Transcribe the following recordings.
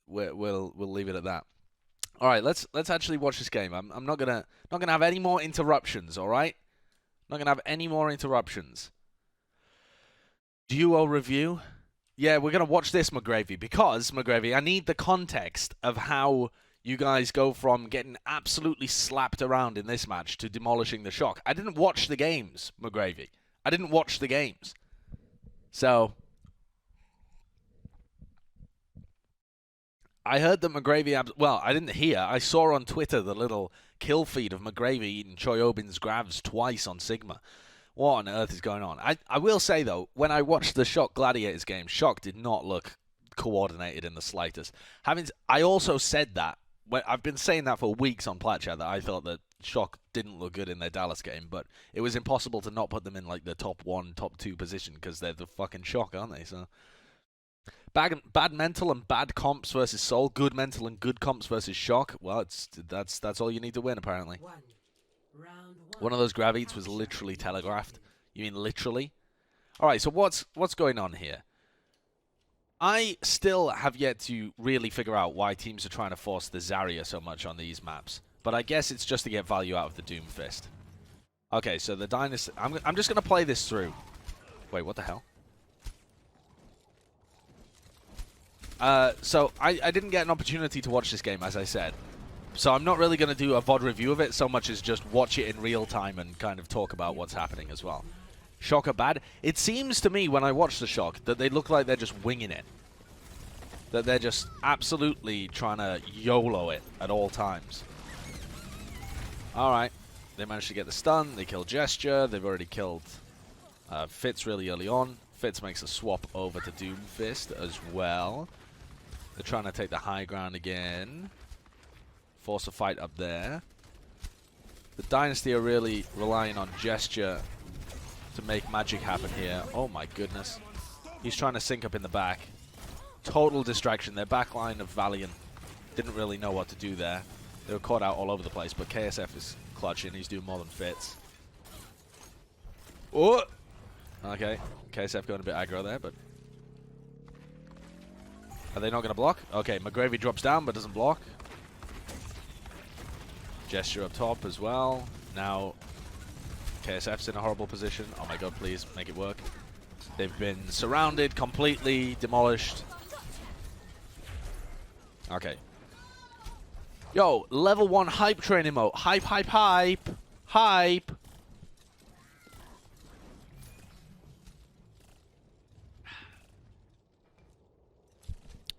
we'll leave it at that. All right, let's actually watch this game. I'm not gonna have any more interruptions. All right, not gonna have any more interruptions. Duo review. Yeah, we're gonna watch this, McGravy, because McGravy, I need the context of how you guys go from getting absolutely slapped around in this match to demolishing the Shock. I didn't watch the games, McGravy. I didn't watch the games. So, I heard that McGravy... Well, I didn't hear. I saw on Twitter the little kill feed of McGravy eating Choyobin's Gravs twice on Sigma. What on earth is going on? I will say, though, when I watched the Shock Gladiators game, Shock did not look coordinated in the slightest. I also said that. I've been saying that for weeks on Plat Chat, that I thought that Shock didn't look good in their Dallas game, but it was impossible to not put them in like the top 1, top 2 position because they're the fucking Shock, aren't they? So bad mental and bad comps versus Seoul, good mental and good comps versus Shock. Well, that's all you need to win apparently. One of those grav eats was literally telegraphed. You mean literally? All right, so what's going on here? I still have yet to really figure out why teams are trying to force the Zarya so much on these maps. But I guess it's just to get value out of the Doomfist. Okay, so the Dynasty... I'm just going to play this through. Wait, what the hell? So I didn't get an opportunity to watch this game, as I said. So I'm not really going to do a VOD review of it so much as just watch it in real time and kind of talk about what's happening as well. Shock are bad. It seems to me when I watch the Shock that they look like they're just winging it. That they're just absolutely trying to YOLO it at all times. Alright. They managed to get the stun. They killed Gesture. They've already killed Fitz really early on. Fitz makes a swap over to Doomfist as well. They're trying to take the high ground again. Force a fight up there. The Dynasty are really relying on Gesture to make magic happen here. Oh my goodness. He's trying to sync up in the back. Total distraction. Their backline of Valiant didn't really know what to do there. They were caught out all over the place, but KSF is clutching. He's doing more than Fitz. Oh! Okay. KSF going a bit aggro there, but... Are they not going to block? Okay, McGravy drops down but doesn't block. Gesture up top as well. Now... KSF's in a horrible position. Oh my god, please, make it work. They've been surrounded, completely demolished. Okay. Yo, level 1 hype train emote. Hype, hype, hype. Hype.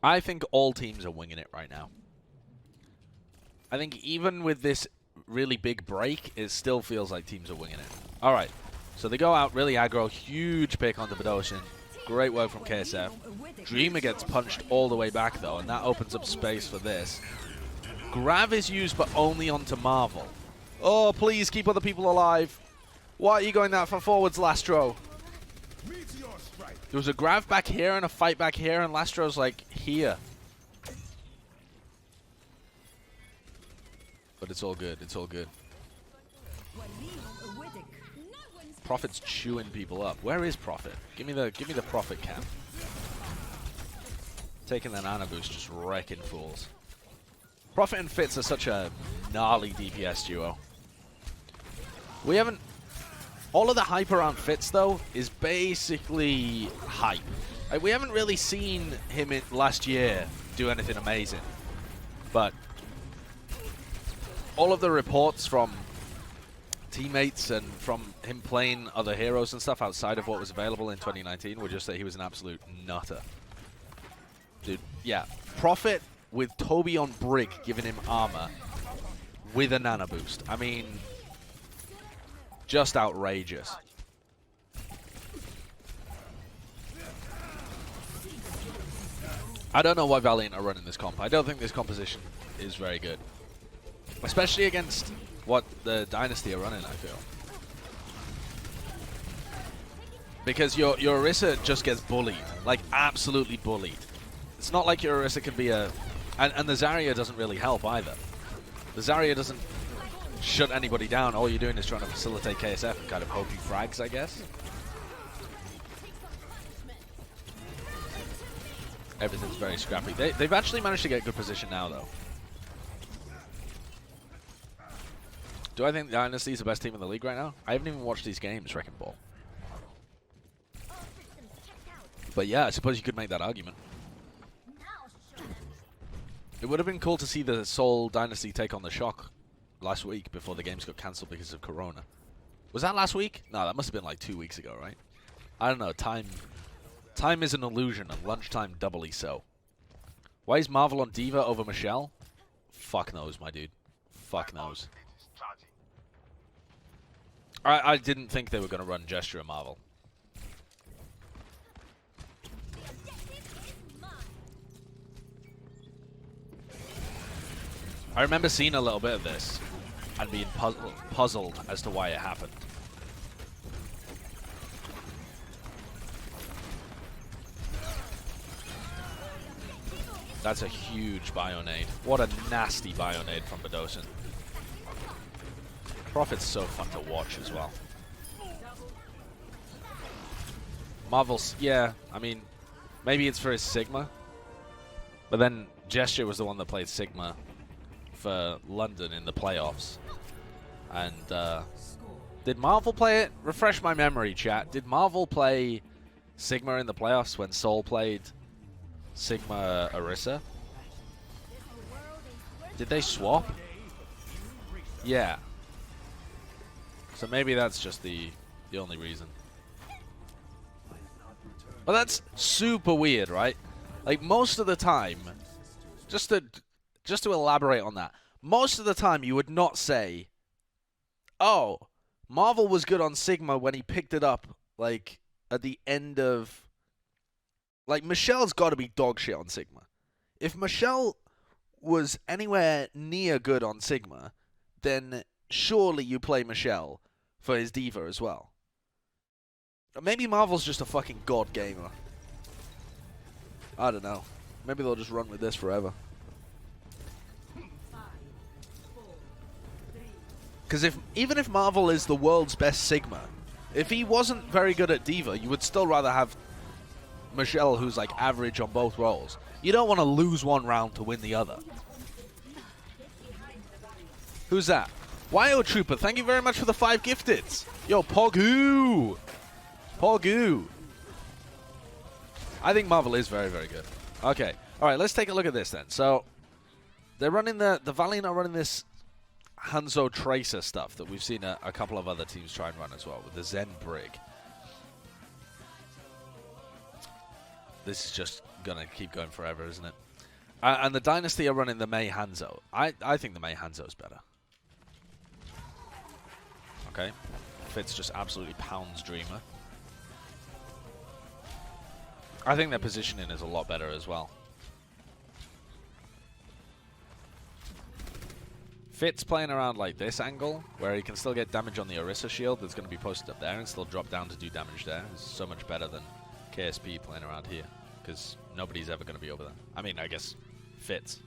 I think all teams are winging it right now. I think even with this really big break, it still feels like teams are winging it. Alright, so they go out really aggro, huge pick onto Badoshin. Great work from KSF. Dreamer gets punched all the way back though, and that opens up space for this. Grav is used but only onto Marvel. Oh, please keep other people alive. Why are you going that far forwards, Lastro? There was a Grav back here and a fight back here, and Lastro's like here. But it's all good. It's all good. Prophet's chewing people up. Where is Prophet? Give me the Prophet cap. Taking the nano boost, just wrecking fools. Prophet and Fitz are such a gnarly DPS duo. We haven't... All of the hype around Fitz, though, is basically hype. Like, we haven't really seen him last year do anything amazing. But... all of the reports from teammates and from him playing other heroes and stuff outside of what was available in 2019 were just that he was an absolute nutter. Dude, yeah. Prophet with Toby on Brig giving him armor with a nano boost. I mean, just outrageous. I don't know why Valiant are running this comp. I don't think this composition is very good. Especially against what the Dynasty are running, I feel. Because your Orisa just gets bullied. Like, absolutely bullied. It's not like your Orisa can be a... And the Zarya doesn't really help either. The Zarya doesn't shut anybody down. All you're doing is trying to facilitate KSF and kind of hope he frags, I guess. Everything's very scrappy. They've actually managed to get good position now, though. Do I think Dynasty is the best team in the league right now? I haven't even watched these games, Wrecking Ball. But yeah, I suppose you could make that argument. It would have been cool to see the Seoul Dynasty take on the Shock last week before the games got cancelled because of Corona. Was that last week? No, that must have been like 2 weeks ago, right? I don't know. Time is an illusion, and lunchtime doubly so. Why is Marvel on Diva over Michelle? Fuck knows, my dude. Fuck knows. I didn't think they were going to run Gesture and Marvel. I remember seeing a little bit of this and being puzzled as to why it happened. That's a huge Bionade. What a nasty Bionade from Badosin. Prophet's so fun to watch as well. Marvel's, yeah, I mean, maybe it's for his Sigma. But then Gesture was the one that played Sigma for London in the playoffs. And did Marvel play it? Refresh my memory, chat. Did Marvel play Sigma in the playoffs when Seoul played Sigma Orisa? Did they swap? Yeah. So maybe that's just the only reason. But that's super weird, right? Like most of the time, just to elaborate on that, most of the time you would not say, oh, Marvel was good on Sigma when he picked it up, like, at the end of... Like, Michelle's got to be dog shit on Sigma. If Michelle was anywhere near good on Sigma, then surely you play Michelle for his Diva as well. Maybe Marvel's just a fucking god gamer. I don't know. Maybe they'll just run with this forever. Because even if Marvel is the world's best Sigma, if he wasn't very good at Diva, you would still rather have Michelle, who's like average on both roles. You don't want to lose one round to win the other. Who's that? Wyo Trooper, thank you very much for the 5 gifteds. Yo, Pogu! Pogu! I think Marvel is very, very good. Okay. Alright, let's take a look at this then. So, they're running the Valiant are running this Hanzo Tracer stuff that we've seen a couple of other teams try and run as well with the Zen Brig. This is just gonna keep going forever, isn't it? And the Dynasty are running the Mei Hanzo. I think the Mei Hanzo's better. Okay. Fitz just absolutely pounds Dreamer. I think their positioning is a lot better as well. Fitz playing around like this angle, where he can still get damage on the Orisa shield that's going to be posted up there and still drop down to do damage there, is so much better than KSP playing around here, because nobody's ever going to be over there. I mean, I guess Fitz.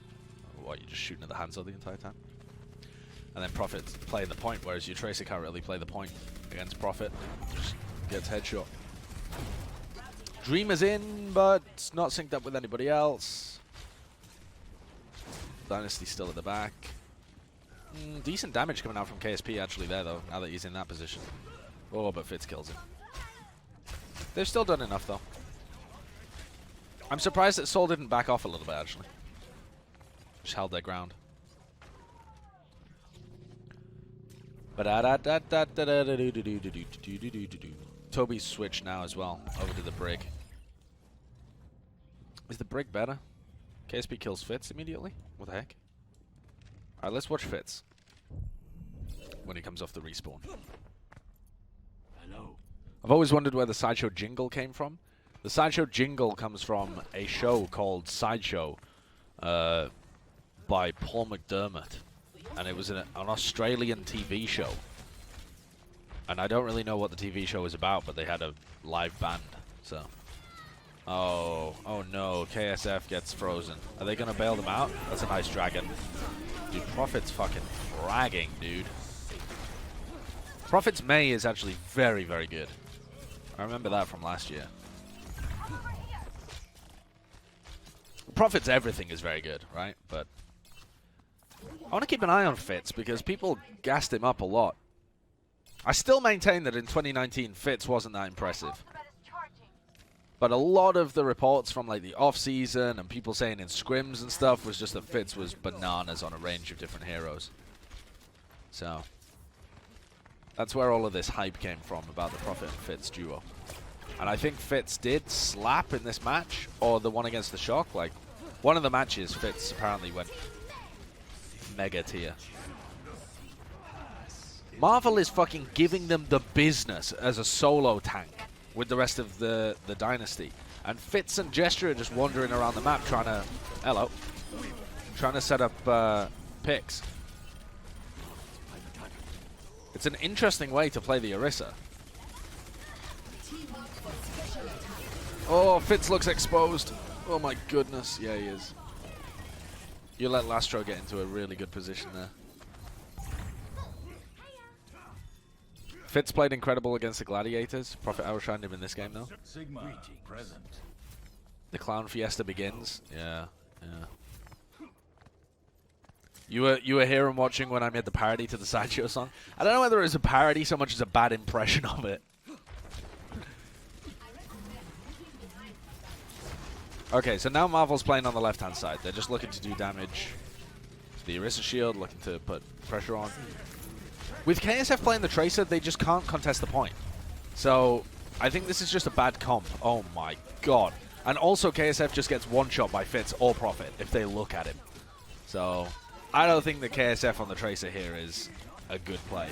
What, you're just shooting at the Hanzo the entire time? And then Prophet playing the point, whereas your Tracer can't really play the point against Prophet. Just gets headshot. Dreamer's in, but it's not synced up with anybody else. Dynasty still at the back. Decent damage coming out from KSP actually there, though, now that he's in that position. Oh, but Fitz kills him. They've still done enough, though. I'm surprised that Seoul didn't back off a little bit, actually. Just held their ground. Toby's switched now as well, over to the Brig. Is the Brig better? KSP kills Fitz immediately? What the heck? Alright, let's watch Fitz when he comes off the respawn. Hello. I've always wondered where the Sideshow jingle came from. The Sideshow jingle comes from a show called Sideshow by Paul McDermott. And it was an Australian TV show. And I don't really know what the TV show was about, but they had a live band, so... Oh no, KSF gets frozen. Are they gonna bail them out? That's a nice dragon. Dude, Prophet's fucking fragging, dude. Prophet's Mei is actually very, very good. I remember that from last year. Profit's everything is very good, right? But I want to keep an eye on Fitz because people gassed him up a lot. I still maintain that in 2019, Fitz wasn't that impressive. But a lot of the reports from like the off-season and people saying in scrims and stuff was just that Fitz was bananas on a range of different heroes. So that's where all of this hype came from about the Prophet and Fitz duo. And I think Fitz did slap in this match, or the one against the Shock. Like, one of the matches, Fitz apparently went mega tier. Marvel is fucking giving them the business as a solo tank with the rest of the Dynasty. And Fitz and Gesture are just wandering around the map trying to... Hello. Trying to set up picks. It's an interesting way to play the Orisa. Oh, Fitz looks exposed. Oh my goodness. Yeah, he is. You let Lastro get into a really good position there. Fitz played incredible against the Gladiators. Prophet outshined him in this game, though. Sigma present. The Clown Fiesta begins. Yeah, yeah. You were here and watching when I made the parody to the Sideshow song. I don't know whether it was a parody so much as a bad impression of it. Okay, so now Marvel's playing on the left-hand side. They're just looking to do damage to the Orisa shield, looking to put pressure on. With KSF playing the Tracer, they just can't contest the point. So, I think this is just a bad comp. Oh my god. And also, KSF just gets one-shot by Fitz or Prophet if they look at him. So, I don't think the KSF on the Tracer here is a good play.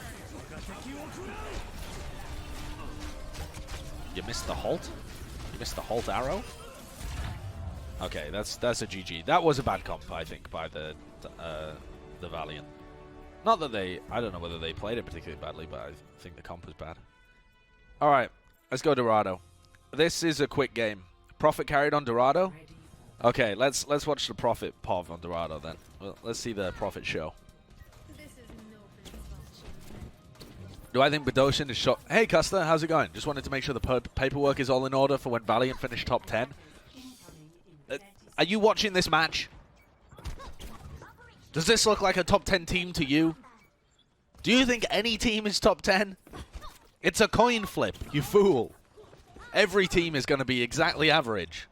You missed the halt? You missed the halt arrow? Okay, that's a GG. That was a bad comp, I think, by the Valiant. Not that they... I don't know whether they played it particularly badly, but I think the comp was bad. Alright, let's go Dorado. This is a quick game. Prophet carried on Dorado? Okay, let's watch the Prophet POV on Dorado then. Well, let's see the Prophet show. Do I think Badoshin is shot? Hey, Custer, how's it going? Just wanted to make sure the paperwork is all in order for when Valiant finish top 10. Are you watching this match? Does this look like a top 10 team to you? Do you think any team is top 10? It's a coin flip, you fool. Every team is going to be exactly average.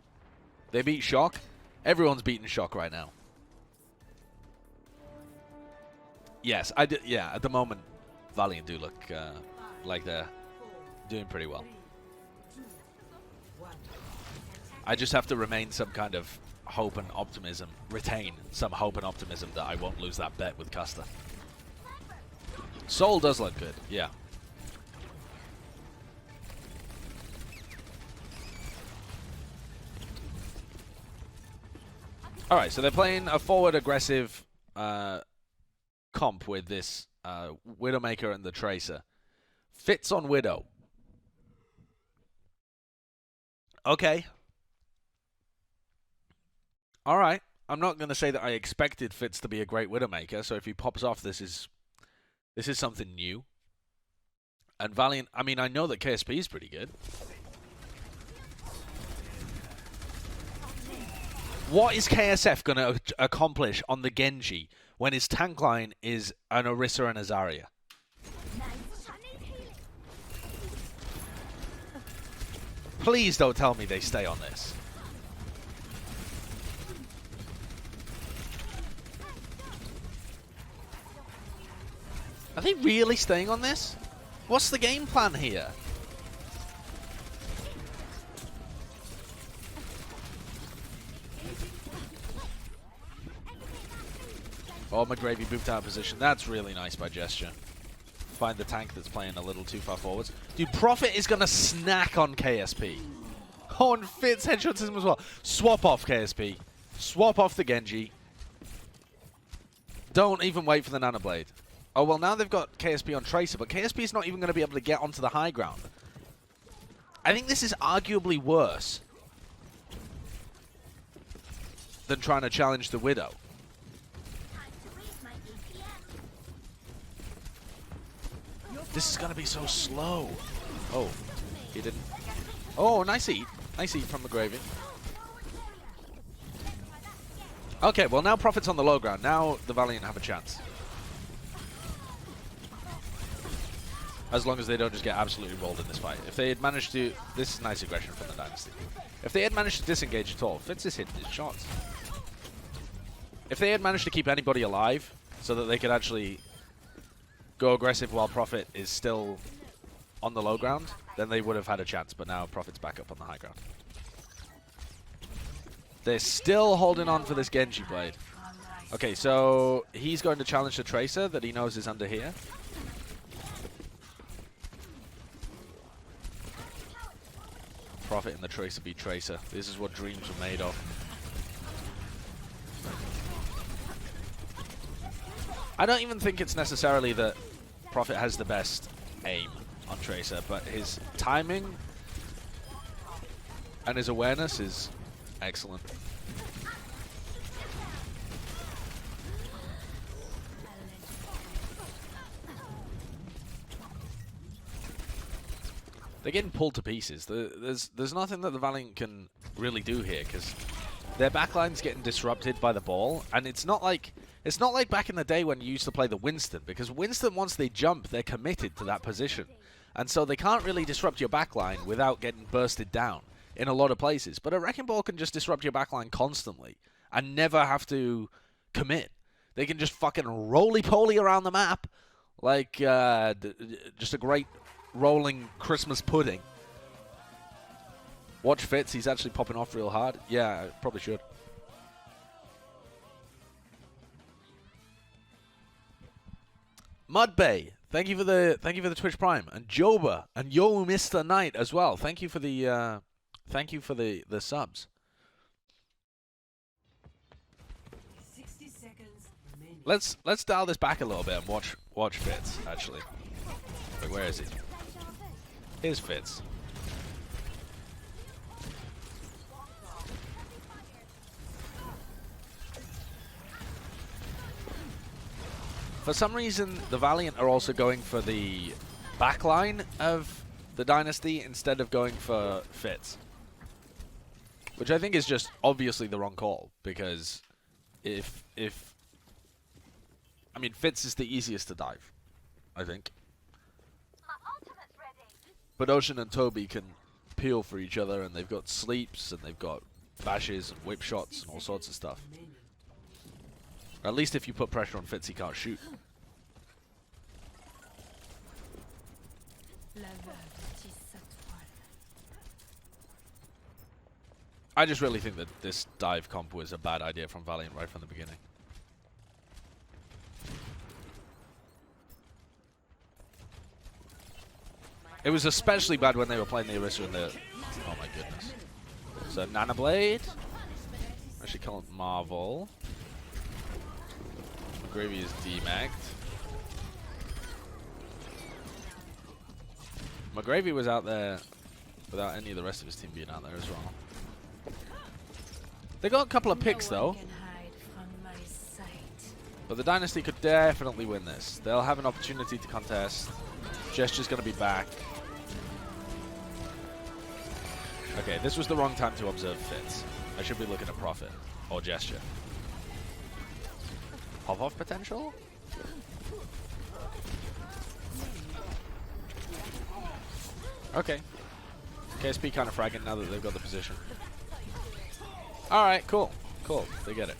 They beat Shock. Everyone's beating Shock right now. Yes, yeah, at the moment, Valiant do look like they're doing pretty well. I just have to remain some kind of hope and optimism, retain some hope and optimism that I won't lose that bet with Custer. Seoul does look good, yeah. Alright, so they're playing a forward aggressive comp with this Widowmaker and the Tracer. Fitz on Widow. Okay. Alright, I'm not going to say that I expected Fitz to be a great Widowmaker, so if he pops off, this is something new. And Valiant, I mean, I know that KSP is pretty good. What is KSF going to accomplish on the Genji when his tank line is an Orisa and a Zarya? Please don't tell me they stay on this. Are they really staying on this? What's the game plan here? Oh, McGravy moved out of position. That's really nice by Gesture. Find the tank that's playing a little too far forwards. Dude, Prophet is going to snack on KSP. Oh, and Fitz headshots him as well. Swap off KSP. Swap off the Genji. Don't even wait for the Nano Blade. Oh, well, now they've got KSP on Tracer, but KSP is not even going to be able to get onto the high ground. I think this is arguably worse than trying to challenge the Widow. This is going to be so slow. Oh, he didn't. Oh, nice eat. Nice eat from McGravy. Okay, well now Prophet's on the low ground. Now the Valiant have a chance. As long as they don't just get absolutely rolled in this fight. If they had managed to... This is nice aggression from the Dynasty. If they had managed to disengage at all, Fitz is hitting his shots. If they had managed to keep anybody alive so that they could actually go aggressive while Prophet is still on the low ground, then they would have had a chance. But now Prophet's back up on the high ground. They're still holding on for this Genji blade. Okay, so he's going to challenge the Tracer that he knows is under here. Prophet and the Tracer beat Tracer. This is what dreams were made of. I don't even think it's necessarily that Prophet has the best aim on Tracer, but his timing and his awareness is excellent. They're getting pulled to pieces. There's nothing that the Valiant can really do here because their backline's getting disrupted by the ball, and it's not like back in the day when you used to play the Winston, because Winston, once they jump, they're committed to that position, and so they can't really disrupt your backline without getting bursted down in a lot of places. But a Wrecking Ball can just disrupt your backline constantly and never have to commit. They can just fucking roly-poly around the map like just a great rolling Christmas pudding. Watch Fitz, he's actually popping off real hard. Yeah, I probably should. Mudbay, thank you for the Twitch Prime, and Joba and Yo Mr. Knight as well. Thank you for the subs. 60 seconds remaining. Let's dial this back a little bit and watch Fitz actually. Wait, where is he? Here's Fitz. For some reason, the Valiant are also going for the backline of the Dynasty instead of going for Fitz. Which I think is just obviously the wrong call, because if I mean, Fitz is the easiest to dive, I think. But Ocean and Toby can peel for each other, and they've got sleeps, and they've got bashes and whip shots and all sorts of stuff. At least if you put pressure on Fitz, he can't shoot. I just really think that this dive comp was a bad idea from Valiant right from the beginning. It was especially bad when they were playing the Orisa and the... Oh my goodness. So Nana Blade. I should call it Marvel. Gravy is demagged. McGravy was out there without any of the rest of his team being out there as well. They got a couple of picks though. But the Dynasty could definitely win this. They'll have an opportunity to contest. Gesture's going to be back. Okay, this was the wrong time to observe Fitz. I should be looking at Prophet or Gesture. Pop-off potential? Okay. KSP kind of fragging now that they've got the position. Alright, cool. Cool. They get it.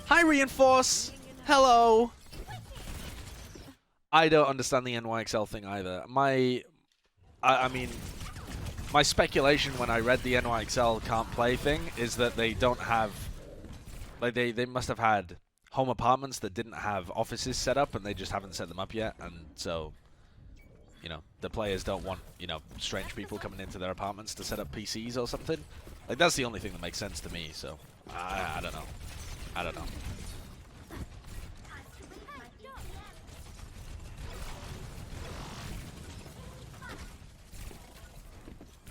Hi, Reinforce! Hello! I don't understand the NYXL thing either. I mean, my speculation when I read the NYXL can't play thing is that they don't have... Like, they must have had home apartments that didn't have offices set up, and they just haven't set them up yet, and so... You know, the players don't want, you know, strange people coming into their apartments to set up PCs or something. Like, that's the only thing that makes sense to me, so... I don't know. I don't know.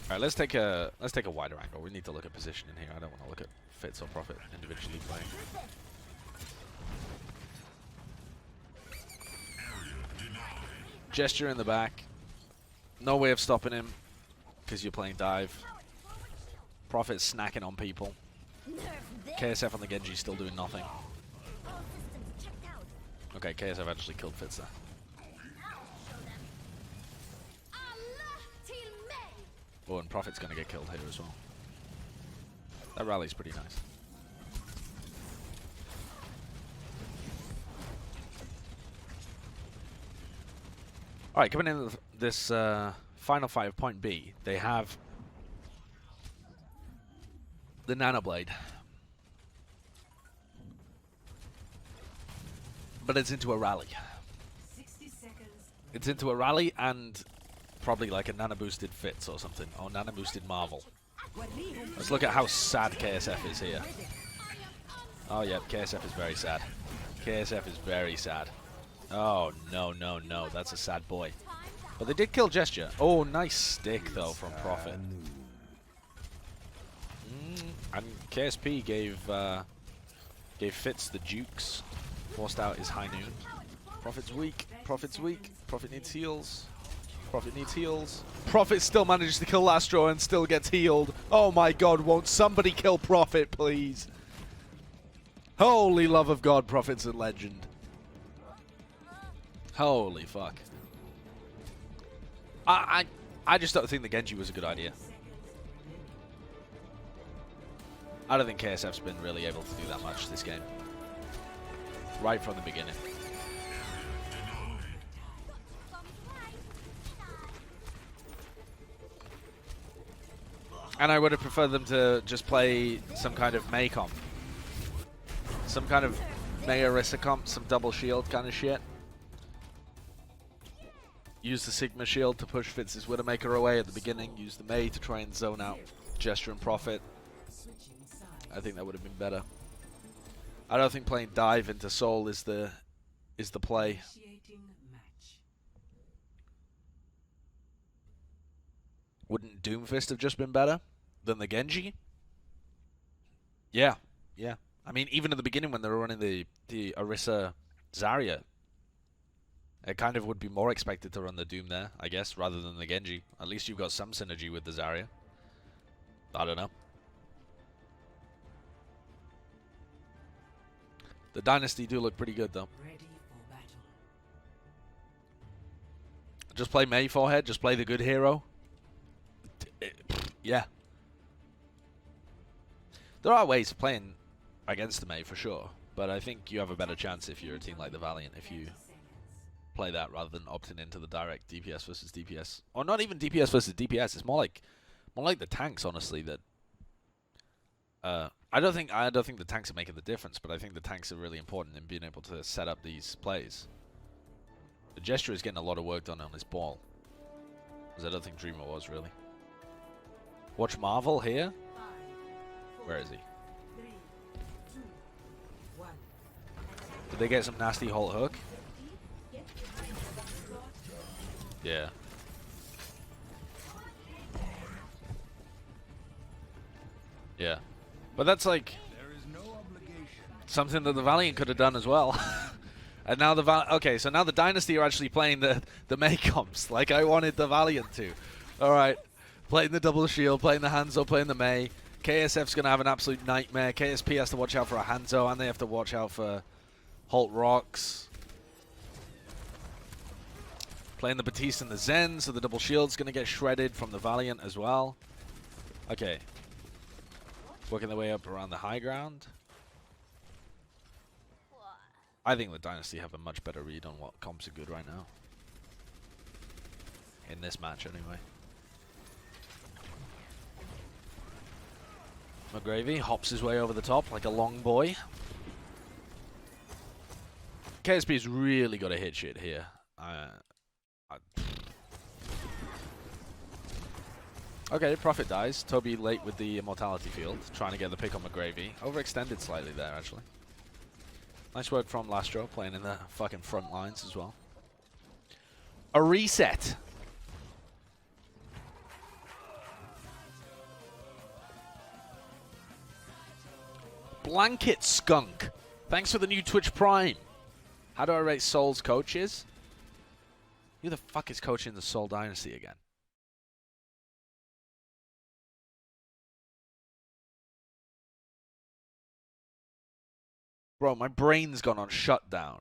Alright, let's take a wider angle. We need to look at position in here. I don't want to look at Fitz or Prophet individually playing. Gesture in the back. No way of stopping him because you're playing dive. Prophet snacking on people. KSF on the Genji still doing nothing. Okay, KSF actually killed Fitz there. Oh, and Prophet's gonna get killed here as well. That rally's pretty nice. Alright, coming in this final fight of Point B, they have the Nanoblade. But it's into a rally. 60 seconds. It's into a rally and probably like a nano-boosted Fitz or something, or nano-boosted Marvel. Let's look at how sad KSF is here. Oh, yeah, KSF is very sad. KSF is very sad. Oh, no, no, no, that's a sad boy. But they did kill Gesture. Oh, nice stick, though, from Prophet. And KSP gave Fitz the jukes. Forced out his high noon. Prophet's weak. Prophet's weak. Prophet needs heals. Prophet needs heals. Prophet still manages to kill Lastro and still gets healed. Oh my god, won't somebody kill Prophet, please? Holy love of God, Prophet's a legend. Holy fuck. I just don't think the Genji was a good idea. I don't think KSF's been really able to do that much this game. Right from the beginning. And I would have preferred them to just play some kind of Mei comp. Some kind of Mei Orisa comp, some double shield kind of shit. Use the Sigma shield to push Fitz's Widowmaker away at the beginning. Use the Mei to try and zone out Gesture and Prophet. I think that would have been better. I don't think playing dive into Seoul is the play. Wouldn't Doomfist have just been better than the Genji? Yeah, yeah. I mean, even at the beginning when they were running the Orisa Zarya, it kind of would be more expected to run the Doom there, I guess, rather than the Genji. At least you've got some synergy with the Zarya. I don't know. The Dynasty do look pretty good, though. Ready for battle. Just play Mei forehead. Just play the good hero. Yeah. There are ways of playing against the Mei, for sure. But I think you have a better chance if you're a team like the Valiant, if you play that rather than opting into the direct DPS versus DPS. Or not even DPS versus DPS. It's more like the tanks, honestly, that... I don't think the tanks are making the difference, but I think the tanks are really important in being able to set up these plays. The Gesture is getting a lot of work done on his ball, because I don't think Dreamer was really. Watch Marvel here. Where is he? Did they get some nasty Holt hook? Yeah. Yeah. But that's like something that the Valiant could have done as well. And now okay, so now the Dynasty are actually playing the Mei comps like I wanted the Valiant to. Alright. Playing the double shield, playing the Hanzo, playing the Mei. KSF's gonna have an absolute nightmare. KSP has to watch out for a Hanzo and they have to watch out for Holt Rocks. Playing the Batiste and the Zen, so the double shield's gonna get shredded from the Valiant as well. Okay. Working their way up around the high ground. I think the Dynasty have a much better read on what comps are good right now. In this match, anyway. McGravy hops his way over the top like a long boy. KSP's really got to hit shit here. Okay, Prophet dies. Toby late with the Immortality Field, trying to get the pick on McGravy. Overextended slightly there, actually. Nice work from Lastro, playing in the fucking front lines as well. A reset. Blanket Skunk. Thanks for the new Twitch Prime. How do I rate Seoul's coaches? Who the fuck is coaching the Seoul Dynasty again? Bro, my brain's gone on shutdown.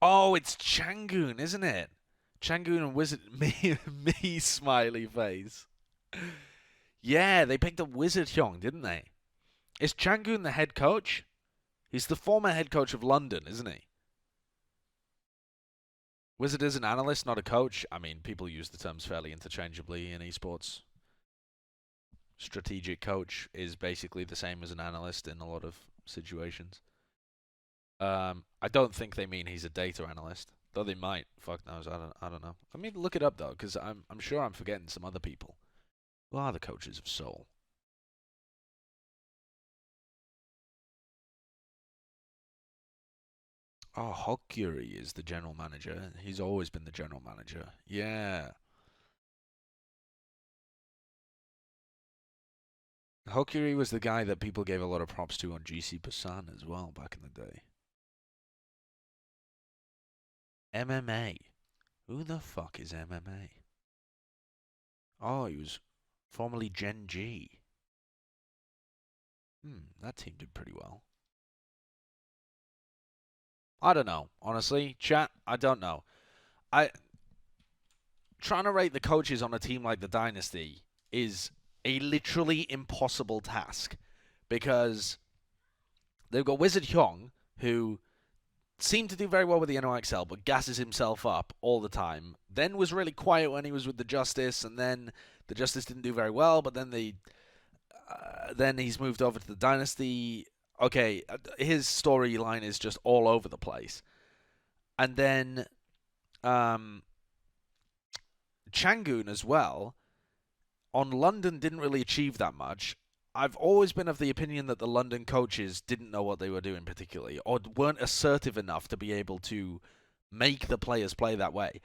Oh, it's Changoon, isn't it? Changoon and Wizard me smiley face. Yeah, they picked up Wizard Hyung, didn't they? Is Changoon the head coach? He's the former head coach of London, isn't he? Wizard is an analyst, not a coach. I mean, people use the terms fairly interchangeably in esports. Strategic coach is basically the same as an analyst in a lot of situations. I don't think they mean he's a data analyst, though they might. Fuck knows. I don't know. Let me look it up though, because I'm sure I'm forgetting some other people. Who are the coaches of Seoul? Oh, Hokyuri is the general manager. He's always been the general manager. Yeah. Hokyuri was the guy that people gave a lot of props to on GC Busan as well back in the day. MMA. Who the fuck is MMA? Oh, he was formerly Gen G. That team did pretty well. I don't know, honestly. Chat, I don't know. Trying to rate the coaches on a team like the Dynasty is a literally impossible task because they've got Wizard Hyung, who seemed to do very well with the NYXL, but gasses himself up all the time. Then was really quiet when he was with the Justice, and then the Justice didn't do very well, but then then he's moved over to the Dynasty. Okay, his storyline is just all over the place. And then Changoon as well, on London didn't really achieve that much. I've always been of the opinion that the London coaches didn't know what they were doing particularly, or weren't assertive enough to be able to make the players play that way.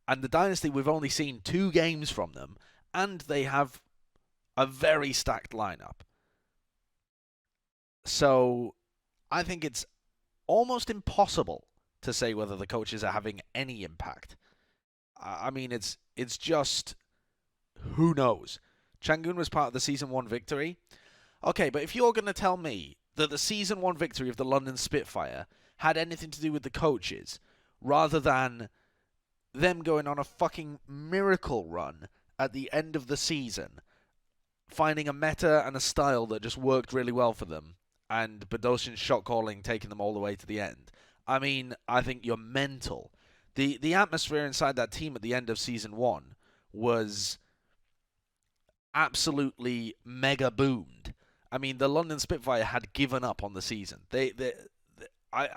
And the Dynasty, we've only seen 2 games from them, and they have a very stacked lineup. So I think it's almost impossible to say whether the coaches are having any impact. I mean, it's just, who knows? Changoon was part of the Season 1 victory. Okay, but if you're going to tell me that the Season 1 victory of the London Spitfire had anything to do with the coaches, rather than them going on a fucking miracle run at the end of the season, finding a meta and a style that just worked really well for them, and Badosian's shot calling taking them all the way to the end. I mean, I think you're mental. The atmosphere inside that team at the end of Season 1 was absolutely mega boomed. I mean, the London Spitfire had given up on the season. I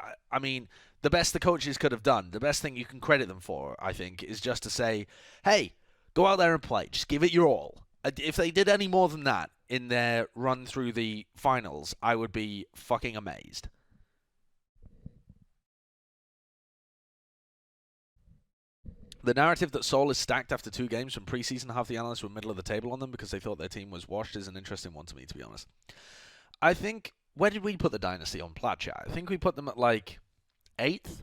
mean, the best the coaches could have done, the best thing you can credit them for, I think, is just to say, hey, go out there and play. Just give it your all. If they did any more than that in their run through the finals, I would be fucking amazed. The narrative that Seoul is stacked after 2 games from preseason, half the analysts were middle of the table on them because they thought their team was washed, is an interesting one to me, to be honest. I think, where did we put the Dynasty on Plat Chat? I think we put them at like 8th,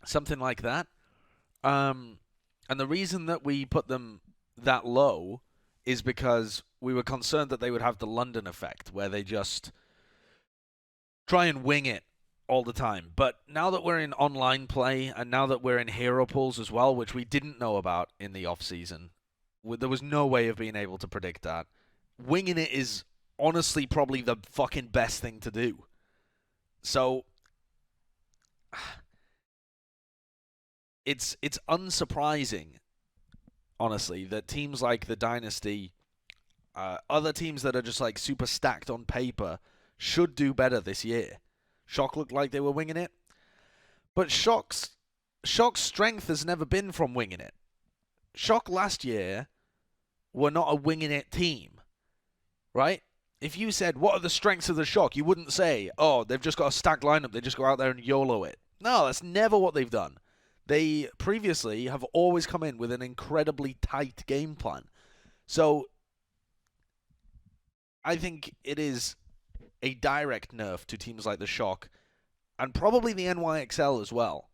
something like that. And the reason that we put them that low is because we were concerned that they would have the London effect, where they just try and wing it all the time. But now that we're in online play, and now that we're in hero pools as well, which we didn't know about in the off-season, there was no way of being able to predict that. Winging it is honestly probably the fucking best thing to do. So it's unsurprising, honestly, that teams like the Dynasty, other teams that are just like super stacked on paper, should do better this year. Shock looked like they were winging it, but Shock's strength has never been from winging it. Shock last year were not a winging it team, right? If you said, what are the strengths of the Shock, you wouldn't say, oh, they've just got a stacked lineup, they just go out there and YOLO it. No, that's never what they've done. They previously have always come in with an incredibly tight game plan. So I think it is a direct nerf to teams like the Shock, and probably the NYXL as well,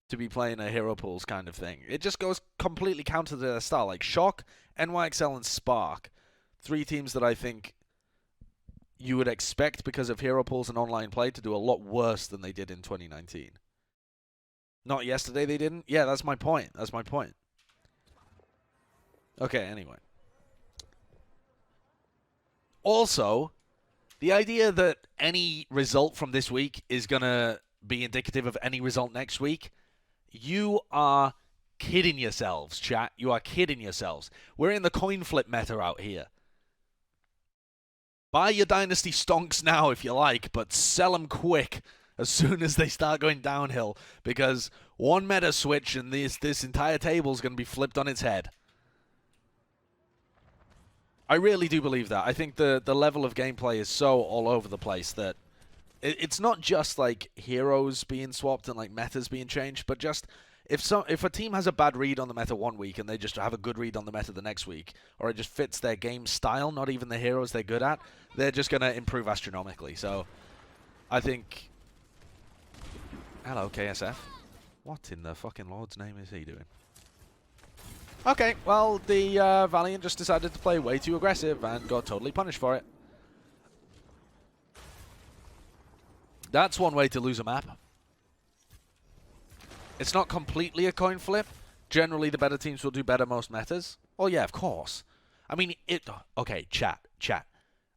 to be playing a hero pools kind of thing. It just goes completely counter to their style. Like Shock, NYXL, and Spark, 3 teams that I think you would expect, because of hero pools and online play, to do a lot worse than they did in 2019. Not yesterday they didn't? Yeah, that's my point. That's my point. Okay, anyway. Also, the idea that any result from this week is going to be indicative of any result next week, you are kidding yourselves, chat. You are kidding yourselves. We're in the coin flip meta out here. Buy your Dynasty stonks now if you like, but sell them quick as soon as they start going downhill, because one meta switch and this entire table is going to be flipped on its head. I really do believe that. I think the level of gameplay is so all over the place that it's not just like heroes being swapped and like metas being changed, but just if a team has a bad read on the meta one week and they just have a good read on the meta the next week, or it just fits their game style, not even the heroes they're good at, they're just going to improve astronomically. So I think... Hello, KSF. What in the fucking Lord's name is he doing? Okay, well, the Valiant just decided to play way too aggressive and got totally punished for it. That's one way to lose a map. It's not completely a coin flip. Generally, the better teams will do better most metas. Oh, yeah, of course. I mean, okay, chat.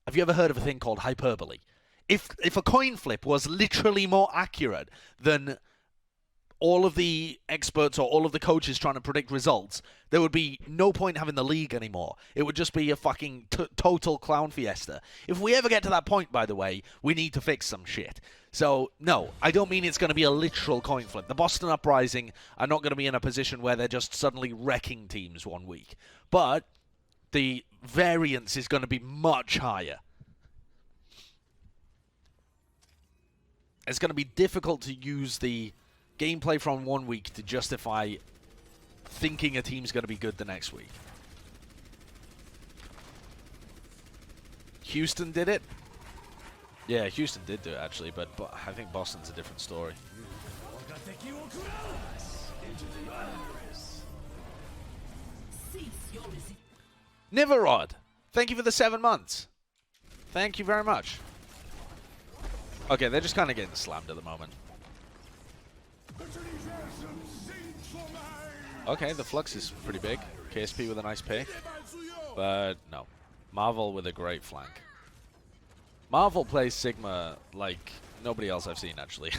Have you ever heard of a thing called hyperbole? If a coin flip was literally more accurate than all of the experts or all of the coaches trying to predict results, there would be no point having the league anymore. It would just be a fucking total clown fiesta. If we ever get to that point, by the way, we need to fix some shit. So, no, I don't mean it's going to be a literal coin flip. The Boston Uprising are not going to be in a position where they're just suddenly wrecking teams one week. But the variance is going to be much higher. It's going to be difficult to use the gameplay from one week to justify thinking a team's going to be good the next week. Houston did it. Yeah, Houston did do it actually, but I think Boston's a different story. Nivarod, thank you for the 7 months. Thank you very much. Okay, they're just kind of getting slammed at the moment. Okay, the flux is pretty big. KSP with a nice pick. But no. Marvel with a great flank. Marvel plays Sigma like nobody else I've seen, actually.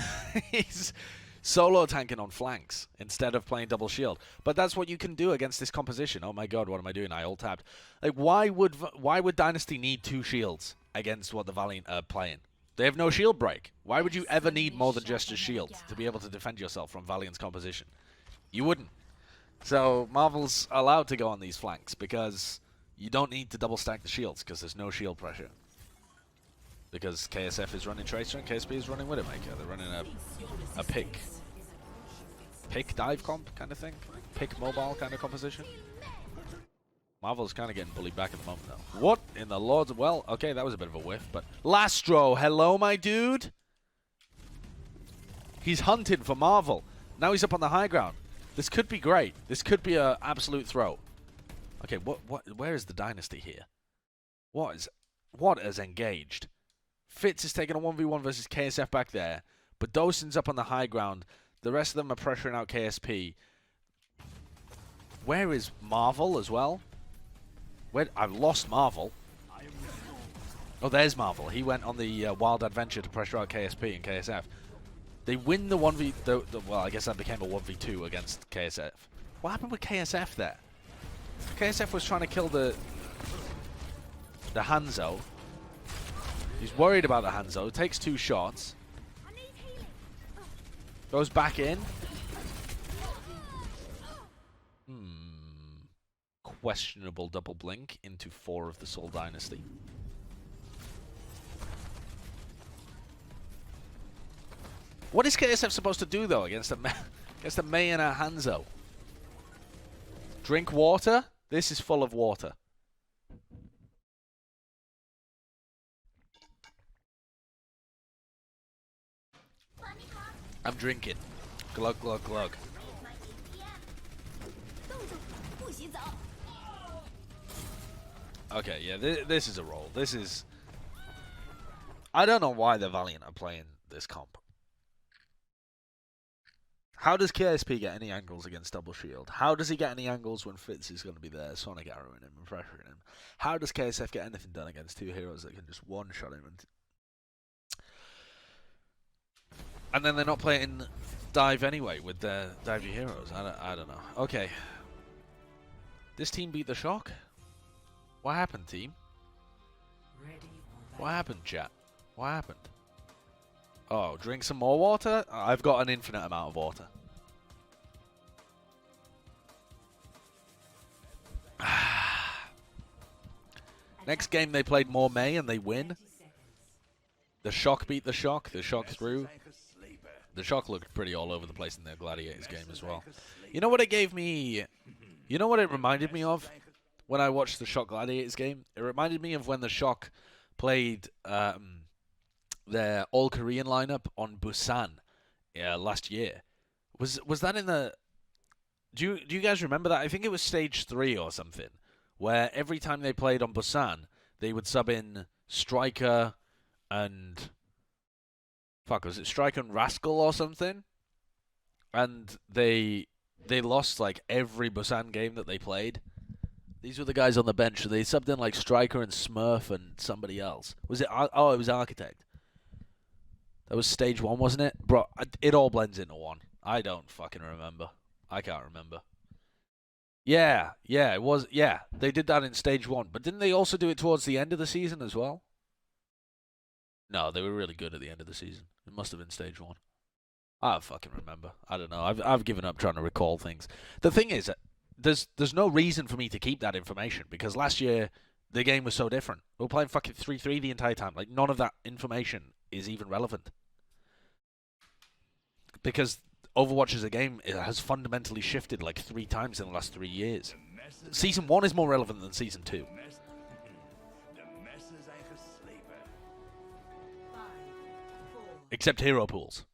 He's solo tanking on flanks instead of playing double shield. But that's what you can do against this composition. Oh my god, what am I doing? I ult-tapped. Like, why would Dynasty need 2 shields against what the Valiant are playing? They have no shield break. Why would you ever need more than just a shield to be able to defend yourself from Valiant's composition? You wouldn't. So Marvel's allowed to go on these flanks because you don't need to double stack the shields because there's no shield pressure. Because KSF is running Tracer and KSP is running Widowmaker. They're running a pick dive comp kind of thing. Pick mobile kind of composition. Marvel's kind of getting bullied back at the moment, though. What in the Lord's... Well, okay, that was a bit of a whiff, but... Lastro, hello, my dude? He's hunted for Marvel. Now he's up on the high ground. This could be great. This could be an absolute throw. Okay, where is the Dynasty here? What is engaged? Fitz is taking a 1v1 versus KSF back there, but Dosen's up on the high ground. The rest of them are pressuring out KSP. Where is Marvel as well? I've lost Marvel. Oh, there's Marvel. He went on the wild adventure to pressure out KSP and KSF. They win the 1v... well, I guess that became a 1v2 against KSF. What happened with KSF there? KSF was trying to kill the Hanzo. He's worried about the Hanzo. Takes 2 shots. Goes back in. Questionable double blink into 4 of the Seoul Dynasty. What is KSF supposed to do though against a Mei and a Hanzo? Drink water? This is full of water. I'm drinking. Glug, glug, glug. Okay, yeah, this is a roll. This is I don't know why the Valiant are playing this comp. How does KSP get any angles against Double Shield? How does he get any angles when Fitz is going to be there, Sonic arrowing him and pressuring him? How does KSF get anything done against two heroes that can just one-shot him? And then they're not playing dive anyway with their divey heroes. I don't know. Okay. This team beat the Shock? What happened, team? Ready for What battle. happened, chat? What happened? Oh, drink some more water? I've got an infinite amount of water. Next game they played more May and they win. 30 seconds. The Shock beat the Shock. The Shock threw. The Shock looked pretty all over the place in their Gladiators game as well. You know what it gave me? You know what it reminded me of when I watched the Shock Gladiators game? It reminded me of when the Shock played their all-Korean lineup on Busan last year. Was that in the... Do you guys remember that? I think it was stage 3 or something, where every time they played on Busan, they would sub in Striker and... Fuck, was it Striker and Rascal or something? And they lost like every Busan game that they played. These were the guys on the bench. They subbed in like Striker and Smurf and somebody else. Was it? Oh, it was Architect. That was stage 1, wasn't it? Bro, it all blends into one. I don't fucking remember. I can't remember. Yeah, it was. Yeah, they did that in stage 1. But didn't they also do it towards the end of the season as well? No, they were really good at the end of the season. It must have been stage 1. I don't fucking remember. I don't know. I've given up trying to recall things. The thing is, there's no reason for me to keep that information because last year the game was so different. We were playing fucking 3-3 the entire time. Like none of that information is even relevant because Overwatch as a game has fundamentally shifted like 3 times in the last 3 years. Season 1 is more relevant than Season 2. 5, 4, Except hero pools.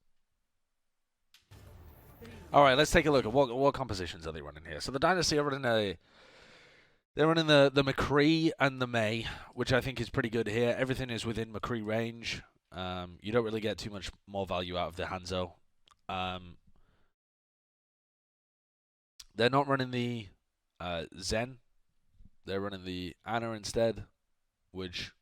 All right, let's take a look at what compositions are they running here. So the Dynasty are running they're running the McCree and the May, which I think is pretty good here. Everything is within McCree range. You don't really get too much more value out of the Hanzo. They're not running the Zen. They're running the Ana instead, which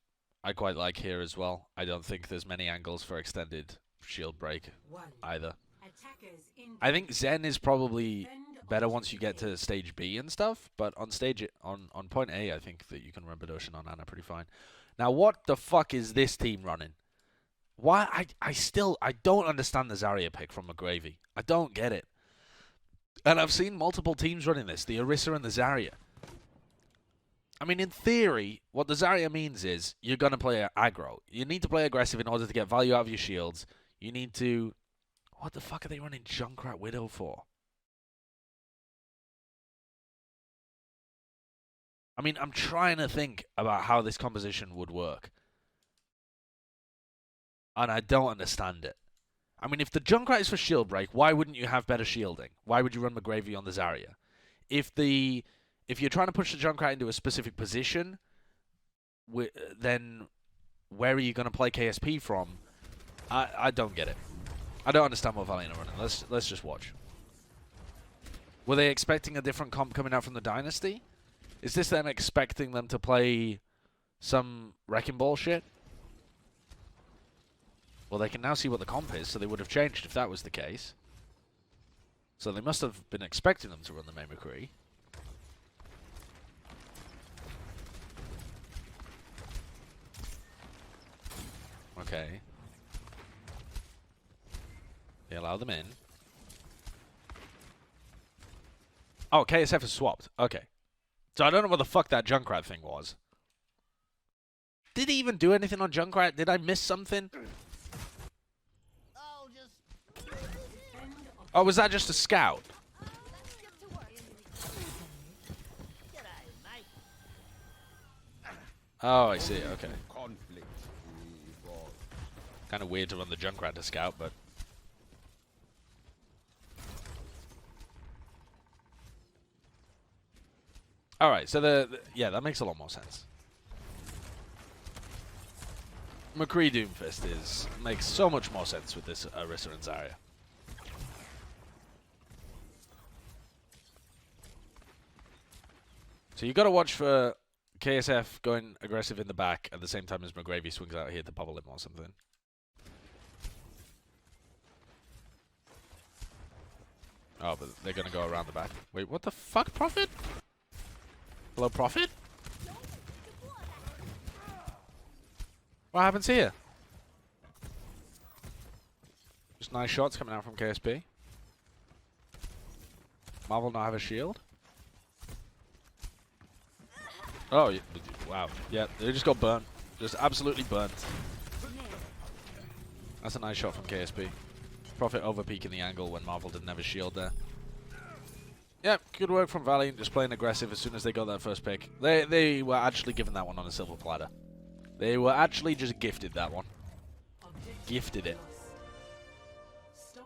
I quite like here as well. I don't think there's many angles for extended shield break 1. either. Attackers in. I think Zen is probably Defend better once you get objective to stage B and stuff, but on point A, I think that you can run Badoshin on Ana pretty fine. Now, what the fuck is this team running? Why I don't understand the Zarya pick from McGravy. I don't get it. And I've seen multiple teams running this, the Orisa and the Zarya. I mean, in theory, what the Zarya means is you're going to play aggro. You need to play aggressive in order to get value out of your shields. You need to... What the fuck are they running Junkrat Widow for? I mean, I'm trying to think about how this composition would work. And I don't understand it. I mean, if the Junkrat is for shield break, why wouldn't you have better shielding? Why would you run McGravy on the Zarya? If you're trying to push the Junkrat into a specific position, then where are you going to play KSP from? I don't get it. I don't understand what Valiant are running. Let's just watch. Were they expecting a different comp coming out from the Dynasty? Is this them expecting them to play some Wrecking Ball shit? Well, they can now see what the comp is, so they would have changed if that was the case. So they must have been expecting them to run the May McCree. Okay. They allow them in. Oh, KSF is swapped. Okay. So I don't know what the fuck that Junkrat thing was. Did he even do anything on Junkrat? Did I miss something? Oh, was that just a scout? Oh, I see. Okay. Kind of weird to run the Junkrat to scout, but... Alright, so yeah, that makes a lot more sense. McCree Doomfist makes so much more sense with this Orisa and Zarya. So you got to watch for KSF going aggressive in the back at the same time as McGravy swings out here to bubble him or something. Oh, but they're going to go around the back. Wait, what the fuck, Prophet? Hello, Prophet? What happens here? Just nice shots coming out from KSP. Marvel not have a shield? Oh, yeah, wow. Yeah, they just got burnt. Just absolutely burnt. That's a nice shot from KSP. Prophet overpeaking the angle when Marvel didn't have a shield there. Yeah, good work from Valiant, just playing aggressive as soon as they got that first pick. They were actually given that one on a silver platter. They were actually just gifted that one. Gifted it.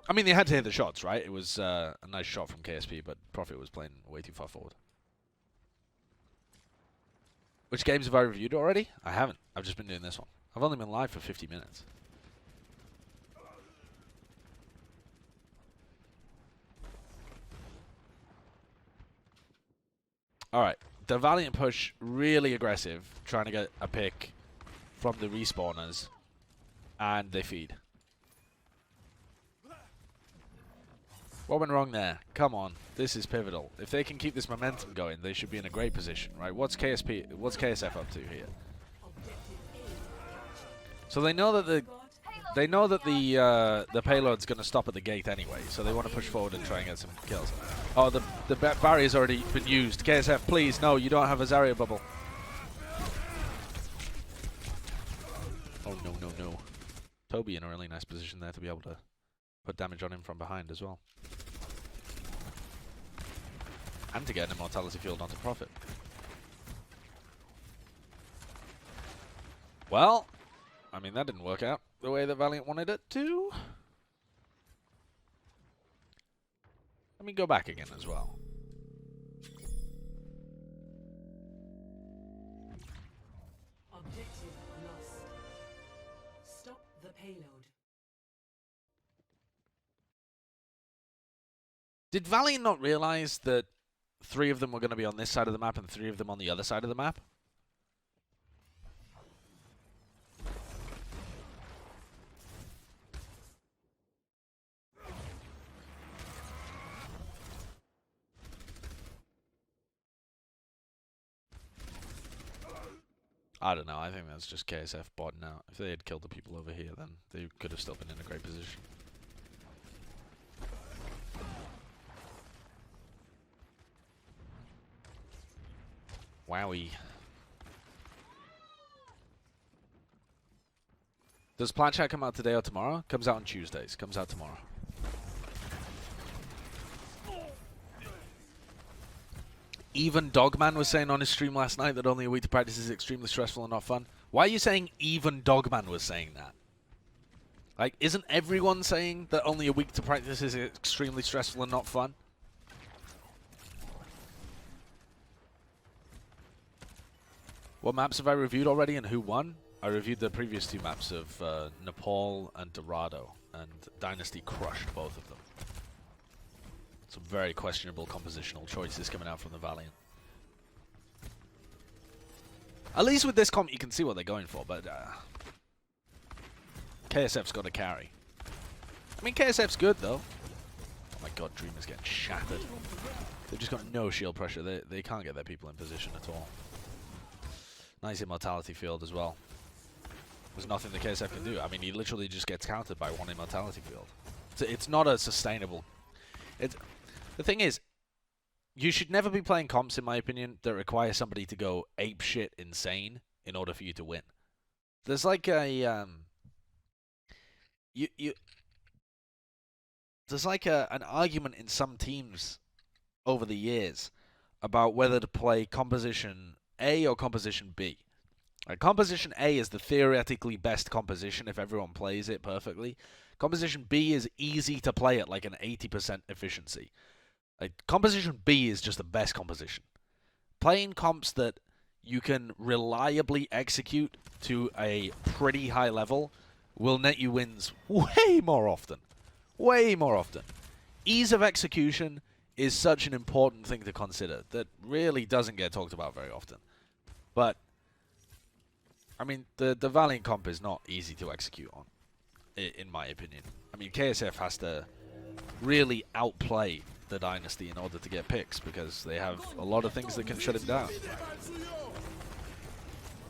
I mean, they had to hit the shots, right? It was a nice shot from KSP, but Prophet was playing way too far forward. Which games have I reviewed already? I haven't. I've just been doing this one. I've only been live for 50 minutes. Alright. The Valiant push, really aggressive, trying to get a pick from the respawners. And they feed. What went wrong there? Come on. This is pivotal. If they can keep this momentum going, they should be in a great position, right? What's KSF up to here? So they know that the payload's going to stop at the gate anyway, so they want to push forward and try and get some kills. Oh, the barrier's already been used. KSF, please, no, you don't have a Zarya bubble. Oh, no, no, no. Toby in a really nice position there to be able to put damage on him from behind as well. And to get an immortality field onto Prophet. Well, I mean, that didn't work out the way that Valiant wanted it to. Let me go back again as well. Objective lost. Stop the payload. Did Valiant not realize that 3 of them were going to be on this side of the map and 3 of them on the other side of the map? I don't know. I think that's just KSF botting out. If they had killed the people over here, then they could have still been in a great position. Wowie. Does Plan Chat come out today or tomorrow? Comes out on Tuesdays. Comes out tomorrow. Even Dogman was saying on his stream last night that only a week to practice is extremely stressful and not fun. Why are you saying even Dogman was saying that? Like, isn't everyone saying that only a week to practice is extremely stressful and not fun? What maps have I reviewed already and who won? I reviewed the previous 2 maps of Nepal and Dorado, and Dynasty crushed both of them. Some very questionable compositional choices coming out from the Valiant. At least with this comp you can see what they're going for, but KSF's got to carry. I mean, KSF's good though. Oh my god, Dreamer's getting shattered. They've just got no shield pressure. They can't get their people in position at all. Nice immortality field as well. There's nothing the KSF can do. I mean, he literally just gets countered by 1 immortality field. It's not a sustainable... The thing is, you should never be playing comps, in my opinion, that require somebody to go apeshit insane in order for you to win. There's like a... There's like an argument in some teams over the years about whether to play composition A or composition B. Composition A is the theoretically best composition if everyone plays it perfectly. Composition B is easy to play at like an 80% efficiency. Composition B is just the best composition. Playing comps that you can reliably execute to a pretty high level will net you wins way more often. Way more often. Ease of execution is such an important thing to consider that really doesn't get talked about very often. But, I mean, the Valiant comp is not easy to execute on, in my opinion. I mean, KSF has to really outplay the Dynasty in order to get picks because they have a lot of things that can shut him down.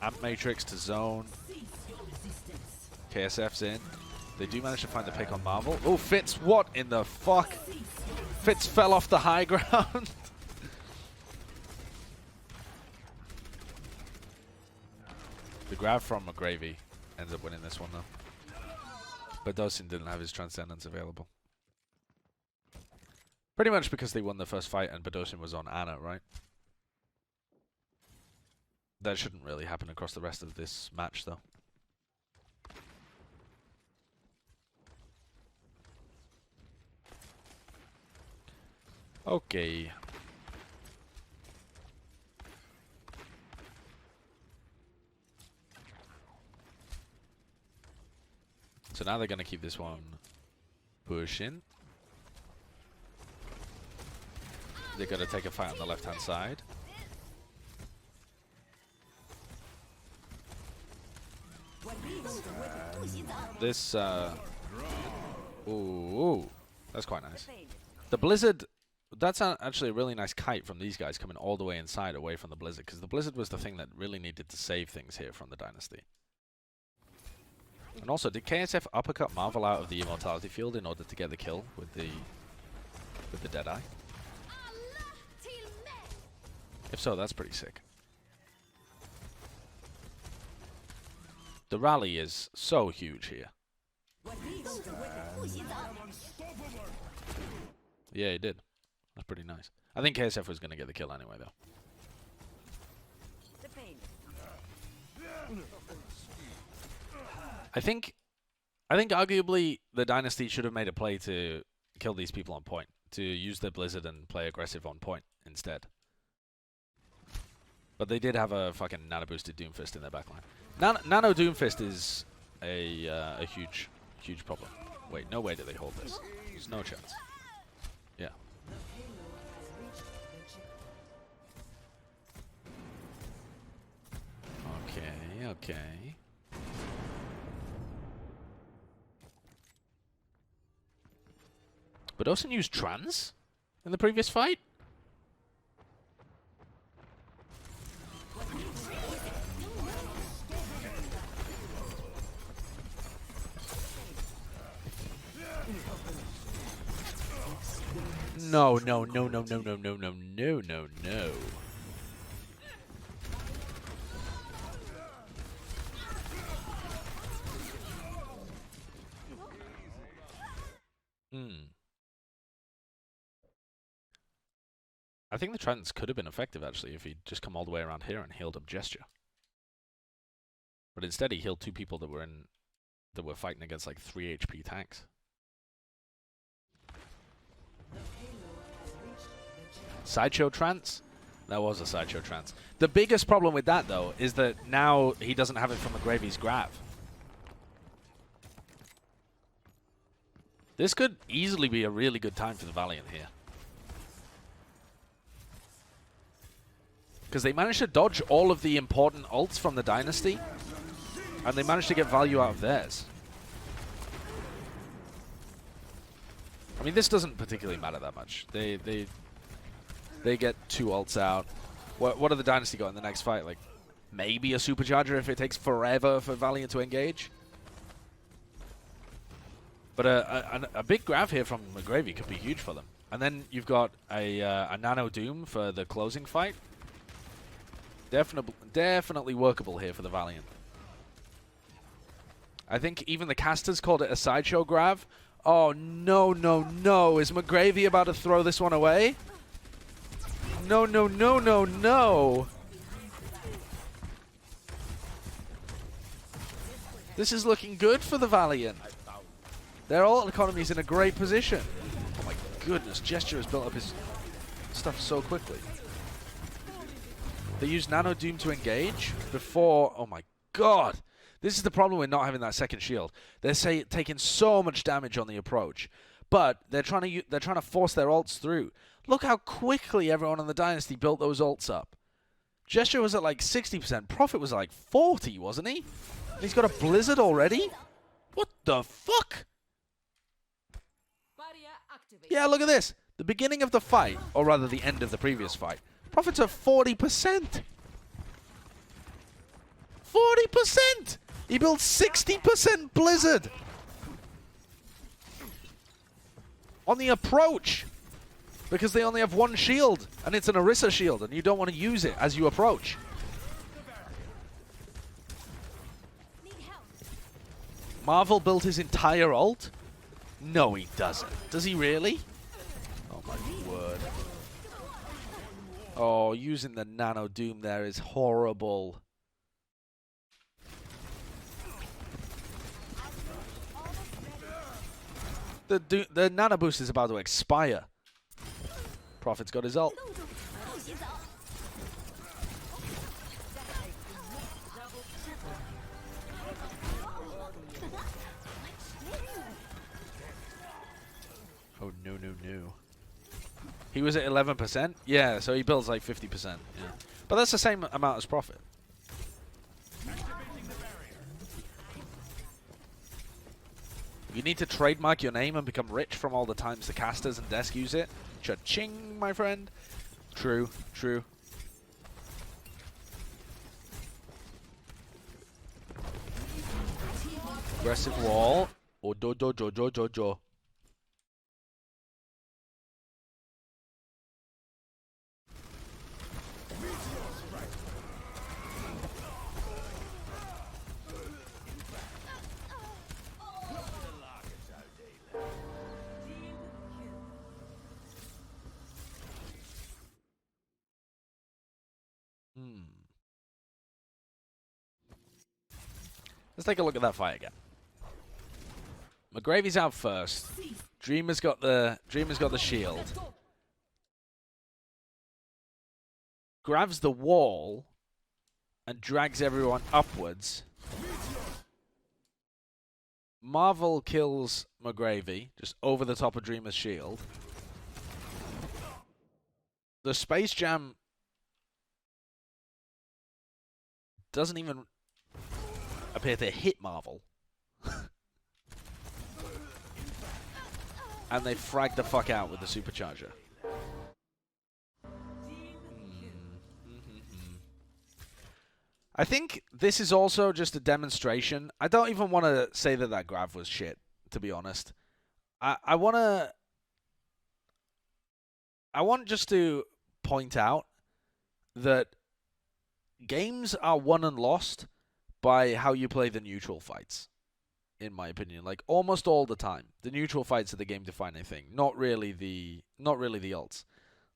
Amp Matrix to zone. KSF's in. They do manage to find the pick on Marvel. Oh, Fitz, what in the fuck? Fitz fell off the high ground. The grab from McGravy ends up winning this one, though. But Dosin didn't have his Transcendence available. Pretty much because they won the first fight and Badosin was on Ana, right? That shouldn't really happen across the rest of this match, though. Okay. So now they're going to keep this one pushing. They're going to take a fight on the left-hand side. This, ooh, that's quite nice. The Blizzard, that's actually a really nice kite from these guys coming all the way inside away from the Blizzard, because the Blizzard was the thing that really needed to save things here from the Dynasty. And also, did KSF uppercut Marvel out of the Immortality field in order to get the kill with the Deadeye? If so, that's pretty sick. The rally is so huge here. Yeah, he did. That's pretty nice. I think KSF was going to get the kill anyway, though. I think arguably the Dynasty should have made a play to kill these people on point, to use their Blizzard and play aggressive on point instead. But they did have a fucking nano-boosted Doomfist in their backline. Nano Doomfist is a huge problem. Wait, no way do they hold this. There's no chance. Yeah. Okay. But Osen used trans in the previous fight? No. I think the trans could have been effective, actually, if he'd just come all the way around here and healed up Gesture. But instead, he healed two people that were fighting against like 3 HP tanks. Sideshow trance? That was a Sideshow trance. The biggest problem with that, though, is that now he doesn't have it from McGravy's Grav. This could easily be a really good time for the Valiant here. Because they managed to dodge all of the important ults from the Dynasty, and they managed to get value out of theirs. I mean, this doesn't particularly matter that much. They get 2 ults out. What do the Dynasty got in the next fight? Like, maybe a Supercharger if it takes forever for Valiant to engage? But a big grab here from McGravy could be huge for them. And then you've got a Nano Doom for the closing fight. Definitely workable here for the Valiant. I think even the casters called it a Sideshow grab. Oh, no. Is McGravy about to throw this one away? No. This is looking good for the Valiant. Their ult economy is in a great position. Oh my goodness, Gesture has built up his stuff so quickly. They use Nano Doom to engage before... Oh my god! This is the problem with not having that second shield. They're taking so much damage on the approach, but they're trying to force their ults through. Look how quickly everyone on the Dynasty built those ults up. Gesture was at like 60%. Prophet was like 40, wasn't he? And he's got a Blizzard already? What the fuck? Yeah, look at this. The beginning of the fight, or rather the end of the previous fight. Prophet's at 40%. 40%! He built 60% Blizzard! On the approach! Because they only have one shield, and it's an Orisa shield, and you don't want to use it as you approach. Marvel built his entire ult? No, he doesn't. Does he really? Oh my word. Oh, using the Nano Doom there is horrible. The Nano Boost is about to expire. Prophet's got his ult. Oh, no, no, no. He was at 11%? Yeah, so he builds like 50%. Yeah. But that's the same amount as Prophet. You need to trademark your name and become rich from all the times the casters and desk use it. Cha-ching, my friend. True, true. Aggressive wall. Oh, do, do, do, do, do, do. Let's take a look at that fight again. McGravy's out first. Dreamer's got the shield. Grabs the wall and drags everyone upwards. Marvel kills McGravy just over the top of Dreamer's shield. The Space Jam doesn't even appear to hit Marvel. And they frag the fuck out with the supercharger. I think this is also just a demonstration. I don't even want to say that that grab was shit, to be honest. I want just to point out that games are won and lost by how you play the neutral fights, in my opinion. Like, almost all the time, the neutral fights are the game-defining thing, not really the ults.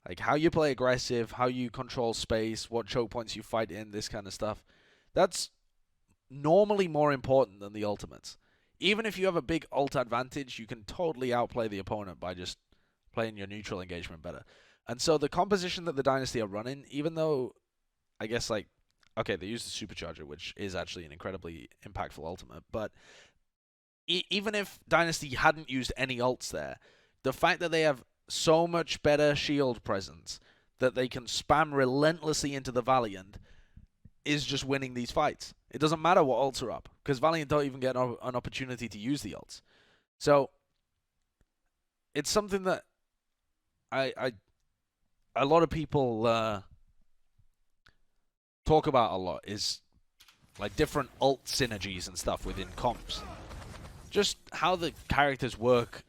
Like, how you play aggressive, how you control space, what choke points you fight in, this kind of stuff. That's normally more important than the ultimates. Even if you have a big ult advantage, you can totally outplay the opponent by just playing your neutral engagement better. And so the composition that the Dynasty are running, even though, I guess, like, okay, they use the supercharger, which is actually an incredibly impactful ultimate, but even if Dynasty hadn't used any ults there, the fact that they have so much better shield presence that they can spam relentlessly into the Valiant is just winning these fights. It doesn't matter what ults are up, because Valiant don't even get an opportunity to use the ults. So it's something that a lot of people talk about a lot, is like different ult synergies and stuff within comps. Just how the characters work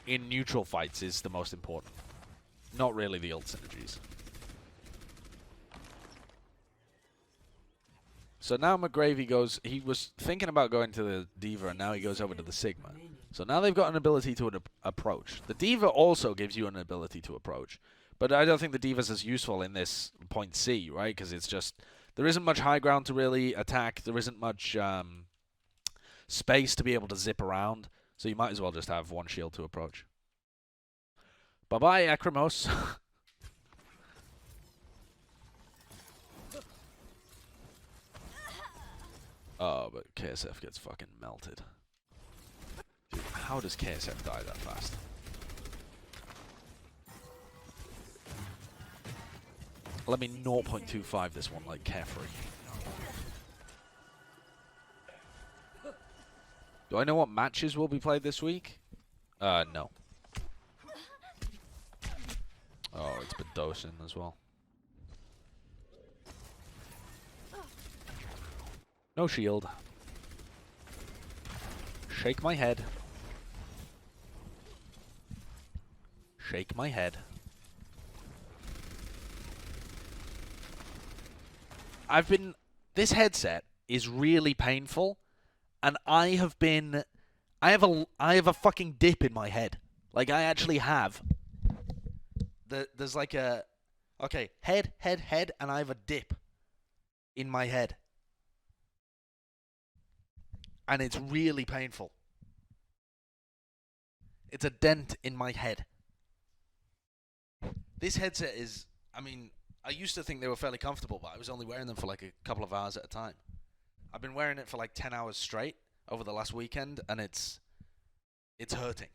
in neutral fights is the most important, not really the ult synergies. So now McGravy goes, he was thinking about going to the D.Va, and now he goes over to the Sigma. So now they've got an ability to approach. The D.Va also gives you an ability to approach, but I don't think the D.Va's as useful in this point C, right? Because it's just, there isn't much high ground to really attack. There isn't much space to be able to zip around. So you might as well just have one shield to approach. Bye-bye, Acromos. Oh, but KSF gets fucking melted. Dude, how does KSF die that fast? Let me 0.25 this one like carefree. Do I know what matches will be played this week? No. Oh, it's been dosing as well. No shield. Shake my head. Shake my head. This headset is really painful, and I have a fucking dip in my head. Like, I actually have. There's like a, okay, head, and I have a dip in my head. And it's really painful. It's a dent in my head. This headset is, I mean, I used to think they were fairly comfortable, but I was only wearing them for like a couple of hours at a time. I've been wearing it for like 10 hours straight over the last weekend, and it's hurting.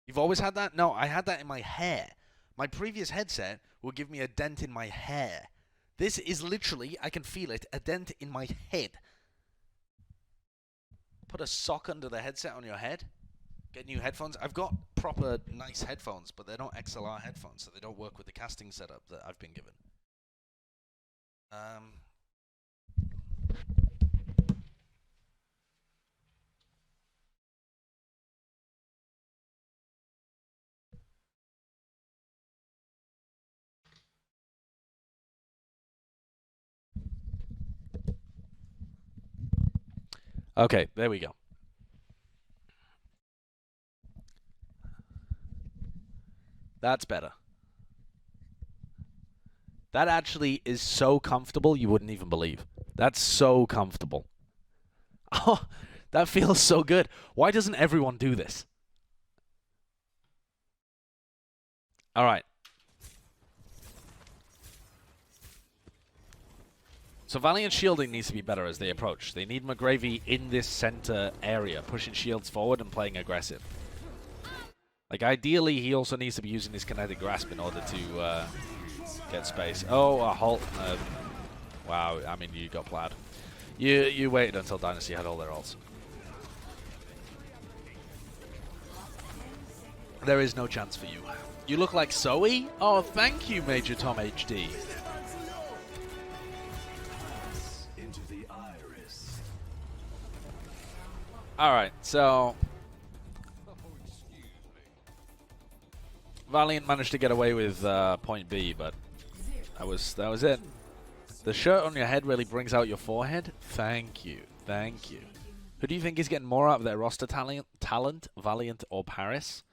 You've always had that? No, I had that in my hair. My previous headset would give me a dent in my hair. This is literally, I can feel it, a dent in my head. Put a sock under the headset on your head. Get new headphones. I've got proper nice headphones, but they're not XLR headphones, so they don't work with the casting setup that I've been given. Okay, there we go. That's better. That actually is so comfortable you wouldn't even believe. That's so comfortable. Oh, that feels so good. Why doesn't everyone do this? All right. So Valiant shielding needs to be better as they approach. They need McGravy in this center area, pushing shields forward and playing aggressive. Like, ideally, he also needs to be using his kinetic grasp in order to get space. Oh, a halt. Wow, I mean, you got plaid. You waited until Dynasty had all their ults. There is no chance for you. You look like Zoe? Oh, thank you, Major Tom HD. Alright, so Valiant managed to get away with point B, but that was it. The shirt on your head really brings out your forehead. Thank you. Thank you. Who do you think is getting more out of their roster talent, Valiant or Paris?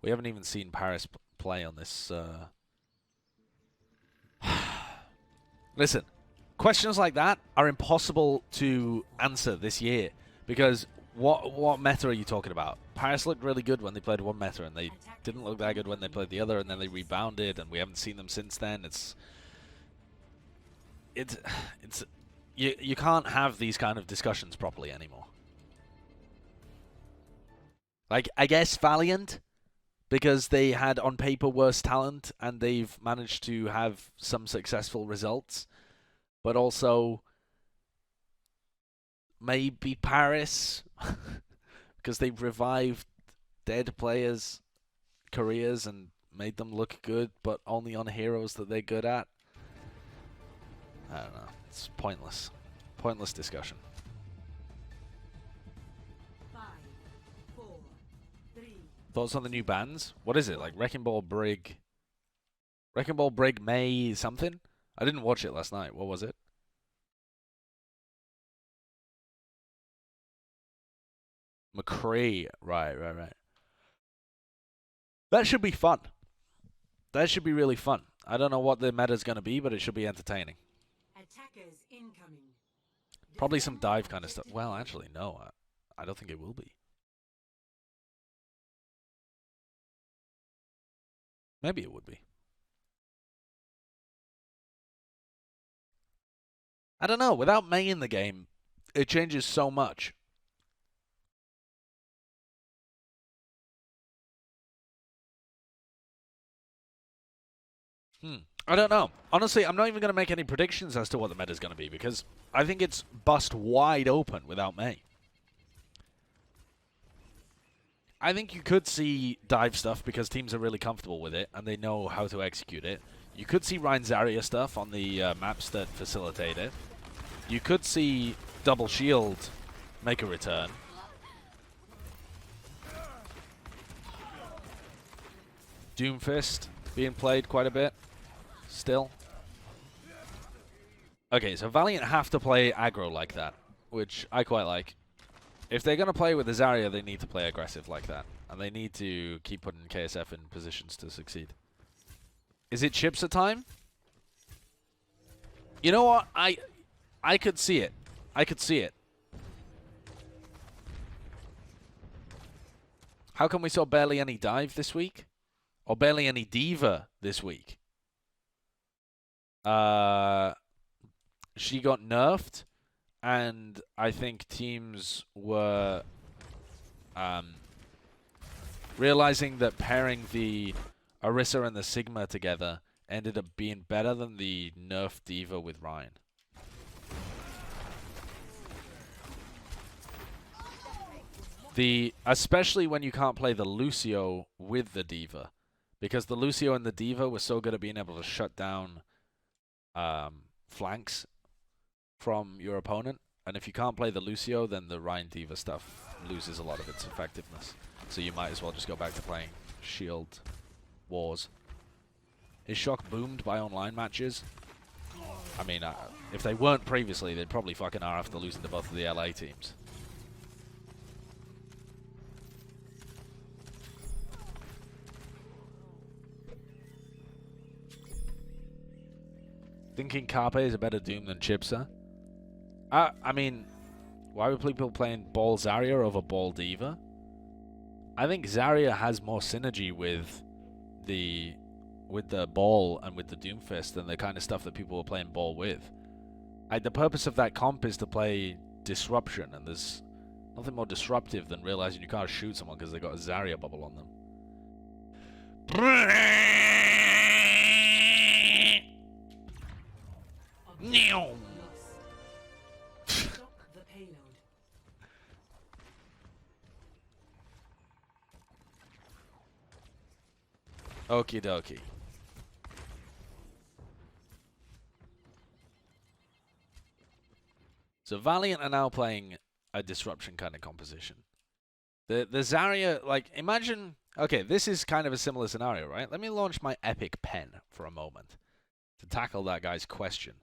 We haven't even seen Paris play on this. Listen, questions like that are impossible to answer this year because what meta are you talking about? Paris looked really good when they played one meta, and they didn't look that good when they played the other, and then they rebounded, and we haven't seen them since then. You can't have these kind of discussions properly anymore. Like, I guess Valiant, because they had on paper worse talent and they've managed to have some successful results, but also maybe Paris because they've revived dead players' careers and made them look good, but only on heroes that they're good at. I don't know. It's pointless. Pointless discussion. 5, 4, 3. Thoughts on the new bands? What is it? Like Wrecking Ball Brig? Wrecking Ball Brig May something? I didn't watch it last night. What was it? McCree. Right. That should be fun. That should be really fun. I don't know what the meta's going to be, but it should be entertaining. Attackers incoming. Probably some dive kind of stuff. Well, actually, no. I don't think it will be. Maybe it would be. I don't know. Without Mei in the game, it changes so much. I don't know. Honestly, I'm not even going to make any predictions as to what the meta is going to be because I think it's bust wide open without Mei. I think you could see dive stuff because teams are really comfortable with it and they know how to execute it. You could see Rein Zarya stuff on the maps that facilitate it. You could see double shield make a return. Doomfist being played quite a bit still. Okay, so Valiant have to play aggro like that, which I quite like. If they're going to play with the Zarya, they need to play aggressive like that. And they need to keep putting KSF in positions to succeed. Is it chips at time? You know what? I could see it. I could see it. How come we saw barely any dive this week? Or barely any diva this week? She got nerfed, and I think teams were realizing that pairing the Orisa and the Sigma together ended up being better than the nerfed diva with Ryan. Especially when you can't play the Lucio with the diva, because the Lucio and the diva were so good at being able to shut down flanks from your opponent, and if you can't play the Lucio, then the Ryan diva stuff loses a lot of its effectiveness. So you might as well just go back to playing Shield Wars. Is Shock boomed by online matches? I mean, if they weren't previously, they'd probably fucking are after losing to both of the LA teams. Thinking Carpe is a better Doom than Chipsa? I mean, why would people playing Ball Zarya over Ball Diva? I think Zarya has more synergy with the Ball and with the Doomfist than the kind of stuff that people were playing Ball with. The purpose of that comp is to play Disruption, and there's nothing more disruptive than realizing you can't shoot someone because they got a Zarya bubble on them. Stop the payload. Okie dokie. So Valiant are now playing a disruption kind of composition. The Zarya, like, imagine... Okay, this is kind of a similar scenario, right? Let me launch my epic pen for a moment to tackle that guy's question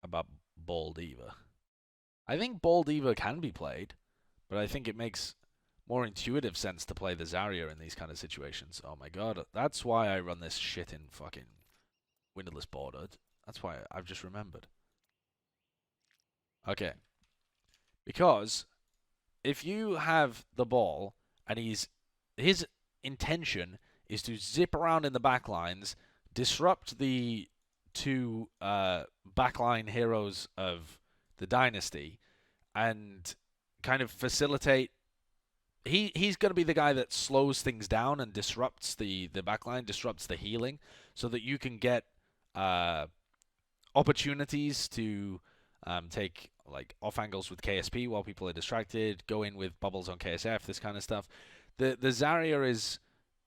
about Ball Diva. I think Ball Diva can be played, but I think it makes more intuitive sense to play the Zarya in these kind of situations. Oh my god, that's why I run this shit in fucking windowless border. That's why I've just remembered. Okay. Because if you have the ball and his intention is to zip around in the backlines, disrupt the two backline heroes of the Dynasty, and kind of facilitate. He's going to be the guy that slows things down and disrupts the backline, disrupts the healing, so that you can get opportunities to take like off angles with KSP while people are distracted, go in with bubbles on KSF, this kind of stuff. The Zarya is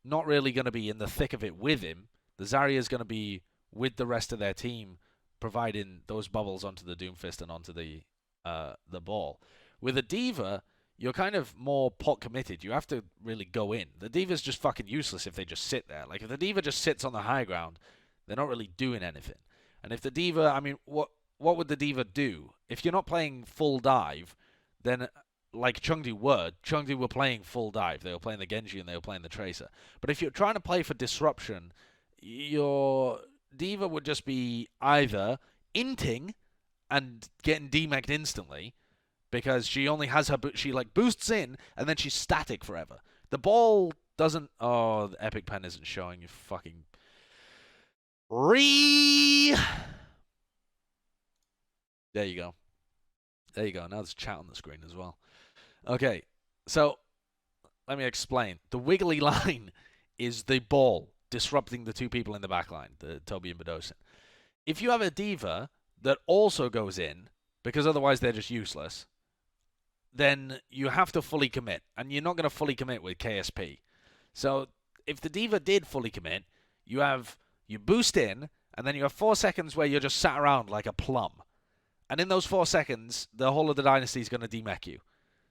not really going to be in the thick of it with him. The Zarya is going to be with the rest of their team, providing those bubbles onto the Doomfist and onto the ball. With a Diva, you're kind of more pot committed. You have to really go in. The Diva's just fucking useless if they just sit there. Like, if the Diva just sits on the high ground, they're not really doing anything. And if the Diva, I mean, what would the Diva do? If you're not playing full dive, then like Chengdu were playing full dive. They were playing the Genji and they were playing the Tracer. But if you're trying to play for disruption, your Diva would just be either inting and getting demec'd instantly, because she only has her... She, like, boosts in, and then she's static forever. The ball doesn't... Oh, the epic pen isn't showing, you fucking... There you go. There you go. Now there's chat on the screen as well. Okay, so let me explain. The wiggly line is the ball disrupting the two people in the back line, the Toby and Badosin. If you have a diva that also goes in, because otherwise they're just useless, then you have to fully commit, and you're not going to fully commit with KSP. So if the diva did fully commit, you boost in, and then you have 4 seconds where you're just sat around like a plum. And in those 4 seconds, the whole of the dynasty is going to demech you.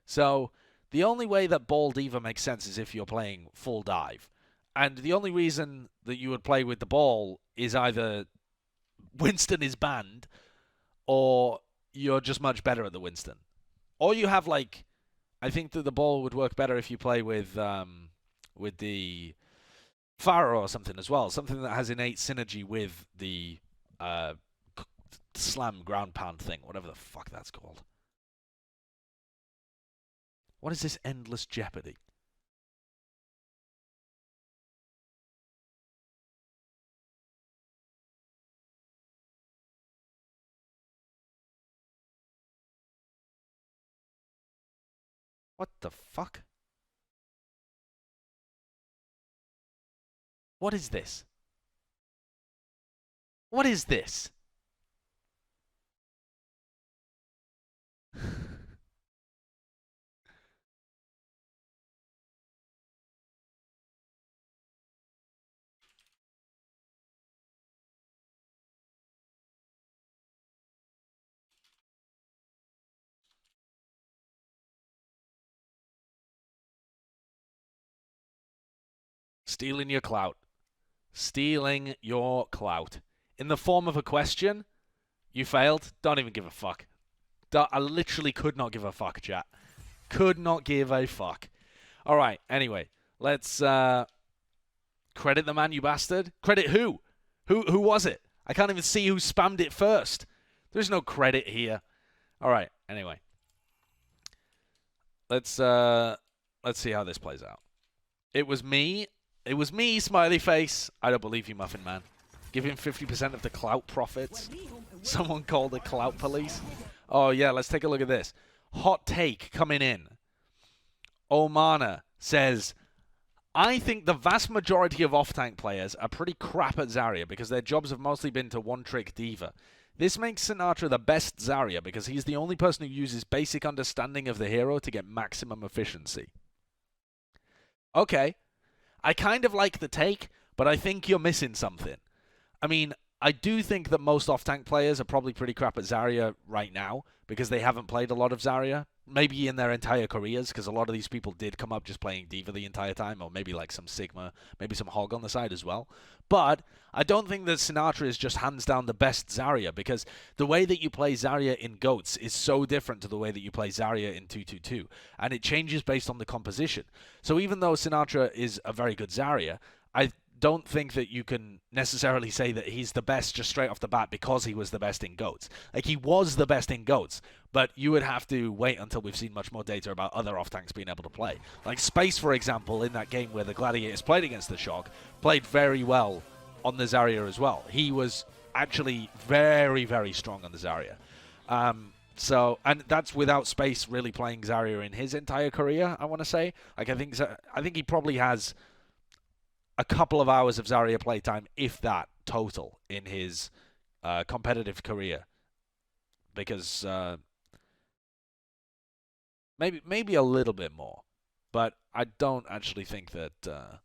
So the only way that ball diva makes sense is if you're playing full dive. And the only reason that you would play with the ball is either Winston is banned or you're just much better at the Winston. Or you have like, I think that the ball would work better if you play with the Pharaoh or something as well. Something that has innate synergy with the slam ground pound thing, whatever the fuck that's called. What is this endless jeopardy? What the fuck? What is this? What is this? Stealing your clout. Stealing your clout. In the form of a question, you failed. Don't even give a fuck. I literally could not give a fuck, chat. Could not give a fuck. Alright, anyway. Let's credit the man, you bastard. Credit who? Who was it? I can't even see who spammed it first. There's no credit here. Alright, anyway. Let's see how this plays out. It was me. It was me, smiley face. I don't believe you, Muffin Man. Give him 50% of the clout profits. Someone called the clout police. Oh, yeah, let's take a look at this. Hot take coming in. Omana says, I think the vast majority of off-tank players are pretty crap at Zarya because their jobs have mostly been to one-trick diva. This makes Sinatra the best Zarya because he's the only person who uses basic understanding of the hero to get maximum efficiency. Okay. I kind of like the take, but I think you're missing something. I mean, I do think that most off-tank players are probably pretty crap at Zarya right now because they haven't played a lot of Zarya. Maybe in their entire careers, because a lot of these people did come up just playing Diva the entire time, or maybe like some Sigma, maybe some Hog on the side as well. But I don't think that Sinatra is just hands down the best Zarya, because the way that you play Zarya in GOATS is so different to the way that you play Zarya in 222, and it changes based on the composition. So even though Sinatra is a very good Zarya, I don't think that you can necessarily say that he's the best just straight off the bat because he was the best in GOATS. Like, he was the best in GOATS, but you would have to wait until we've seen much more data about other off-tanks being able to play. Like Space, for example, in that game where the Gladiators played against the Shock, played very well on the Zarya as well. He was actually very, very strong on the Zarya. And that's without Space really playing Zarya in his entire career, I want to say. Like, I think he probably has a couple of hours of Zarya playtime, if that, total, in his competitive career. Because maybe a little bit more. But I don't actually think that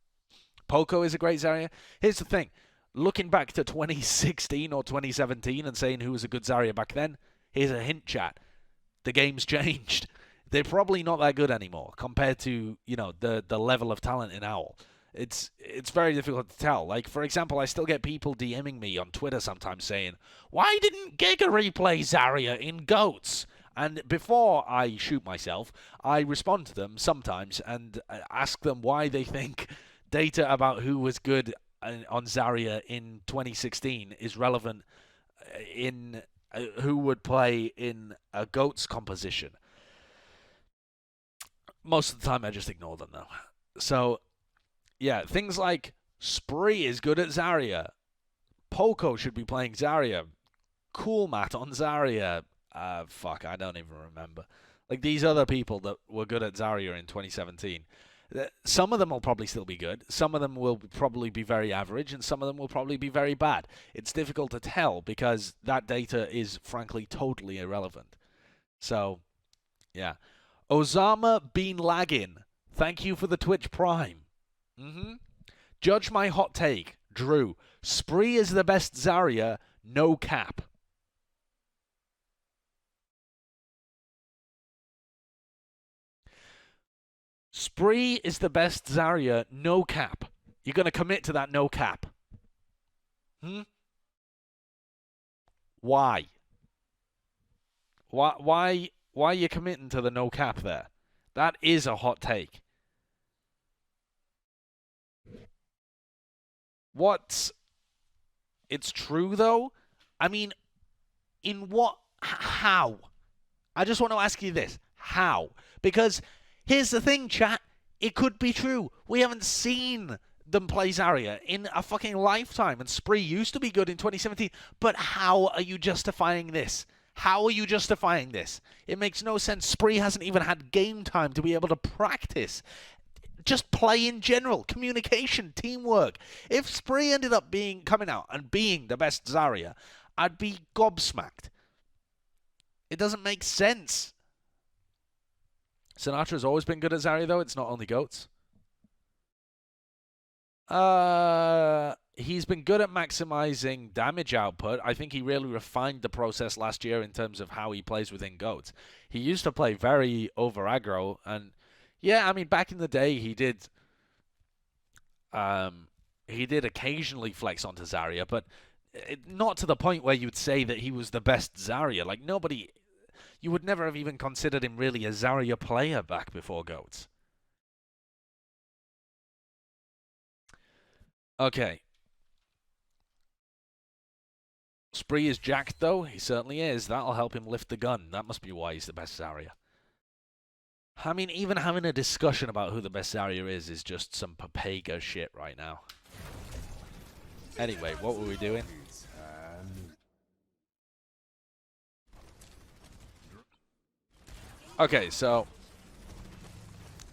Poco is a great Zarya. Here's the thing. Looking back to 2016 or 2017 and saying who was a good Zarya back then, here's a hint, chat. The game's changed. They're probably not that good anymore compared to, you know, the level of talent in Owl. It's very difficult to tell. Like, for example, I still get people DMing me on Twitter sometimes saying, why didn't Giga replay Zarya in GOATS? And before I shoot myself, I respond to them sometimes and ask them why they think data about who was good on Zarya in 2016 is relevant in who would play in a GOATS composition. Most of the time I just ignore them, though. So yeah, things like Spree is good at Zarya. Poco should be playing Zarya. Cool Matt on Zarya. Fuck, I don't even remember. Like, these other people that were good at Zarya in 2017, some of them will probably still be good. Some of them will probably be very average, and some of them will probably be very bad. It's difficult to tell because that data is, frankly, totally irrelevant. So, yeah. Osama Bin Laden, thank you for the Twitch Prime. Judge my hot take. Drew, Spree is the best Zarya, no cap. Spree is the best Zarya, no cap. You're going to commit to that no cap? Why? Why are you committing to the no cap there? That is a hot take. It's true, though? I mean, in what? How? I just want to ask you this. How? Because here's the thing, chat. It could be true. We haven't seen them play Zarya in a fucking lifetime, and Spree used to be good in 2017. But how are you justifying this? How are you justifying this? It makes no sense. Spree hasn't even had game time to be able to practice. Just play in general. Communication, teamwork. If Spree ended up coming out and being the best Zarya, I'd be gobsmacked. It doesn't make sense. Sinatra's always been good at Zarya, though. It's not only GOATs. He's been good at maximizing damage output. I think he really refined the process last year in terms of how he plays within GOATs. He used to play very over aggro, and yeah, I mean, back in the day, he did occasionally flex onto Zarya, but not to the point where you'd say that he was the best Zarya. Like, you would never have even considered him really a Zarya player back before GOATs. Okay. Spree is jacked, though. He certainly is. That'll help him lift the gun. That must be why he's the best Zarya. I mean, even having a discussion about who the best Zarya is just some Papega shit right now. Anyway, what were we doing? Okay, so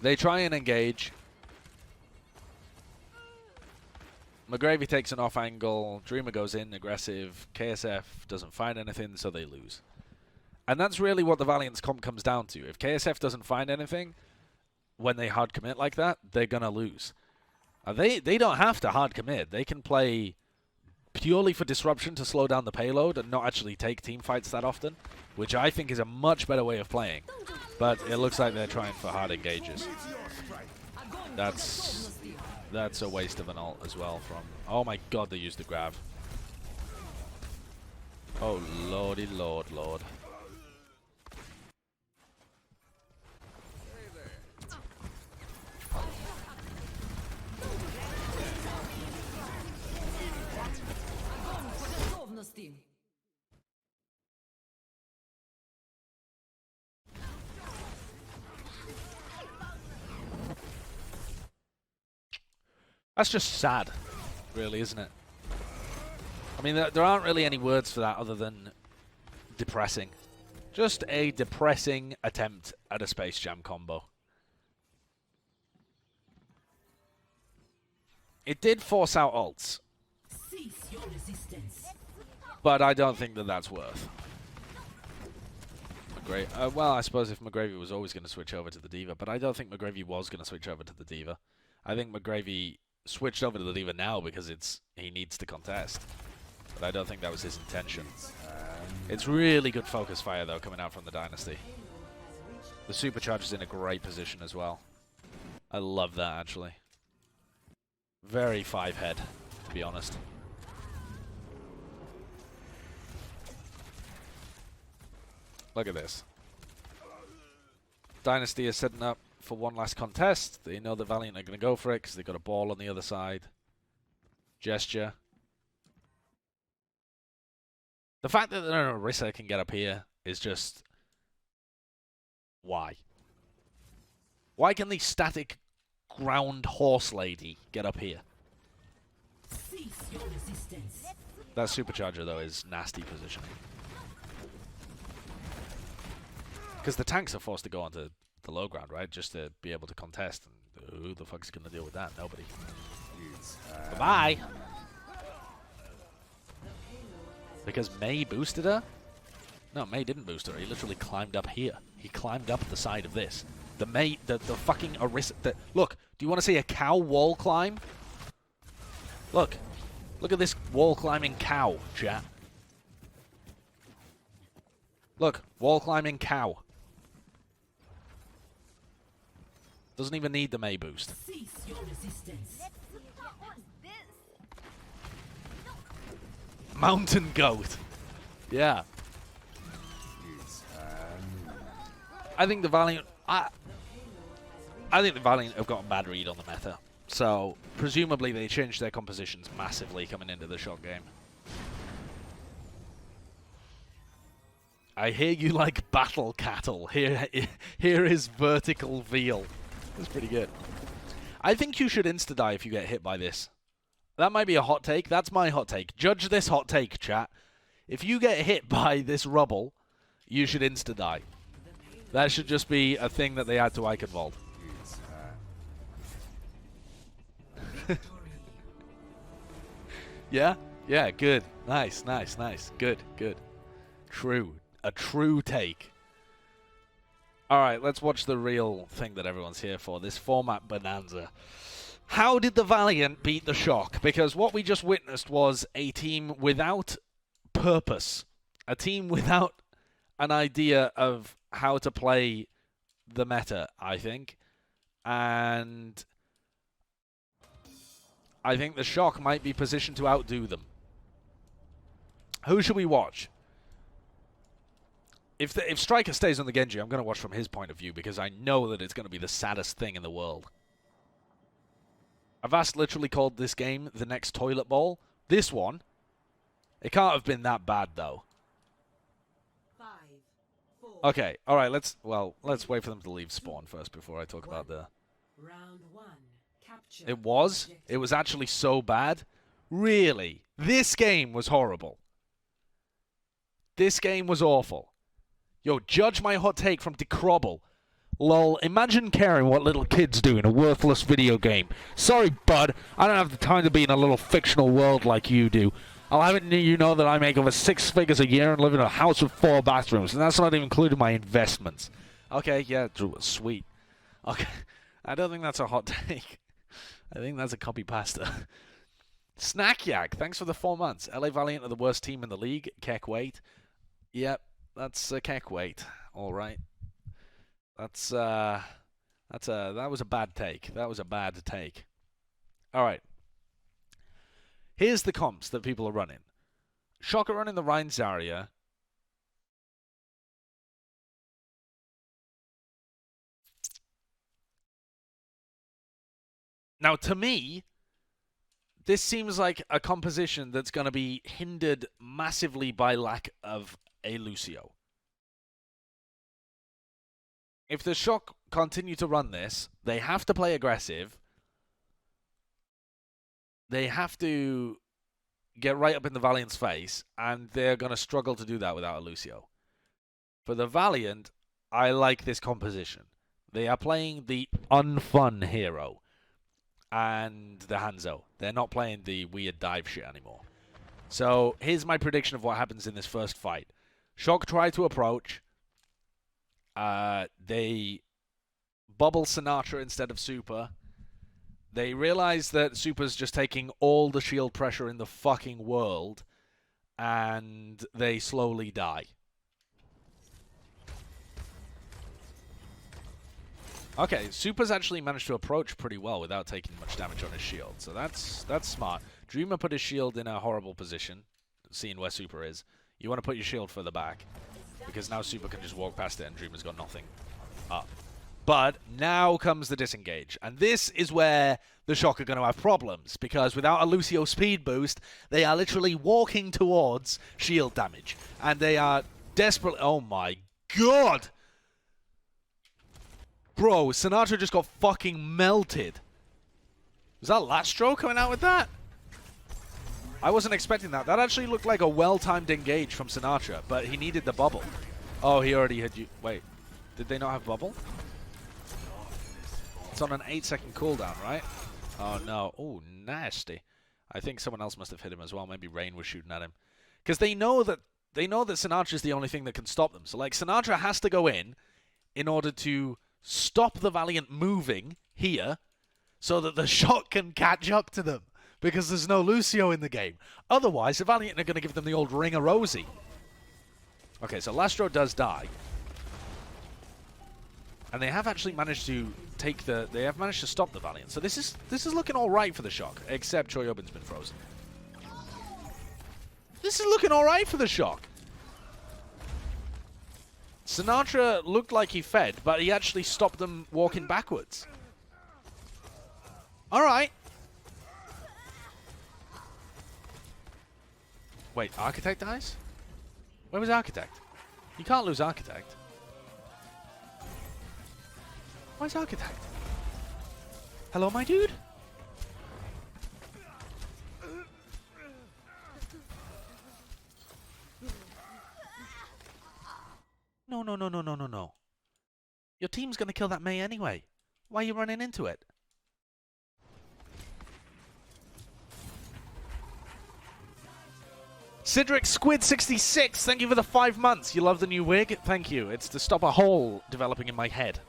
they try and engage. McGravy takes an off angle. Dreamer goes in, aggressive. KSF doesn't find anything, so they lose. And that's really what the Valiant's comp comes down to. If KSF doesn't find anything, when they hard commit like that, they're going to lose. They don't have to hard commit. They can play purely for disruption to slow down the payload and not actually take team fights that often, which I think is a much better way of playing. But it looks like they're trying for hard engages. That's a waste of an ult as well from... Oh my god, they used the grab. Oh lordy lord. That's just sad, really, isn't it? I mean, there aren't really any words for that other than depressing. Just a depressing attempt at a Space Jam combo. It did force out ults, but I don't think that that's worth. Well, I suppose if McGravy was always going to switch over to the D.Va, but I don't think McGravy was going to switch over to the D.Va. I think McGravy switched over to the D.Va now because he needs to contest. But I don't think that was his intention. It's really good focus fire, though, coming out from the Dynasty. The Supercharger's in a great position as well. I love that, actually. Very 5-head, to be honest. Look at this. Dynasty is setting up for one last contest. They know the Valiant are going to go for it because they've got a ball on the other side. Gesture. The fact that Orisa can get up here is just... Why? Why can the static ground horse lady get up here? That Supercharger, though, is nasty positioning. Because the tanks are forced to go onto the low ground, right? Just to be able to contest. And who the fuck's going to deal with that? Nobody. Bye-bye. Because Mei boosted her? No, Mei didn't boost her. He literally climbed up here. He climbed up the side of this. The Mei, the fucking Orisa. Look, do you want to see a cow wall climb? Look. Look at this wall climbing cow, chat. Look, wall climbing cow. Doesn't even need the Mei boost. Cease your resistance. Mountain goat. Yeah. I think the Valiant. I think the Valiant have got a bad read on the meta. So presumably they changed their compositions massively coming into the Shock game. I hear you like battle cattle. Here is vertical veal. That's pretty good. I think you should insta-die if you get hit by this. That might be a hot take. That's my hot take. Judge this hot take, chat. If you get hit by this rubble, you should insta-die. That should just be a thing that they add to Eichenwald. Yeah? Yeah, good. Nice, nice, nice. Good, good. True. A true take. Alright, let's watch the real thing that everyone's here for. This format bonanza. How did the Valiant beat the Shock? Because what we just witnessed was a team without purpose. A team without an idea of how to play the meta, I think. And I think the Shock might be positioned to outdo them. Who should we watch? If Striker stays on the Genji, I'm going to watch from his point of view because I know that it's going to be the saddest thing in the world. Avast literally called this game the next toilet bowl. This one, it can't have been that bad though. 5, 4. Okay, all right. Let's wait for them to leave spawn first before I talk about the. Round 1. Capture. It was actually so bad. Really, this game was horrible. This game was awful. Yo, judge my hot take from Decrobble. Lol, imagine caring what little kids do in a worthless video game. Sorry, bud, I don't have the time to be in a little fictional world like you do. I'll have it you know that I make over 6 figures a year and live in a house with 4 bathrooms, and that's not even including my investments. Okay, yeah, Drew, sweet. Okay, I don't think that's a hot take. I think that's a copy pasta. Snack Yak, thanks for the 4 months. LA Valiant are the worst team in the league. Keck wait. Yep. That's a Keck weight, all right. That was a bad take. That was a bad take. All right. Here's the comps that people are running. Shock are running the Rhine Zarya. Now, to me, this seems like a composition that's going to be hindered massively by lack of a Lucio. If the Shock continue to run this, they have to play aggressive. They have to get right up in the Valiant's face, and they're going to struggle to do that without a Lucio. For the Valiant, I like this composition. They are playing the unfun hero and the Hanzo. They're not playing the weird dive shit anymore. So here's my prediction of what happens in this first fight. Shock try to approach. They bubble Sinatra instead of Super. They realize that Super's just taking all the shield pressure in the fucking world, and they slowly die. Okay, Super's actually managed to approach pretty well without taking much damage on his shield, so that's smart. Dreamer put his shield in a horrible position, seeing where Super is. You want to put your shield further back, because now Super can just walk past it and Dreamer's got nothing up. But now comes the disengage, and this is where the Shock are going to have problems, because without a Lucio speed boost, they are literally walking towards shield damage, and they are desperately... Oh my god! Bro, Sinatra just got fucking melted. Was that Lastro coming out with that? I wasn't expecting that. That actually looked like a well-timed engage from Sinatra, but he needed the bubble. Oh, he already had you... Wait. Did they not have bubble? It's on an 8-second cooldown, right? Oh no. Oh, nasty. I think someone else must have hit him as well. Maybe Rain was shooting at him. Because they know that Sinatra is the only thing that can stop them. So like Sinatra has to go in order to stop the Valiant moving here so that the Shock can catch up to them. Because there's no Lucio in the game. Otherwise, the Valiant are going to give them the old Ring of Rosie. Okay, so Lastro does die. And they have actually managed to take the... They have managed to stop the Valiant. So this is looking alright for the Shock. Except Choyobin's been frozen. This is looking alright for the Shock. Sinatra looked like he fed, but he actually stopped them walking backwards. Alright. Wait, Architect dies? Where was Architect? You can't lose Architect. Where's Architect? Hello, my dude? No, no, no, no, no, no, no. Your team's gonna kill that Mei anyway. Why are you running into it? Cedric Squid 66, thank you for the 5 months. You love the new wig? Thank you. It's to stop a hole developing in my head.